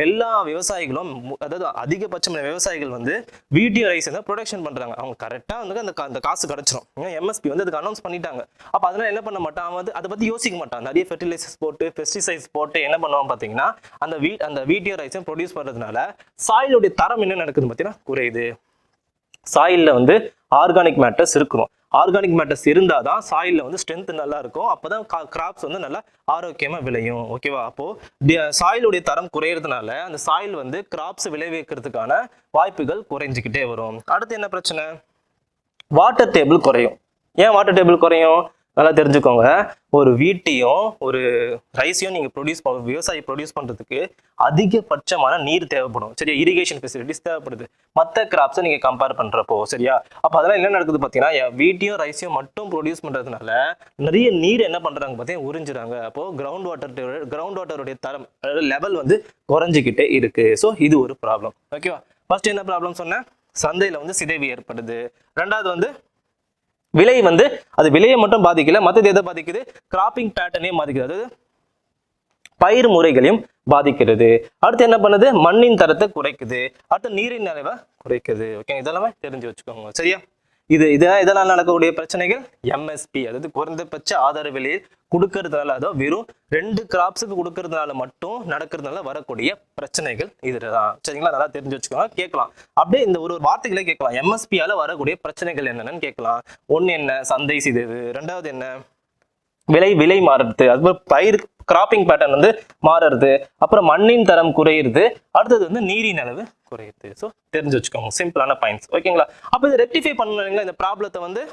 எல்லா விவசாயிகளும், அதாவது அதிகபட்சமான விவசாயிகள் வந்து வீட்டையும் ரைஸ் தான் ப்ரொடக்ஷன் பண்றாங்க. அவங்க கரெக்டா வந்து அந்த காசு கிடைச்சிரும். எம்எஸ்பி வந்து அதுக்கு அனௌன்ஸ் பண்ணிட்டாங்க. அப்ப அதனால என்ன பண்ண மாட்டான், வந்து அதை பத்தி யோசிக்க மாட்டான். நிறைய ஃபெர்டிலைசர்ஸ் போட்டு பெஸ்டிசைட்ஸ் போட்டு என்ன பண்ணுவான் பாத்தீங்கன்னா, அந்த வீட்டையும் ரைஸையும் ப்ரொடியூஸ் பண்றதுனால சாயிலுடைய தரம் என்ன நடக்குது பாத்தீங்கன்னா குறையுது. சாயில்ல வந்து ஆர்கானிக் மேட்டர்ஸ் இருக்கணும். ஆர்கானிக் மேட்டர்ஸ் இருந்தாதான் சாயில்ல வந்து ஸ்ட்ரென்த் நல்லா இருக்கும். அப்பதான் கிராப்ஸ் வந்து நல்லா ஆரோக்கியமா விளையும் ஓகேவா. அப்போ சாயிலுடைய தரம் குறையறதுனால அந்த சாயில் வந்து கிராப்ஸ் விளைவிக்கிறதுக்கான வாய்ப்புகள் குறைஞ்சிக்கிட்டே வரும். அடுத்து என்ன பிரச்சனை, வாட்டர் டேபிள் குறையும். ஏன் வாட்டர் டேபிள் குறையும், நல்லா தெரிஞ்சுக்கோங்க. ஒரு வீட்டையும் ஒரு ரைஸையும் நீங்க விவசாயி ப்ரொடியூஸ் பண்றதுக்கு அதிகபட்சமான நீர் தேவைப்படும் சரியா, இரிகேஷன் ஃபெசிலிட்டிஸ் தேவைப்படுது மற்ற கிராப்ஸை நீங்க கம்பேர் பண்றப்போ சரியா. அப்ப அதெல்லாம் என்ன நடக்குது பாத்தீங்கன்னா, வீட்டையும் ரைஸையும் மட்டும் ப்ரொடியூஸ் பண்றதுனால நிறைய நீர் என்ன பண்றாங்க பாத்தீங்கன்னா உறிஞ்சுறாங்க. அப்போ கிரவுண்ட் வாட்டருடைய தரம் லெவல் வந்து குறைஞ்சிக்கிட்டே இருக்கு. ஸோ இது ஒரு ப்ராப்ளம் ஓகேவா. ஃபர்ஸ்ட் என்ன ப்ராப்ளம் சொன்னேன், சந்தையில வந்து சிதைவு ஏற்படுது. ரெண்டாவது வந்து விலை வந்து அது விலையை மட்டும் பாதிக்கல, மற்றது எதை பாதிக்குது, கிராப்பிங் பேட்டர்னையும் பாதிக்குது, அதாவது பயிர் முறைகளையும் பாதிக்கிறது. அடுத்து என்ன பண்ணுது, மண்ணின் தரத்தை குறைக்குது. அடுத்து நீரின் அளவை குறைக்குது. ஓகே, இதெல்லாமே தெரிஞ்சு வச்சுக்கோங்க சரியா. இதனால் நடக்கக்கூடிய பிரச்சனைகள் எம்எஸ்பி, அதாவது குறைந்தபட்ச ஆதார விலையை கொடுக்கறதுனால, அதாவது வெறும் 2 கிராப்ஸுக்கு கொடுக்கறதுனால மட்டும் நடக்கிறதுனால வரக்கூடிய பிரச்சனைகள் இதுதான் சரிங்களா. நல்லா தெரிஞ்சு வச்சுக்கோங்க. கேட்கலாம் அப்படியே இந்த ஒரு வார்த்தைகளே கேட்கலாம், எம்எஸ்பியால வரக்கூடிய பிரச்சனைகள் என்னென்னு கேட்கலாம். ஒண்ணு என்ன, சந்தை சிதைவு. ரெண்டாவது என்ன, விலை மாறுறது, அதுக்கப்புறம் பயிர் கிராப்பிங் பேட்டர்ன் வந்து மாறுறது, அப்புறம் மண்ணின் தரம் குறையுது, அடுத்தது வந்து நீரின் அளவு குறையுது. ஸோ தெரிஞ்சு வச்சுக்கோங்க, சிம்பிளான பாயிண்ட்ஸ். ஓகேங்களா? அப்போ இதை ரெக்டிஃபை பண்ணணுங்களா, இந்த ப்ராப்ளத்தை வந்து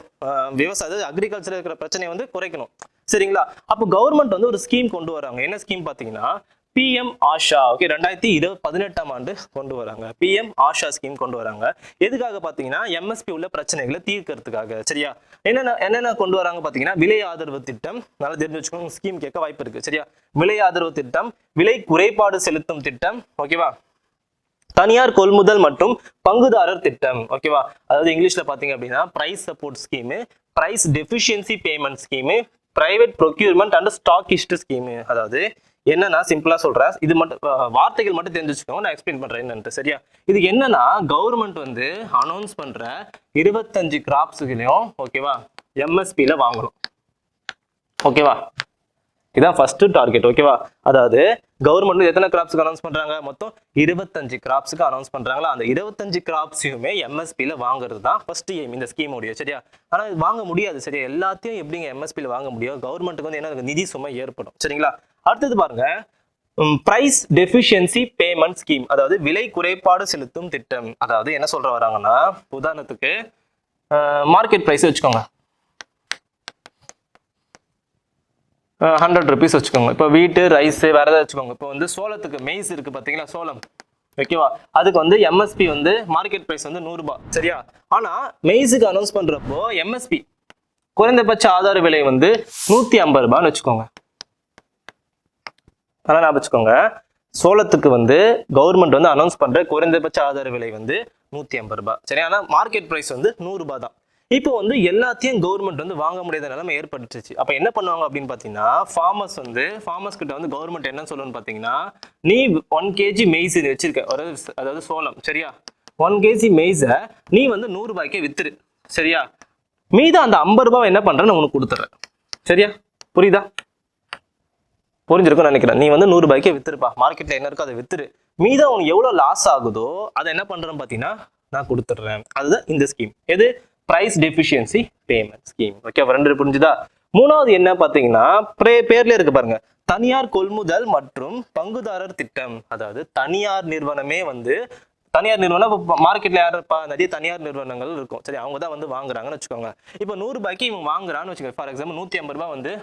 விவசாய அக்ரிகல்ச்சர் இருக்கிற பிரச்சனையை வந்து குறைக்கணும். சரிங்களா? அப்போ கவர்மெண்ட் வந்து ஒரு ஸ்கீம் கொண்டு வராங்க. என்ன ஸ்கீம் பார்த்தீங்கன்னா பிஎம் ஆஷா. ஓகே, 2018ஆம் ஆண்டு கொண்டு வராங்க. பிஎம் ஆஷா ஸ்கீம் கொண்டு வராங்க. எதுக்காக பார்த்தீங்கன்னா எம்எஸ்பி உள்ள பிரச்சனைகளை தீர்க்கறதுக்காக. சரியா? என்னென்ன கொண்டு வராங்க பார்த்தீங்கன்னா விலை ஆதரவு திட்டம். நல்லா தெரிஞ்சு வச்சுக்கோங்க, ஸ்கீம் கேட்க வாய்ப்பு இருக்கு. சரியா? விலை ஆதரவு திட்டம், விலை குறைபாடு செலுத்தும் திட்டம், ஓகேவா, தனியார் கொள்முதல் மற்றும் பங்குதாரர் திட்டம். ஓகேவா? அதாவது இங்கிலீஷ்ல பாத்தீங்க அப்படின்னா price support scheme, price deficiency payment scheme, private procurement and stockist scheme. அதாவது என்னன்னா சிம்பிளா சொல்றேன், இது மட்டும் வார்த்தைகள் மட்டும் தெரிஞ்சு வச்சுக்கோங்க, நான் எக்ஸ்பிளைன் பண்றேன் என்னன்ட்டு. சரியா? இதுக்கு என்னன்னா கவர்மெண்ட் வந்து அனௌன்ஸ் பண்ற 25 கிராப்ஸ்களையும் ஓகேவா எம்எஸ்பில வாங்கணும். ஓகேவா? இதான் ஃபர்ஸ்ட் டார்கெட். ஓகேவா? அதாவது கவர்மெண்ட் எத்தனை கிராப்ஸ்க்கு அனௌன்ஸ் பண்றாங்க? மொத்தம் 25 கிராப்ஸ்க்கு அனௌன்ஸ் பண்றாங்களா, அந்த 25 கிராப்ஸையுமே எம்எஸ்பில வாங்குறது தான் ஃபர்ஸ்ட் எய்ம் இந்த ஸ்கீம் உடைய. சரியா? ஆனா வாங்க முடியாது. சரியா? எல்லாத்தையும் எப்படிங்க எம்எஸ்பில வாங்க முடியும்? கவர்மெண்ட்டுக்கு வந்து என்ன நிதி சுமை ஏற்படும். சரிங்களா? அடுத்தது பாருங்க, பிரைஸ் டெஃபிஷியன்சி பேமெண்ட் ஸ்கீம், அதாவது விலை குறைபாடு செலுத்தும் திட்டம். அதாவது என்ன சொல்ற வராங்கன்னா, உதாரணத்துக்கு மார்க்கெட் பிரைஸ் வச்சுக்கோங்க, 100 rupees வச்சுக்கோங்க. இப்போ வீட்டு ரைஸ் வேற ஏதாவது வச்சுக்கோங்க. இப்போ வந்து சோளத்துக்கு மெய்ஸ் இருக்கு பாத்தீங்களா, சோளம். ஓகேவா? அதுக்கு வந்து எம்எஸ்பி வந்து மார்க்கெட் பிரைஸ் வந்து 100 ரூபாய். சரியா? ஆனா மெய்ஸுக்கு அனௌன்ஸ் பண்றப்போ எம்எஸ்பி குறைந்தபட்ச ஆதார விலை வந்து 150 ரூபான்னு வச்சுக்கோங்க. ஆனால் ஞாபகம் வச்சுக்கோங்க, சோளத்துக்கு வந்து கவர்மெண்ட் வந்து அனௌன்ஸ் பண்ற குறைந்தபட்ச ஆதார விலை வந்து 150 ரூபாய். சரி? ஆனால் மார்க்கெட் பிரைஸ் வந்து 100 ரூபாய் தான். இப்போ வந்து எல்லாத்தையும் கவர்மெண்ட் வந்து வாங்க முடியாத நிலைமை ஏற்பட்டுச்சு. அப்போ என்ன பண்ணுவாங்க அப்படின்னு பார்த்தீங்கன்னா, ஃபார்மர்ஸ் கிட்ட வந்து கவர்மெண்ட் என்ன சொல்லணும்னு பார்த்தீங்கன்னா, நீ 1 kg மெய்ஸ் வச்சிருக்க, அதாவது சோளம். சரியா? 1 kg மெய்ஸை நீ வந்து 100 ரூபாய்க்கே வித்துரு. சரியா? மீதம் அந்த 50 ரூபாய் என்ன பண்றேன்னு உனக்கு கொடுத்துட்றேன். சரியா? புரியுதா? புரிஞ்சிருக்கும்னு நினைக்கிறேன். நீ வந்து 100 ரூபாய்க்கே வித்துருப்பா, மார்க்கெட்ல என்ன இருக்கோ அதை வித்துரு, மீதம் உனக்கு எவ்வளவு லாஸ் ஆகுதோ அதை என்ன பண்றேன்னு பார்த்தீங்கன்னா நான் கொடுத்துட்றேன். அதுதான் இந்த ஸ்கீம். எது? Price deficiency payment scheme. Okay, ரெண்டு புரிஞ்சுதா? மூணாவது என்ன பார்த்தீங்கன்னா பேர்ல இருக்கு பாருங்க, தனியார் கொள்முதல் மற்றும் பங்குதாரர் திட்டம். அதாவது தனியார் நிறுவனமே வந்து, தனியார் நிறுவனம் மார்க்கெட்ல யாருப்பா, நிறைய தனியார் நிறுவனங்கள் இருக்கும். சரி, அவங்க தான் வந்து வாங்குறாங்கன்னு வச்சுக்கோங்க. இப்போ 100 ரூபாய்க்கு இவங்க வாங்குறான்னு வச்சுக்கோங்க. ஃபார் எக்ஸாம்பிள் 150 ரூபாய் வந்து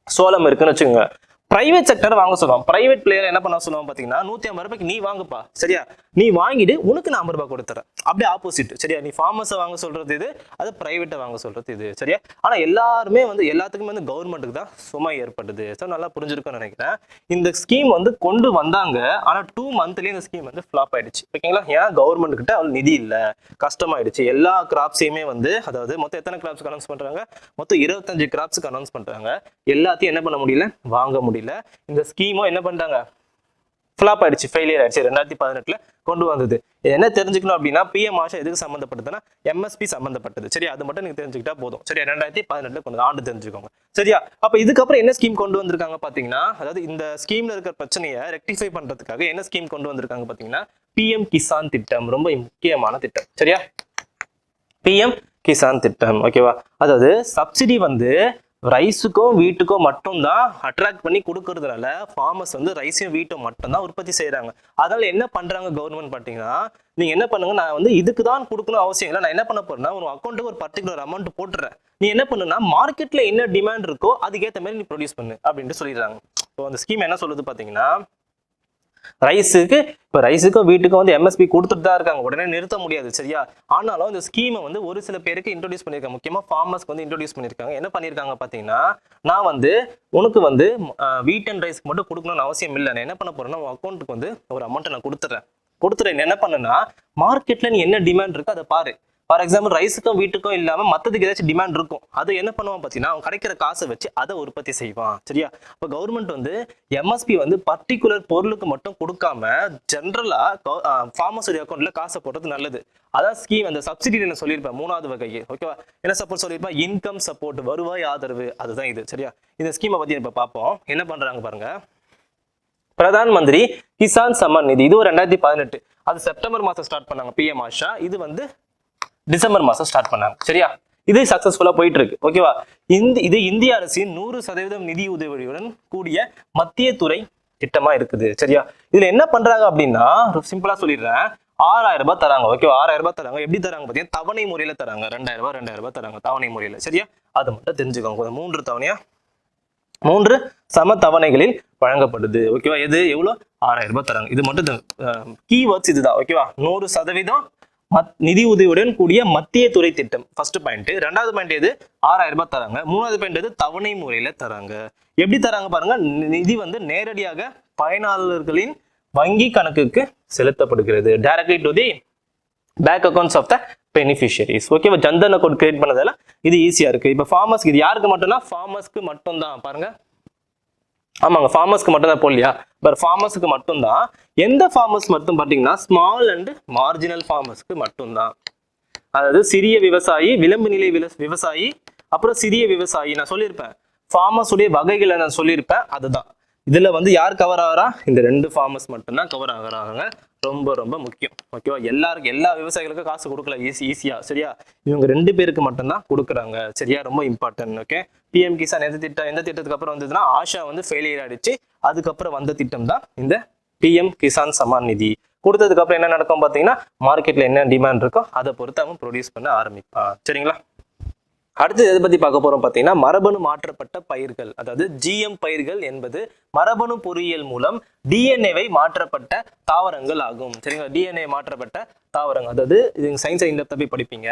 சோளம் இருக்குன்னு வச்சுக்கோங்க. பிரைவேட் செக்டர் வாங்க சொல்லுவாங்க. பிரைவேட் பிளேயர் என்ன பண்ண சொல்லுவாங்க பாத்தீங்கன்னா, 150 ரூபாய்க்கு நீ வாங்குப்பா. சரியா? நீ வாங்கிட்டு உனக்கு நான் 50 ரூபாய் கொடுத்துறேன். அப்படியே ஆப்போசிட். சரியா? நீ ஃபார்மர்ஸை வாங்க சொல்றது இது, அது பிரைவேட்டை வாங்க சொல்றது இது. சரியா? ஆனா எல்லாருமே வந்து எல்லாத்துக்குமே வந்து கவர்மெண்ட்டுக்கு தான் சுமை ஏற்படுது. ஸோ நல்லா புரிஞ்சிருக்கும்னு நினைக்கிறேன். இந்த ஸ்கீம் வந்து கொண்டு வந்தாங்க, ஆனா 2 மந்த்லயே இந்த ஸ்கீம் வந்து ஃபிளாப் ஆயிடுச்சு. ஓகேங்களா? ஏன்னா கவர்மெண்ட் கிட்ட அவ்வளவு நிதி இல்ல, கஷ்டமாயிடுச்சு. எல்லா கிராப்ஸையுமே வந்து, அதாவது மொத்தம் எத்தனை கிராப்ஸ்க்கு அனௌன்ஸ் பண்றாங்க? மொத்தம் 25 கிராப்ஸ்க்கு அனௌன்ஸ் பண்றாங்க. எல்லாத்தையும் என்ன பண்ண முடியல? வாங்க முடியல. இந்த ஸ்கீமும் என்ன பண்றாங்க? ஃபிளாப் ஆயிடுச்சு, ஃபெயிலியர் ஆயிடுச்சு. 2018ல கொண்டு வந்தது. என்ன தெரிஞ்சுக்கணும் அப்படின்னா, பிஎம் ஆஷா எதுக்கு சம்பந்தப்பட்டதுன்னா எம்எஸ்பி சம்பந்தப்பட்டது. சரியா? அது மட்டும் நீங்க தெரிஞ்சுக்கிட்டா போதும். சரியா? 2018ல கொண்டு ஆண்டு தெரிஞ்சுக்கோங்க. சரியா? அப்ப இதுக்கப்புறம் என்ன ஸ்கீம் கொண்டு வந்திருக்காங்க பாத்தீங்கன்னா, அதாவது இந்த ஸ்கீம்ல இருக்கிற பிரச்சனையை ரெக்டிஃபை பண்றதுக்காக என்ன ஸ்கீம் கொண்டு வந்திருக்காங்க பாத்தீங்கன்னா, பிஎம் கிசான் திட்டம். ரொம்ப முக்கியமான திட்டம். சரியா? பிஎம் கிசான் திட்டம். ஓகேவா? அதாவது சப்சிடி வந்து ரைஸுக்கும் வீட்டுக்கும் மட்டும்தான் அட்ராக்ட் பண்ணி கொடுக்கறதுனால ஃபார்மர்ஸ் வந்து ரைஸையும் வீட்டும் மட்டும்தான் உற்பத்தி செய்யறாங்க. அதனால என்ன பண்றாங்க கவர்மெண்ட் பார்த்தீங்கன்னா, நீங்க என்ன பண்ணுங்க, நான் வந்து இதுக்கு தான் கொடுக்கணும் அவசியம் இல்லை, நான் என்ன பண்ண போறேன்னா ஒரு அக்கௌண்ட்டுக்கு ஒரு பர்டிகுலர் அமௌண்ட் போட்டுறேன், நீ என்ன பண்ணுன்னா மார்க்கெட்ல என்ன டிமாண்ட் இருக்கோ அதுக்கேற்ற மாதிரி நீ ப்ரொடியூஸ் பண்ணு அப்படின்ட்டு சொல்லிடுறாங்க. ஸோ அந்த ஸ்கீம் என்ன சொல்லுது பார்த்தீங்கன்னா, ரைஸுக்கும் வீட்டுக்கும் வந்து எம்எஸ்பி கொடுத்துட்டு தான் இருக்காங்க, உடனே நிறுத்த முடியாது. சரியா? ஆனாலும் இந்த ஸ்கீமை வந்து ஒரு சில பேருக்கு இன்ட்ரோடியூஸ் பண்ணியிருக்காங்க, முக்கியமா ஃபார்மர்ஸ்க்கு வந்து இன்ட்ரோடியூஸ் பண்ணியிருக்காங்க. என்ன பண்ணியிருக்காங்க பார்த்தீங்கன்னா, நான் வந்து உனக்கு வந்து வீட் அண்ட் ரைஸ்க்கு மட்டும் கொடுக்கணும்னு அவசியம் இல்லை, நான் என்ன பண்ண போறேன்னா உன் அக்கௌண்ட்டுக்கு வந்து ஒரு அமௌண்ட்டை நான் கொடுத்துறேன். என்ன பண்ணுன்னா மார்க்கெட்ல நீ என்ன டிமாண்ட் இருக்கோ அதை பாரு. ஃபார் எக்ஸாம்பிள் ரைஸுக்கும் வீட்டுக்கும் இல்லாம மற்றதுக்கு ஏதாச்சும் டிமாண்ட் இருக்கும், அது என்ன பண்ணுவான் பார்த்தீங்கன்னா அவன் கிடைக்கிற காசை வச்சு அதை உற்பத்தி செய்வான். சரியா? இப்போ கவர்மெண்ட் வந்து எம்எஸ்பி வந்து பர்டிகுலர் பொருளுக்கு மட்டும் கொடுக்காம ஜென்ரலா ஃபார்மர்ஸ் அக்கௌண்ட்ல காசை போடுறது நல்லது. அதான் ஸ்கீம். அந்த சப்சிடி நான் சொல்லியிருப்பேன், 3வது வகை. ஓகேவா? என்ன சப்போர்ட் சொல்லியிருப்பேன்? இன்கம் சப்போர்ட், வருவாய் ஆதரவு. அதுதான் இது. சரியா? இந்த ஸ்கீமை பத்தி இப்ப பார்ப்போம். என்ன பண்றாங்க பாருங்க, பிரதான் மந்திரி கிசான் சம்மான் நிதி. இது 2018, அது செப்டம்பர் மாசம் ஸ்டார்ட் பண்ணாங்க பிஎம் ஆஷா. இது வந்து டிசம்பர் மாசம் ஸ்டார்ட் பண்ணாங்க. சரியா? இது சக்சஸ்ஃபுல்லா போயிட்டு இருக்கு. ஓகேவா? இது இந்திய அரசின் 100% நிதி உதவியுடன் கூடிய மத்திய துறை திட்டமா இருக்குது. சரியா? இதுல என்ன பண்றாங்க அப்படின்னா சிம்பிளா சொல்லிடுறேன், 6000 ரூபாய் தராங்க. ஓகேவா? 6000 ரூபாய் தராங்க. எப்படி தராங்க பாத்தீங்கன்னா தவணை முறையில தராங்க. 2000 ரூபாய் தராங்க தவணை முறையில. சரியா? அது மட்டும் தெரிஞ்சுக்கோங்க. 3 தவணையா 3 சம தவணைகளில் வழங்கப்படுது. ஓகேவா? எது எவ்வளவு? 6000 ரூபாய் தராங்க. இது மட்டும் கீவேர்ட்ஸ் இதுதான். ஓகேவா? 100% நிதி உதவியுடன் கூடிய மத்திய துறை திட்டம் ஃபர்ஸ்ட் பாயிண்ட். ரெண்டாவது பாயிண்ட் எது? 6000 ரூபாய் தராங்க. மூணாவது பாயிண்ட் எது? தவணை முறையில தராங்க. எப்படி தராங்க பாருங்க, நிதி நேரடியாக பயனாளர்களின் வங்கி கணக்குக்கு செலுத்தப்படுகிறது. Directly to the bank accounts of the beneficiaries. ஓகேவா? ஜன்தன் அக்கௌண்ட் கிரியேட் பண்ணதால இது ஈஸியா இருக்கு. இப்போ ஃபார்மர்ஸ்க்கு இது யாருக்கு மட்டும்னா ஃபார்மர்ஸ்க்கு மட்டும் தான். பாருங்க, ஆமாங்க, ஃபார்மர்ஸ்க்கு மட்டும் தான் போடலையா? பட் ஃபார்மர்ஸ்க்கு மட்டும்தான். எந்த ஃபார்மர்ஸ் மட்டும் பார்த்தீங்கன்னா ஸ்மால் அண்ட் மார்ஜினல் ஃபார்மர்ஸ்க்கு மட்டும்தான். அதாவது சிறிய விவசாயி, விளிம்பு நிலை விவசாயி, அப்புறம் சிறிய விவசாயி. நான் சொல்லியிருப்பேன் ஃபார்மர்ஸ் உடைய வகைகளை நான் சொல்லியிருப்பேன். அதுதான் இதுல யார் கவர் ஆகிறா? இந்த 2 ஃபார்மர்ஸ் மட்டும்தான் கவர் ஆகுறாங்க. ரொம்ப ரொம்ப முக்கியம். ஓகேவா? எல்லாருக்கும் எல்லா விவசாயிகளுக்கும் காசு கொடுக்கல ஈஸியா. சரியா? இவங்க 2 பேருக்கு மட்டும்தான் கொடுக்குறாங்க. சரியா? ரொம்ப இம்பார்ட்டன்ட். ஓகே, பிஎம் கிசான் எந்த திட்டத்துக்கு அப்புறம் வந்ததுன்னா ஆஷா ஃபெயிலியர் ஆயிடுச்சு. அதுக்கப்புறம் வந்த திட்டம் தான் இந்த பிஎம் கிசான் சம்மான் நிதி. கொடுத்ததுக்கு அப்புறம் என்ன நடக்கும் பாத்தீங்கன்னா மார்க்கெட்ல என்ன டிமாண்ட் இருக்கோ அதை பொறுத்து அவன் ப்ரொடியூஸ் பண்ண ஆரம்பிப்பான். சரிங்களா? அடுத்து எதை பத்தி பார்க்க போறோம் பாத்தீங்கன்னா மரபணு மாற்றப்பட்ட பயிர்கள். அதாவது ஜிஎம் பயிர்கள் என்பது மரபணு பொறியியல் மூலம் டிஎன்ஏவை மாற்றப்பட்ட தாவரங்கள் ஆகும். சரிங்களா? டிஎன்ஏ மாற்றப்பட்ட தாவரங்கள், அதாவது இது சயின்ஸ் இன்டெப்தா போய் படிப்பீங்க.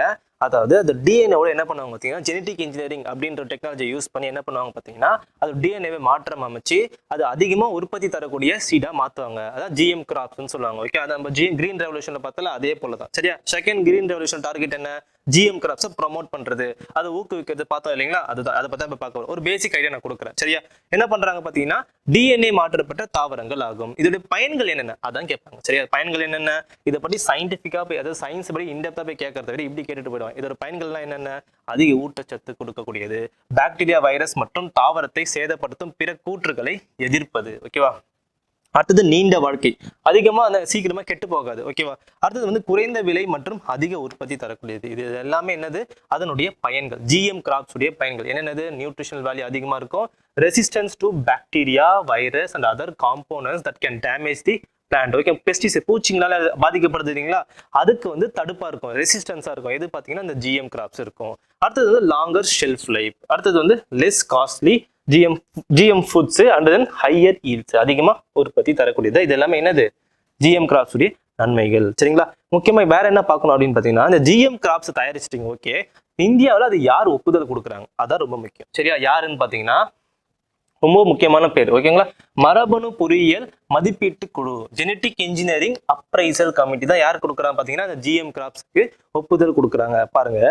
அதாவது அந்த டிஎன்ஏவோட என்ன பண்ணுவாங்க பார்த்தீங்கன்னா ஜெனடிக் இன்ஜினியரிங் அப்படின்ற டெக்னாலஜி யூஸ் பண்ணி என்ன பண்ணுவாங்க பார்த்தீங்கன்னா அது டிஎன்ஏவை மாற்றம் அமைச்சு அது அதிகமாக உற்பத்தி தரக்கூடிய சீடா மாற்றுவாங்க. அதான் ஜிஎம் கிராப்ஸ்ன்னு சொல்லுவாங்க. ஓகே, அது நம்ம கிரீன் ரெவல்யூஷன்ல பார்த்தால அதே போல தான். சரியா? செகண்ட் கிரீன் ரெவல்யூஷன் டார்கெட் என்ன? ஜிஎம் கிராப்ஸை ப்ரொமோட் பண்றது, அதை ஊக்குவிக்கிறது பார்த்தோம் இல்லைங்களா? அதுதான், அதை பற்றி இப்போ பார்க்க ஒரு பேசிக் ஐடியா நான் கொடுக்குறேன். சரியா? என்ன பண்றாங்க பார்த்தீங்கன்னா டிஎன்ஏ மாற்றப்பட்ட தாவரங்கள் ஆகும். இதோட பயன்கள் என்னென்ன அதான் கேட்பாங்க. சரியா? பயன்கள் என்னென்ன இதை பற்றி சயின்டிஃபிக்கா போய், அதாவது சயின்ஸ் படி இன்டெப்தா போய் கேட்கறத விட இப்படி கேட்டுட்டு போயிடுவாங்க. இதோட பயன்கள்லாம் என்னென்ன? அதிக ஊட்டச்சத்து கொடுக்கக்கூடியது, பாக்டீரியா, வைரஸ் மற்றும் தாவரத்தை சேதப்படுத்தும் பிற கூற்றுகளை எதிர்ப்பது. ஓகேவா? அடுத்தது நீண்ட வாழ்க்கை, அதிகமா சீக்கிரமா கெட்டு போகாது. ஓகேவா? அடுத்தது குறைந்த விலை மற்றும் அதிக உற்பத்தி தரக்கூடியது. இது எல்லாமே என்னது? அதனுடைய பயன்கள். ஜிஎம் கிராப்ஸ் உடைய பயன்கள் என்னென்னது? நியூட்ரிஷனல் வேல்யூ அதிகமா இருக்கும், resistance to bacteria, virus and other components that can damage the plant. Okay, pesticide பூச்சிங்களால பாதிக்கப்படுது இல்லைங்களா? அதுக்கு தடுப்பா இருக்கும், ரெசிஸ்டன்ஸா இருக்கும். எது பார்த்தீங்கன்னா இந்த ஜிஎம் கிராப்ஸ் இருக்கும். அடுத்தது லாங்கர் ஷெல்ஃப் லைஃப். அடுத்தது less costly GM foods and then higher yields, அதிகமா உற்பத்தி தரக்கூடியது. இது எல்லாமே என்னது? ஜிஎம் கிராப்ஸ் உடைய நன்மைகள். சரிங்களா? முக்கியமா வேற என்ன பார்க்கணும் அப்படின்னு பாத்தீங்கன்னா இந்த ஜிஎம் கிராப்ஸ் தயாரிச்சிட்டீங்க. ஓகே, இந்தியாவில் அது யார் ஒப்புதல் கொடுக்குறாங்க அதான் ரொம்ப முக்கியம். சரியா? யாருன்னு பாத்தீங்கன்னா ரொம்ப முக்கியமான பேர். ஓகேங்களா? மரபணு பொறியியல் மதிப்பீட்டு குழு, ஜெனடிக் இன்ஜினியரிங் அப்ரைசல் கமிட்டி தான் யார் கொடுக்குறாங்க பாத்தீங்கன்னா இந்த ஜிஎம் கிராப்ஸ்க்கு ஒப்புதல் கொடுக்குறாங்க. பாருங்க,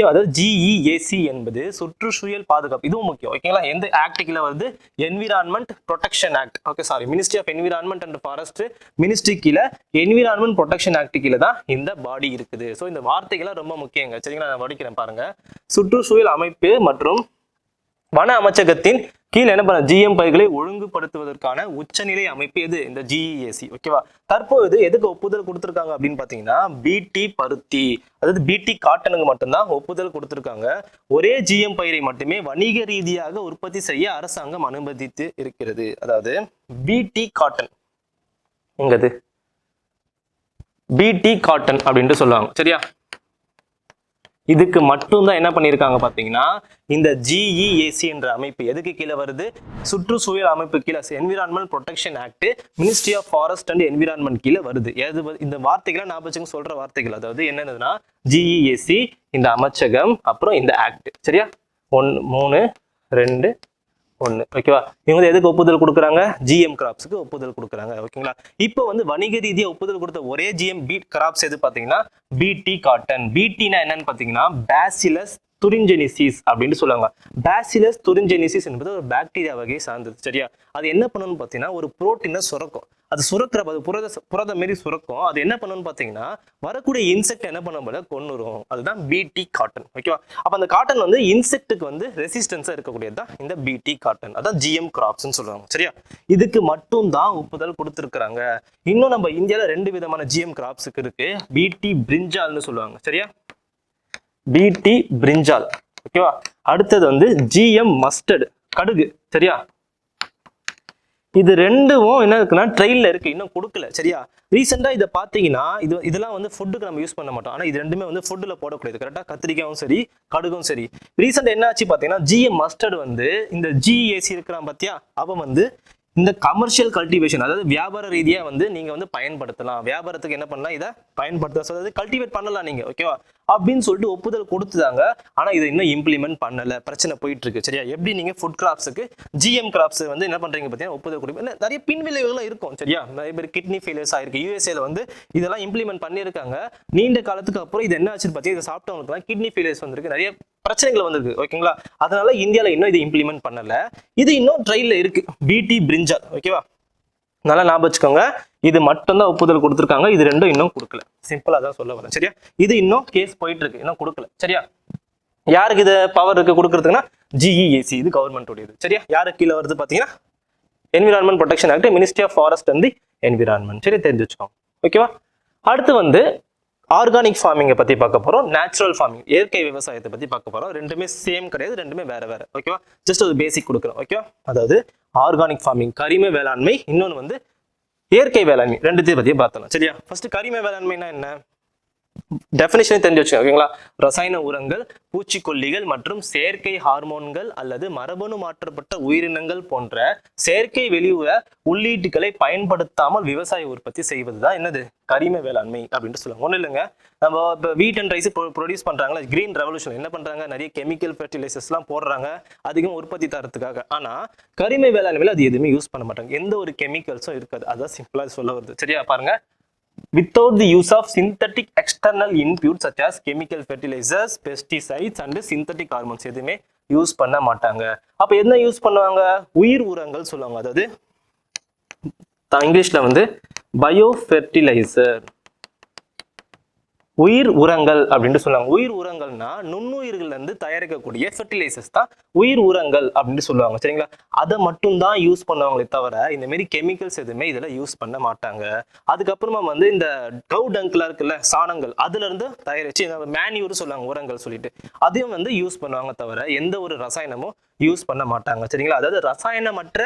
அதாவது ஜிஇஏசி என்பது சுற்றுச்சூழல் பாதுகாப்பு, இதுவும் முக்கியம். ஓகேங்களா? எந்த ஆக்ட் கீழே வருது? Environment protection act. Okay, sorry, ministry of environment and forest ministry கீழே என்விரான்மெண்ட் ப்ரொடெக்ஷன் ஆக்ட் கீழே தான் இந்த பாடி இருக்குது. ஸோ இந்த வார்த்தைகள்லாம் ரொம்ப முக்கியங்க. சரிங்களா? நான் படிக்கிறேன் பாருங்க. சுற்றுச்சூழல் அமைப்பு மற்றும் வன அமைச்சகத்தின் கீழே என்ன பண்ண ஜிஎம் பயிர்களை ஒழுங்குபடுத்துவதற்கான உச்சநிலை அமைப்பு எது? இந்த ஜிஇஏசி. ஓகேவா? தற்போது எதுக்கு ஒப்புதல் கொடுத்துருக்காங்க அப்படின்னு பாத்தீங்கன்னா பிடி பருத்தி, அதாவது பிடி காட்டனுக்கு மட்டும்தான் ஒப்புதல் கொடுத்துருக்காங்க. ஒரே ஜிஎம் பயிரை மட்டுமே வணிக ரீதியாக உற்பத்தி செய்ய அரசாங்கம் அனுமதித்து இருக்கிறது. அதாவது பிடி காட்டன், எங்கது பிடி காட்டன் அப்படின்ட்டு சொல்லுவாங்க. சரியா? இதுக்கு மட்டும்தான் என்ன பண்ணியிருக்காங்க பாத்தீங்கன்னா இந்த ஜிஇஏசி என்ற அமைப்பு எதுக்கு கீழே வருது? சுற்றுச்சூழல் அமைப்பு கீழே, environment protection act, ministry of forest and environment கீழே வருது. இந்த வார்த்தைகளை ஞாபகம் சொல்ற வார்த்தைகள். அதாவது என்னன்னா ஜிஇஏசி, இந்த அமைச்சகம், அப்புறம் இந்த ஆக்ட். சரியா? 1 3 2 1. ஓகேவா? இவங்க எதுக்கு ஒப்புதல் கொடுக்குறாங்க? ஜிஎம் கிராப்ஸ்க்கு ஒப்புதல் கொடுக்குறாங்க. ஓகேங்களா? இப்போ வணிக ரீதியா ஒப்புதல் கொடுத்த ஒரே ஜிஎம் பீட் கிராப்ஸ் எது பாத்தீங்கன்னா பிடி காட்டன். பிடினா என்னன்னு பாத்தீங்கன்னா பேசிலஸ் துரிஞ்செனிசிஸ் அப்படின்னு சொல்லுவாங்க. பேசிலஸ் துரிஞ்செனிசிஸ் என்பது ஒரு பாக்டீரியா வகையை சார்ந்தது. சரியா? அது என்ன பண்ணணும்னு பாத்தீங்கன்னா ஒரு புரோட்டீனை சுரக்கும். அது சுரக்கிறப்ப அது புரத மாரி சுரக்கும். அது என்ன பண்ணணும்னு பாத்தீங்கன்னா வரக்கூடிய இன்செக்ட் என்ன பண்ண கொன்னுரும். அதுதான் பிடி காட்டன். ஓகேவா? அப்ப அந்த காட்டன் இன்செக்ட்டுக்கு ரெசிஸ்டன்ஸா இருக்கக்கூடியது தான் இந்த பிடி காட்டன். அதான் ஜிஎம் கிராப்ஸ்ன்னு சொல்லுவாங்க. சரியா? இதுக்கு மட்டும் தான் ஒப்புதல் கொடுத்துருக்காங்க. இன்னும் நம்ம இந்தியாவில 2 விதமான ஜிஎம் கிராப்ஸுக்கு இருக்கு. பிடி பிரிஞ்சால்னு சொல்லுவாங்க. சரியா? பிடி பிரிஞ்சால், ஓகேவா. அடுத்தது வந்து ஜிஎம் மஸ்டர்டு, கடுகு, சரியா. இது ரெண்டும் என்ன இருக்குன்னா ட்ரெயின்ல இருக்கு, இன்னும் கொடுக்கல, சரியா. ரீசெண்டா இதை பார்த்தீங்கன்னா இதெல்லாம் வந்து ஃபுட்டுக்கு நம்ம யூஸ் பண்ண மாட்டோம், ஆனா இது ரெண்டுமே வந்து ஃபுட்டில் போடக்கூடியது, கரெக்டாக. கத்திரிக்காயும் சரி கடுகும் சரி. ரீசெண்டா என்ன ஆச்சு பார்த்தீங்கன்னா ஜிஎம் மஸ்டர்டு வந்து இந்த ஜிஏசி இருக்கிறான் பார்த்தியா, அவன் வந்து இந்த கமர்ஷியல் கல்டிவேஷன், அதாவது வியாபார ரீதியா வந்து நீங்க வந்து பயன்படுத்தலாம், வியாபாரத்துக்கு என்ன பண்ணலாம், இதை பயன்படுத்த, அதாவது கல்டிவேட் பண்ணலாம் நீங்க, ஓகேவா அப்படின்னு சொல்லிட்டு ஒப்புதல் கொடுத்துதாங்க. ஆனா இதை இன்னும் இம்ப்ளிமெண்ட் பண்ணல, பிரச்சனை போயிட்டு இருக்கு, சரியா. எப்படி நீங்க ஃபுட் கிராப்ஸுக்கு ஜிஎம் கிராப்ஸ் வந்து என்ன பண்றீங்க பார்த்தீங்கன்னா ஒப்புதல் கொடுப்பீங்க, நிறைய பின்விளைவுகள் இருக்கும், சரியா. நிறைய பேர் கிட்னி ஃபெயிலியர்ஸ் ஆயிருக்கு. யூஎஸ்ஏல வந்து இதெல்லாம் இம்ப்ளிமெண்ட் பண்ணியிருக்காங்க. நீண்ட காலத்துக்கு அப்புறம் இது என்ன ஆச்சுன்னு பார்த்தீங்கன்னா, இதை சாப்பிட்டவங்களுக்கு கிட்னி ஃபெயிலியர்ஸ் வந்திருக்கு, நிறைய பிரச்சனைகள் வந்திருக்கு, ஓகேங்களா. அதனால இந்தியாவில் இன்னும் இதை இம்ப்ளிமெண்ட் பண்ணல, இது இன்னும் ட்ரையல்ல இருக்கு. பிடி பிரிஞ்சால், ஓகேவா, நல்லா ஞாபகம் வச்சுக்கோங்க. இது மட்டும்தான் ஒப்புதல் கொடுத்துருக்காங்க, இது ரெண்டும் இன்னும் கொடுக்கல. சிம்பிளா தான் சொல்ல வரேன், சரியா. இது இன்னும் கேஸ் போயிட்டு இருக்கு, இன்னும் கொடுக்கல, சரியா. யாருக்கு இது பவர் இருக்கு கொடுக்கறதுக்குன்னா ஜிஇஏசி, இது கவர்மெண்ட் உடையது, சரியா. யாருக்கு கீழே வருது பாத்தீங்கன்னா environment protection act, ministry of forest and the environment, சரி, தெரிஞ்சு வச்சுக்கோங்க, ஓகேவா. அடுத்து வந்து ஆர்கானிக் ஃபார்மிங்கை பத்தி பார்க்க போறோம், நேச்சுரல் ஃபார்மிங், இயற்கை விவசாயத்தை பத்தி பார்க்க போறோம். ரெண்டுமே சேம் கிடையாது, ரெண்டுமே வேற வேற, ஓகேவா. ஜஸ்ட் ஒரு பேசிக் கொடுக்குறோம், ஓகேவா. அதாவது ஆர்கானிக் ஃபார்மிங் கரிம வேளாண்மை, இன்னொன்று வந்து இயற்கை வேளாண்மை, ரெண்டுத்தையும் பத்தியும் பார்த்தலாம், சரியா. ஃபர்ஸ்ட் கரிம வேளாண்மைனா என்ன, டெஃபினிஷன் தெரிஞ்சு வச்சுக்கோங்க, ஓகேங்களா. ரசாயன உரங்கள், பூச்சிக்கொல்லிகள் மற்றும் செயற்கை ஹார்மோன்கள் அல்லது மரபணு மாற்றப்பட்ட உயிரினங்கள் போன்ற செயற்கை வெளியுற உள்ளீட்டுகளை பயன்படுத்தாமல் விவசாய உற்பத்தி செய்வதுதான் என்னது கரிம வேளாண்மை அப்படின்ட்டு சொல்லுவாங்க. ஒன்றும் இல்லைங்க, நம்ம இப்போ வீட் அண்ட் ரைஸ் ப்ரொடியூஸ் பண்றாங்களா, கிரீன் ரெவல்யூஷன் என்ன பண்றாங்க, நிறைய கெமிக்கல் ஃபெர்டிலைசர்ஸ்லாம் போடுறாங்க அதிகம் உற்பத்தி தரத்துக்காக. ஆனா கரிம வேளாண்மையில அது எதுவுமே யூஸ் பண்ண மாட்டாங்க, எந்த ஒரு கெமிக்கல்ஸும் இருக்காது. அதான் சிம்பிளா சொல்ல வருது, சரியா. பாருங்க, without the use of synthetic external inputs such as chemical fertilizers, pesticides and synthetic hormones எதுவுமே யூஸ் பண்ண மாட்டாங்க. அப்ப என்ன யூஸ் பண்ணுவாங்க, உயிர் உரங்கள் சொல்லுவாங்க, அதாவது இங்கிலீஷ்ல வந்து பயோ ஃபெர்டிலைசர், உயிர் உரங்கள் அப்படின்ட்டு சொல்லுவாங்க. உயிர் உரங்கள்னா நுண்ணுயிர்கள் இருந்து தயாரிக்கக்கூடிய ஃபெர்டிலைசர்ஸ் தான் உயிர் உரங்கள் அப்படின்னு சொல்லுவாங்க, சரிங்களா. அதை மட்டும் தான் யூஸ் பண்ணுவாங்களே தவிர இந்த மாதிரி கெமிக்கல்ஸ் எதுவுமே இதுல யூஸ் பண்ண மாட்டாங்க. அதுக்கப்புறமா வந்து இந்த கவு டங்க்ல இருக்குல்ல, சாணங்கள், அதுல இருந்து தயாரிச்சு மேன்யூர் சொல்லுவாங்க, உரங்கள் சொல்லிட்டு, அதையும் வந்து யூஸ் பண்ணுவாங்க தவிர எந்த ஒரு ரசாயனமும் யூஸ் பண்ண மாட்டாங்க, சரிங்களா. அதாவது ரசாயனமற்ற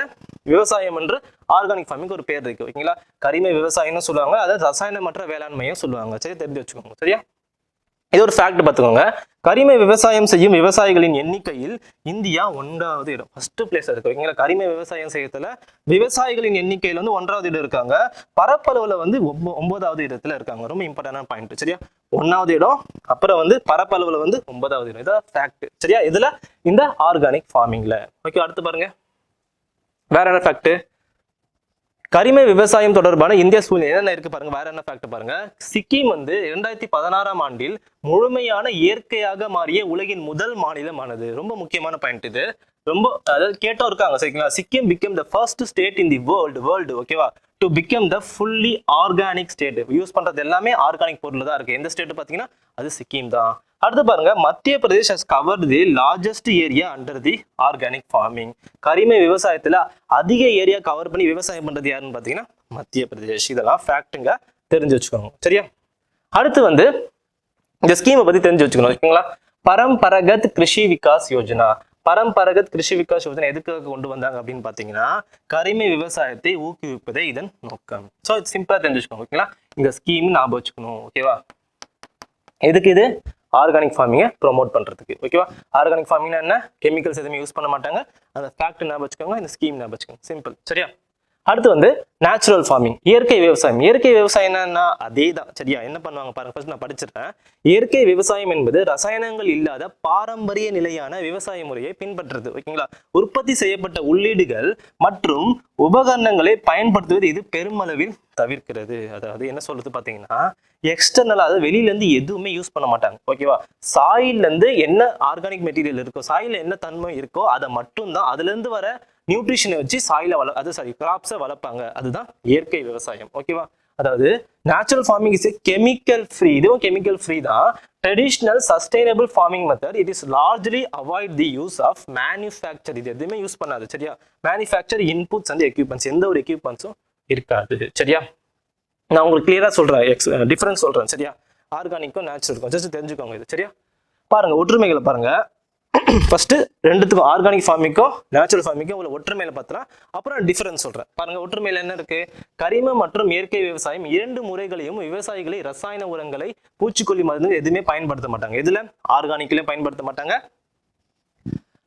விவசாயம் என்று ஆர்கானிக் ஃபார்மிங் ஒரு பேர் இருக்கு, ஓகேங்களா. கரிம விவசாயம்னு சொல்லுவாங்க, அதாவது ரசாயனமற்ற வேளாண்மையும் சொல்லுவாங்க, சரி, தெரிஞ்சு வச்சுக்கோங்க, சரியா. இது ஒரு ஃபேக்ட் பார்த்துக்கோங்க. கரிம விவசாயம் செய்யும் விவசாயிகளின் எண்ணிக்கையில் இந்தியா 1வது இடம், ஃபர்ஸ்ட் பிளேஸ் இருக்கு, ஓகேங்களா. கரிம விவசாயம் செய்யறதுல விவசாயிகளின் எண்ணிக்கையில வந்து 1வது இடம் இருக்காங்க, பரப்பளவுல வந்து 9வது இடத்துல இருக்காங்க. ரொம்ப இம்பார்ட்டன்டான பாயிண்ட், சரியா. 1வது இடம், அப்புறம் வந்து பரப்பளவுல வந்து 9வது இடம், இதான் ஃபேக்ட், சரியா. இதுல இந்த ஆர்கானிக் ஃபார்மிங்ல, ஓகே. அடுத்து பாருங்க, வேற என்ன ஃபேக்ட், கரிம விவசாயம் தொடர்பான இந்திய சூழ்நிலை என்னென்ன இருக்கு பாருங்க. வேற என்ன ஃபேக்ட் பாருங்க, சிக்கிம் வந்து 2016ஆம் ஆண்டில் முழுமையான இயற்கையாக மாறிய உலகின் முதல் மாநிலமானது. ரொம்ப முக்கியமான பாயிண்ட் இது, ரொம்ப அதாவது கேட்டோ இருக்காங்க, சரிங்களா. Sikkim became the first state in the world, ஓகேவா, to become the fully organic state. Use பண்றது எல்லாமே ஆர்கானிக் பொருள் தான் இருக்கு. எந்த ஸ்டேட் பாத்தீங்கன்னா அது சிக்கிம் தான். அடுத்து பாருங்க, மத்திய Pradesh has covered the largest area under the organic farming. கரிம விவசாயத்துல அதிக ஏரியா கவர் பண்ணி விவசாயம் பண்றது யாருன்னு பாத்தீங்கன்னா மத்திய பிரதேஷ். இதெல்லாம் ஃபேக்ட்டுங்க, தெரிஞ்சு வச்சுக்கோங்க, சரியா. அடுத்து வந்து இந்த ஸ்கீமை பத்தி தெரிஞ்சு வச்சுக்கணும், ஓகேங்களா. பரம்பரகத் கிருஷி விகாஸ் யோஜனா. பரம்பரகத் கிருஷி விகாஸ் யோஜனா எதுக்காக கொண்டு வந்தாங்க அப்படின்னு பாத்தீங்கன்னா கரிம விவசாயத்தை ஊக்குவிப்பதே இதன் நோக்கம். ஸோ இது சிம்பிளா தெரிஞ்சுக்கோங்க, ஓகேங்களா. இந்த ஸ்கீம் ஞாபகம் வச்சுக்கணும், ஓகேவா. எதுக்கு இது, ஆர்கானிக் ஃபார்மிங்கை ப்ரொமோட் பண்றதுக்கு, ஓகேவா. ஆர்கானிக் ஃபார்மிங்னா என்ன, கெமிக்கல்ஸ் எதுவுமே யூஸ் பண்ண மாட்டாங்க, அந்த ஃபேக்ட் ஞாபகம் வச்சுக்கோங்க, இந்த ஸ்கீம் ஞாபகம் வச்சுக்கோங்க, சிம்பிள், சரியா. அடுத்து வந்து நேச்சுரல் ஃபார்மிங், இயற்கை விவசாயம். இயற்கை விவசாயம் என்னன்னா அதே தான், சரியா. என்ன பண்ணுவாங்க பாருங்க, ஃபர்ஸ்ட் நான் படிச்சிருக்கேன். இயற்கை விவசாயம் என்பது ரசாயனங்கள் இல்லாத பாரம்பரிய நிலையான விவசாய முறையை பின்பற்றுறது, ஓகேங்களா. உற்பத்தி செய்யப்பட்ட உள்ளீடுகள் மற்றும் உபகரணங்களை பயன்படுத்துவது இது பெருமளவில் தவிர்க்கிறது. அதாவது என்ன சொல்றது பாத்தீங்கன்னா எக்ஸ்டர்னலா, அதாவது வெளியில இருந்து எதுவுமே யூஸ் பண்ண மாட்டாங்க, ஓகேவா. சாயில்ல இருந்து என்ன ஆர்கானிக் மெட்டீரியல் இருக்கோ, சாயில என்ன தன்மை இருக்கோ அதை மட்டும் தான், அதுல இருந்து வர நியூட்ரிஷனை வச்சு சாயில கிராப்ஸை வளர்ப்பாங்க. அதுதான் இயற்கை விவசாயம், ஓகேவா. அதாவது natural farming is chemical free, இதுவும் கெமிக்கல் ஃப்ரீ தான். Traditional sustainable farming method it is largely avoid the use of manufacture. இது எதுவுமே யூஸ் பண்ணாது, சரியா. மேனுஃபேக்சர் இன்புட்ஸ் அண்ட் எக்யூப்மெண்ட்ஸ், எந்த ஒரு எக்யூப்மெண்ட்ஸும் இருக்காது, சரியா. நான் உங்களுக்கு கிளியரா சொல்றேன், டிஃபரன்ஸ் சொல்றேன், சரியா. ஆர்கானிக்கும் நேச்சுரலுக்கும் ஜஸ்ட் தெரிஞ்சுக்கோங்க இது, சரியா. பாருங்க ஒற்றுமைகளை பாருங்க. ஃபர்ஸ்ட் ரெண்டுத்துக்கும் ஆர்கானிக் ஃபார்மிங்கும் நேச்சுரல் ஃபார்மிங்கும் உள்ள ஒற்றுமையில பார்த்தலாம். அப்புறம் டிஃபரன்ஸ் சொல்றேன். பாருங்க ஒற்றுமையில என்ன இருக்கு? கரிம மற்றும் இயற்கை விவசாயம் 2 முறைகளையும் விவசாயிகளை ரசாயன உரங்களை, பூச்சிக்கொல்லி மருந்து எதுவுமே பயன்படுத்த மாட்டாங்க. எதுல? ஆர்கானிக்லயும் பயன்படுத்த மாட்டாங்க,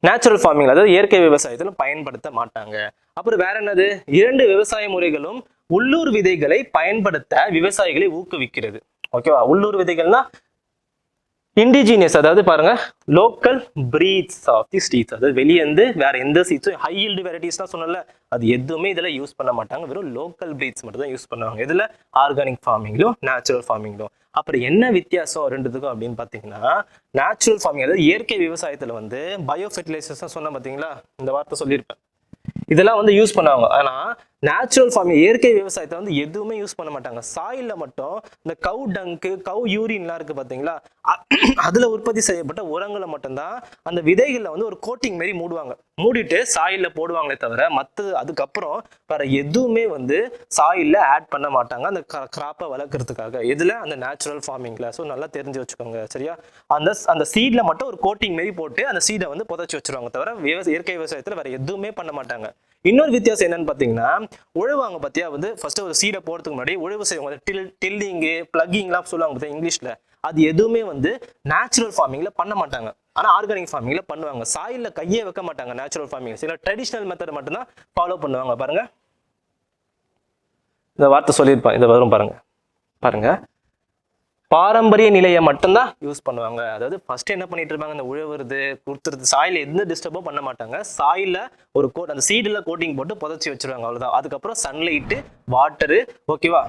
நேச்சுரல் ஃபார்மிங் அதாவது இயற்கை விவசாயத்துல பயன்படுத்த மாட்டாங்க. அப்புறம் வேற என்னது? 2 விவசாய முறைகளும் உள்ளூர் விதைகளை பயன்படுத்த விவசாயிகளை ஊக்குவிக்கிறது. ஓகேவா? உள்ளூர் விதைகள்னா இண்டிஜினியஸ், அதாவது பாருங்க local breeds of the seeds, அதாவது வெளியே இருந்து வேற எந்த சீட்ஸும் ஹை ஈல்டு வெரைட்டிஸ்லாம் சொன்னல அது எதுவுமே இதில் யூஸ் பண்ண மாட்டாங்க. வெறும் லோக்கல் பிரீட்ஸ் மட்டும் தான் யூஸ் பண்ணுவாங்க. இதில் ஆர்கானிக் ஃபார்மிங்லும் நேச்சுரல் ஃபார்மிங்லும். அப்புறம் என்ன வித்தியாசம் ரெண்டுத்துக்கும் அப்படின்னு பார்த்தீங்கன்னா, நேச்சுரல் ஃபார்மிங் அதாவது இயற்கை விவசாயத்தில் வந்து பயோ ஃபெர்டிலைசர்ஸ் தான் சொன்ன பார்த்தீங்களா, இந்த வார்த்தை சொல்லியிருப்பேன், இதெல்லாம் வந்து யூஸ் பண்ணுவாங்க. ஆனா நேச்சுரல் ஃபார்மிங் இயற்கை விவசாயத்தை வந்து எதுவுமே யூஸ் பண்ண மாட்டாங்க. சாயில்ல மட்டும் இந்த கவு டங்கு, கவு யூரின்லாம் இருக்கு பாத்தீங்களா, அதுல உற்பத்தி செய்யப்பட்ட உரங்களை மட்டும்தான் அந்த விதைகள்ல வந்து ஒரு கோட்டிங் மாதிரி மூடுவாங்க, மூடிட்டு சாயில்ல போடுவாங்களே தவிர மற்றது அதுக்கப்புறம் வேற எதுவுமே வந்து சாயில்ல ஆட் பண்ண மாட்டாங்க அந்த கிராப்பை வளர்க்கறதுக்காக. எதுல? அந்த நேச்சுரல் ஃபார்மிங்ல. ஸோ நல்லா தெரிஞ்சு வச்சுக்கோங்க சரியா. அந்த சீட்ல மட்டும் ஒரு கோட்டிங் மாதிரி போட்டு அந்த சீடை வந்து புதைச்சி வச்சிருவாங்க தவிர இயற்கை விவசாயத்துல வேற எதுவுமே பண்ண மாட்டாங்க. இன்னொரு வித்தியாசம் என்னன்னு பாத்தீங்கன்னா, உழவாங்க பத்தியா வந்து ஃபர்ஸ்ட் ஒரு சீடை போறதுக்கு முன்னாடி உழவு செய்வாங்க, டில்லிங்கு பிளக்கிங்லாம் சொல்லுவாங்க இங்கிலீஷ்ல. அது எதுவுமே வந்து நேச்சுரல் ஃபார்மிங்ல பண்ண மாட்டாங்க. ஆனா ஆர்கானிக் ஃபார்மிங்ல பண்ணுவாங்க. சாயில்ல கையே வைக்க மாட்டாங்க நேச்சுரல் ஃபார்மிங். சில ட்ரெடிஷனல் மெத்தட் மட்டும்தான் ஃபாலோ பண்ணுவாங்க. பாருங்க இந்த வார்த்தை சொல்லியிருப்பேன், இதை வரும் பாருங்க. பாருங்க பாரம்பரிய நிலையை மட்டும்தான் யூஸ் பண்ணுவாங்க. அதாவது ஃபர்ஸ்ட் என்ன பண்ணிட்டு இருப்பாங்க, இந்த உழவுறது குடுத்துறது சாயில எந்த டிஸ்டர்பும் பண்ண மாட்டாங்க. சாயில ஒரு கோட் அந்த சீடுல கோட்டிங் போட்டு புதைச்சி வச்சிருவாங்க, அவ்வளவுதான். அதுக்கப்புறம் சன்லைட்டு, வாட்டரு, ஓகேவா,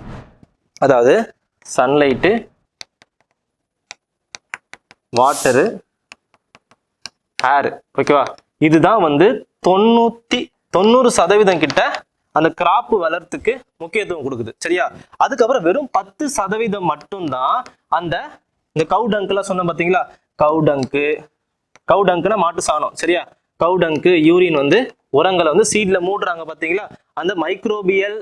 அதாவது சன்லைட்டு, வாட்டரு, ஏர், ஓகேவா, இதுதான் வந்து 90% கிட்ட அந்த கிராப் வளர்த்துக்கு முக்கியத்துவம் கொடுக்குது சரியா. அதுக்கப்புறம் வெறும் 10% மட்டும்தான் இந்த கவு டங்க்லாம் சொன்ன பாத்தீங்களா, கவு டங்க்னா மாட்டு சாணம் சரியா. கவு டங்க், யூரின் வந்து உரங்களை வந்து சீட்ல மூடுறாங்க பாத்தீங்களா, அந்த மைக்ரோபியல்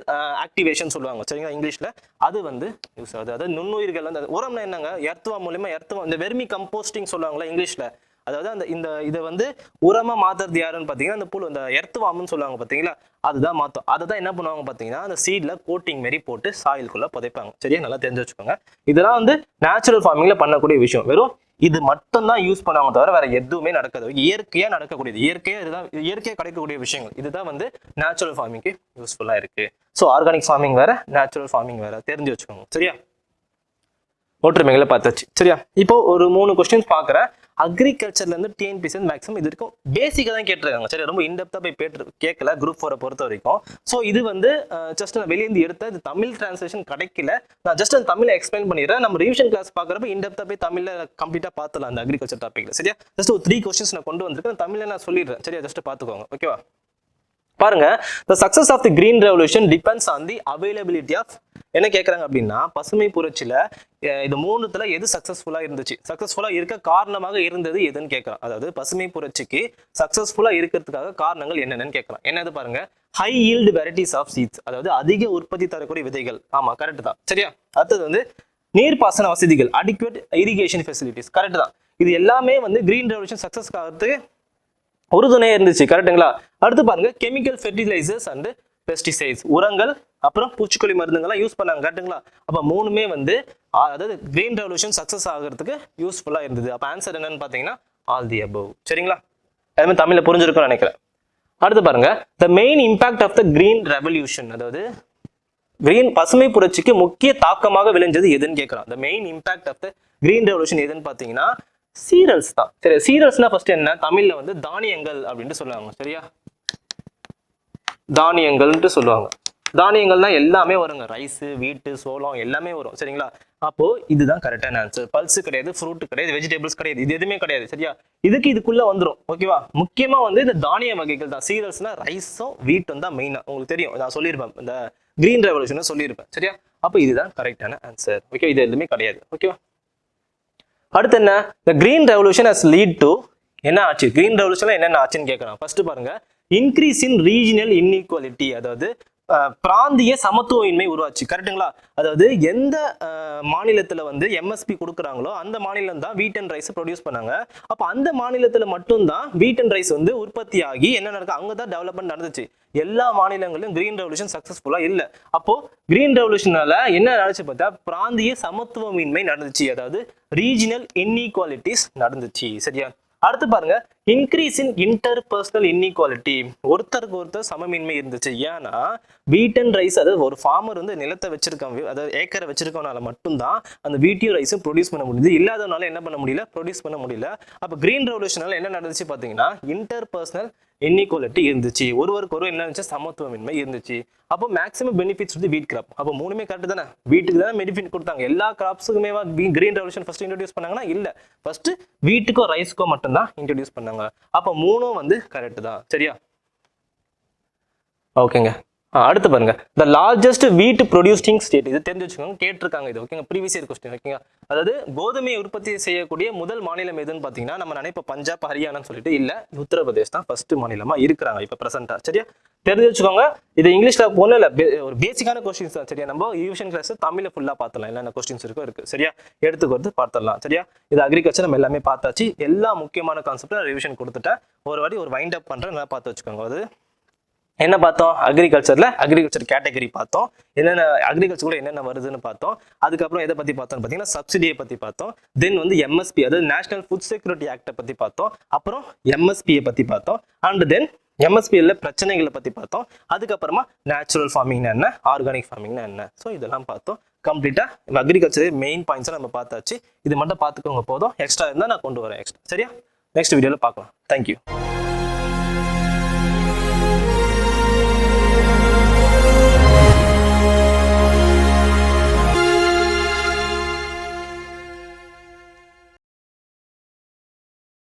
ஆக்டிவேஷன் சொல்லுவாங்க சரிங்களா இங்கிலீஷ்ல. அது வந்து யூஸ் ஆகுது. அதாவது நுண்ணுயிர்கள் வந்து உரம்னா என்னங்க, எர்த்துவா மூலியமா இந்த வெர்மி கம்போஸ்டிங் சொல்லுவாங்களா இங்கிலீஷ்ல. அதாவது இதை வந்து உரமா மாத்துறது யாருன்னு பாத்தீங்கன்னா அந்த புழு, இந்த எர்த்துவாம்னு சொல்லுவாங்க பாத்தீங்களா, அதுதான் மாத்தம். அதை தான் என்ன பண்ணுவாங்க பாத்தீங்கன்னா அந்த சீட்ல கோட்டிங் மாரி போட்டு சாயிலுக்குள்ள புதைப்பாங்க சரியா. நல்லா தெரிஞ்சு வச்சுக்கோங்க. இதெல்லாம் வந்து நேச்சுரல் ஃபார்மிங்ல பண்ணக்கூடிய விஷயம். வெறும் இது மட்டும் தான் யூஸ் பண்ணுவாங்க தவிர வேற எதுவுமே நடக்காது. இயற்கையா நடக்கக்கூடியது, இயற்கையா கிடைக்கக்கூடிய விஷயங்கள். இதுதான் வந்து நேச்சுரல் ஃபார்மிங்க்கு யூஸ்ஃபுல்லா இருக்கு. ஸோ ஆர்கானிக் ஃபார்மிங் வேற, நேச்சுரல் ஃபார்மிங் வேற, தெரிஞ்சு வச்சுக்கோங்க சரியா. ஒற்றுமைகளை பார்த்தாச்சு சரியா. இப்போ ஒரு 3 கொஸ்டின்ஸ் பாக்குறேன். அக்ரிகல்ச்சர்ல இருந்து டிஎன்பிசி மேக்ஸிமம் இது வரைக்கும் பேசிக்கா தான் கேட்டிருக்காங்க சரி. ரொம்ப இன்டெப்தா போய் கேட்கல குரூப் 4 பொறுத்த வரைக்கும். ஸோ இது வந்து ஜஸ்ட் நான் வெளியேந்து எடுத்த இது தமிழ் டிரான்ஸ்லேஷன் கிடைக்கல. நான் ஜஸ்ட் அந்த தமிழை எக்ஸ்பிளைன் பண்ணிடுறேன். நம்ம ரிவிஷன் கிளாஸ் பாக்குறப்ப இன்டெப்தா போய் தமிழ்ல கம்ப்ளீட்டா பார்த்துலாம் அந்த அக்ரிகல்ச்சர் டாபிக்ல சரியா. ஜஸ்ட் ஒரு 3 கொஸ்டின்ஸ் நான் கொண்டு வந்திருக்கேன், தமிழ்ல நான் சொல்லிடுறேன் சரியா. ஜஸ்ட் பாத்துக்கோங்க ஓகேவா. பாருங்க, the success of the green revolution depends on the availability of என்ன கேட்கறாங்க அப்படின்னா, பசுமை புரட்சியில இது 3த்துல எது சக்சஸ்ஃபுல்லா இருந்துச்சு, சக்சஸ்ஃபுல்லா இருக்க காரணமாக இருந்தது எதுன்னு கேட்கறான். அதாவது பசுமை புரட்சிக்கு சக்சஸ்ஃபுல்லா இருக்கிறதுக்காக காரணங்கள் என்னென்னு கேட்கறான். என்னது பாருங்க, high yield varieties of seeds, அதாவது அதிக உற்பத்தி தரக்கூடிய விதைகள். ஆமா கரெக்ட் தான் சரியா. அடுத்தது வந்து நீர்ப்பாசன வசதிகள், அடிக்குவேட் இரிகேஷன் ஃபெசிலிட்டிஸ், கரெக்ட் தான். இது எல்லாமே வந்து கிரீன் ரெவல்யூஷன் சக்சஸ் ஆகிறதுக்கு உறுதுணையா இருந்துச்சு கரெக்டுங்களா. அடுத்து பாருங்க, கெமிக்கல் ஃபெர்டிலைசர்ஸ் அண்ட் பெஸ்டிசைட்ஸ், உரங்கள் அப்புறம் பூச்சிக்கொல்லி மருந்துங்கள்லாம் யூஸ் பண்ணாங்க கரெக்டுங்களா. அப்ப 3மே வந்து அதாவது கிரீன் ரெவல்யூஷன் சக்சஸ் ஆகிறதுக்கு யூஸ்ஃபுல்லா இருந்தது. அப்ப ஆன்சர் என்னன்னு பாத்தீங்கன்னா ஆல் தி அபவ் சரிங்களா. அதுமே தமிழ்ல புரிஞ்சிருக்கும்னு நினைக்கிறேன். அடுத்து பாருங்க, the main impact of the green revolution, அதாவது கிரீன் பசுமை புரட்சிக்கு முக்கிய தாக்கமாக விளைஞ்சது எதுன்னு கேட்கறான். The main impact of the green revolution எதுன்னு பாத்தீங்கன்னா சீரல்ஸ் தான் சரி. சீரல்ஸ்னா ஃபர்ஸ்ட் என்ன, தமிழ்ல வந்து தானியங்கள் அப்படின்ட்டு சொல்லுவாங்க சரியா. தானியங்கள்ன்ட்டு சொல்லுவாங்க. தானியங்கள்னா எல்லாமே வருங்க, ரைஸ், வீட்டு, சோளம் எல்லாமே வரும் சரிங்களா. அப்போ இதுதான் கரெக்டான ஆன்சர். பல்ஸ் கிடையாது, ஃப்ரூட் கிடையாது, வெஜிடபிள்ஸ் கிடையாது, இது எதுவுமே கிடையாது சரியா. இதுக்குள்ள வந்துடும் ஓகேவா. முக்கியமா வந்து இந்த தானிய வகைகள் தான். சீரல்ஸ்னா ரைஸும் வீட்டும் தான் மெயினா, உங்களுக்கு தெரியும், நான் சொல்லியிருப்பேன் இந்த கிரீன் ரெவல்யூஷன் சொல்லியிருப்பேன் சரியா. அப்போ இதுதான் கரெக்டான ஆன்சர் ஓகே. இது எதுவுமே கிடையாது ஓகேவா. அடுத்து என்ன, the green revolution has lead to என்ன ஆச்சு, கிரீன் ரெவல்யூஷன்ல என்னென்ன ஆச்சுன்னு கேட்கறான். ஃபர்ஸ்ட் பாருங்க, இன்க்ரீஸ் இன் ரீஜனல் இன்இக்வாலிட்டி, அதாவது பிராந்திய சமத்துவமின்மை உருவாச்சு. கரெக்டுங்களா? அதாவது எந்த மாநிலத்துல வந்து எம்எஸ்பி கொடுக்குறாங்களோ அந்த மாநிலம் தான் வீட் அண்ட் ரைஸ் ப்ரொடியூஸ் பண்ணாங்க. அப்போ அந்த மாநிலத்துல மட்டும்தான் வீட் அண்ட் ரைஸ் வந்து உற்பத்தி ஆகி என்ன நடக்கும், அங்கதான் டெவலப்மெண்ட் நடந்துச்சு. எல்லா மாநிலங்களிலும் கிரீன் ரெவல்யூஷன் சக்சஸ்ஃபுல்லா இல்ல. அப்போ கிரீன் ரெவல்யூஷனால என்ன நடந்துச்சு பார்த்தா பிராந்திய சமத்துவமின்மை நடந்துச்சு, அதாவது ரீஜனல் இன்இக்வாலிட்டிஸ் நடந்துச்சு. சரியா? அடுத்து பாருங்க, இன்க்ரீஸ் இன் இன்டர்பர்சனல் இன்இக்வாலிட்டி, ஒருத்தருக்கு ஒருத்தர் சமமின்மை இருந்துச்சு. ஏன்னா வீட் அண்ட் ரைஸ், அதாவது ஒரு ஃபார்மர் வந்து நிலத்தை வச்சிருக்காங்க, அதாவது ஏக்கரை வச்சிருக்கனால மட்டும்தான் அந்த வீட்டையும் ரைஸும் ப்ரொடியூஸ் பண்ண முடியுது. இல்லாதனால என்ன பண்ண முடியல, ப்ரொடியூஸ் பண்ண முடியல. அப்போ கிரீன் ரெவல்யூஷனால என்ன நடந்துச்சு பார்த்தீங்கன்னா இன்டர்பர்சனல் இன்இக்வாலிட்டி இருந்துச்சு, ஒருவருக்கு ஒரு என்ன இருந்துச்சு, சமத்துவமின்மை இருந்துச்சு. அப்போ மேக்ஸிமம் பெனிஃபிட்ஸ் வந்து வீட் கிராப். அப்போ மூணுமே கரெக்ட் தானே, வீட்டுக்கு தான் பெனிஃபிட் கொடுத்தாங்க. எல்லா கிராப்ஸுக்குமே கிரீன் ரெவல்யூஷன் ஃபர்ஸ்ட் இன்ட்ரோடியூஸ் பண்ணாங்கன்னா இல்ல, ஃபர்ஸ்ட் வீட்டுக்கோ ரைஸ்க்கோ மட்டும்தான் இன்ட்ரோடியூஸ் பண்ணாங்க. அப்போ மூணும் வந்து கரெக்ட் தான். சரியா? ஓகேங்க. அடுத்து பாருங்க, த லார்ஜஸ்ட் வீட் ப்ரொடியூசிங் ஸ்டேட், இது தெரிஞ்சு வச்சுக்கோங்க, கேட்டிருக்காங்க இது. ஓகேங்க, ப்ரீவியஸ் இயர் கொஸ்டின். ஓகேங்க, அதாவது கோதுமையை உற்பத்தி செய்யக்கூடிய முதல் மாநிலம் எதுன்னு பார்த்தீங்கன்னா நம்ம நினைப்ப பஞ்சாப் ஹரியானான்னு சொல்லிட்டு இல்ல, உத்தரப்பிரதேஷ் தான் ஃபர்ஸ்ட் மாநிலமா இருக்கிறாங்க இப்போ பிரசன்டா. சரியா? தெரிஞ்சு வச்சுக்கோங்க. இது இங்கிலீஷ்ல ஒன்றும் இல்லை, ஒரு பேசிக்கான கொஸ்டின்ஸ் தான். சரியா? நம்ம யூஷன் கிளாஸ் தமிழ்ல ஃபுல்லா பார்த்தலாம், என்னென்ன கொஸ்டின்ஸ் இருக்கு. சரியா? எடுத்துக்கிறது பார்த்துடலாம். சரியா? இது அக்ரிகல்ச்சர் நம்ம எல்லாமே பார்த்தாச்சு. எல்லா முக்கியமான கான்செப்ட் ரிவிஷன் கொடுத்துட்டேன். ஒரு வாட்டி ஒரு வைண்ட் அப் பண்றேன், நல்லா பார்த்து வச்சுக்கோங்க. அது என்ன பார்த்தோம், அக்ரிகல்ச்சர் கேட்டகரி பார்த்தோம், என்னென்ன அக்ரிகல்ச்சர் கூட என்னென்ன வருதுன்னு பார்த்தோம். அதுக்கப்புறம் எதை பத்தி பார்த்தோம்னு பார்த்தீங்கன்னா சப்சிடியை பத்தி பார்த்தோம். தென் வந்து எம்எஸ்பி, அதாவது நேஷனல் ஃபுட் செக்யூரிட்டி ஆக்டை பத்தி பார்த்தோம். அப்புறம் எம்எஸ்பியை பத்தி பார்த்தோம். அண்ட் தென் எம்எஸ்பியில் பிரச்சனைகளை பத்தி பார்த்தோம். அதுக்கப்புறமா நேச்சுரல் ஃபார்மிங்னா என்ன, ஆர்கானிக் ஃபார்மிங்னா என்ன, ஸோ இதெல்லாம் பார்த்தோம். கம்ப்ளீட்டா அக்ரிகல்ச்சர் மெயின் பாயிண்ட்ஸை நம்ம பார்த்தாச்சு. இது மட்டும் பார்த்துக்கோங்க போதும், எக்ஸ்ட்ரா இருந்தால் நான் கொண்டு வரேன் எக்ஸ்ட்ரா. சரியா? நெக்ஸ்ட் வீடியோவில் பார்க்கலாம். தேங்க்யூ.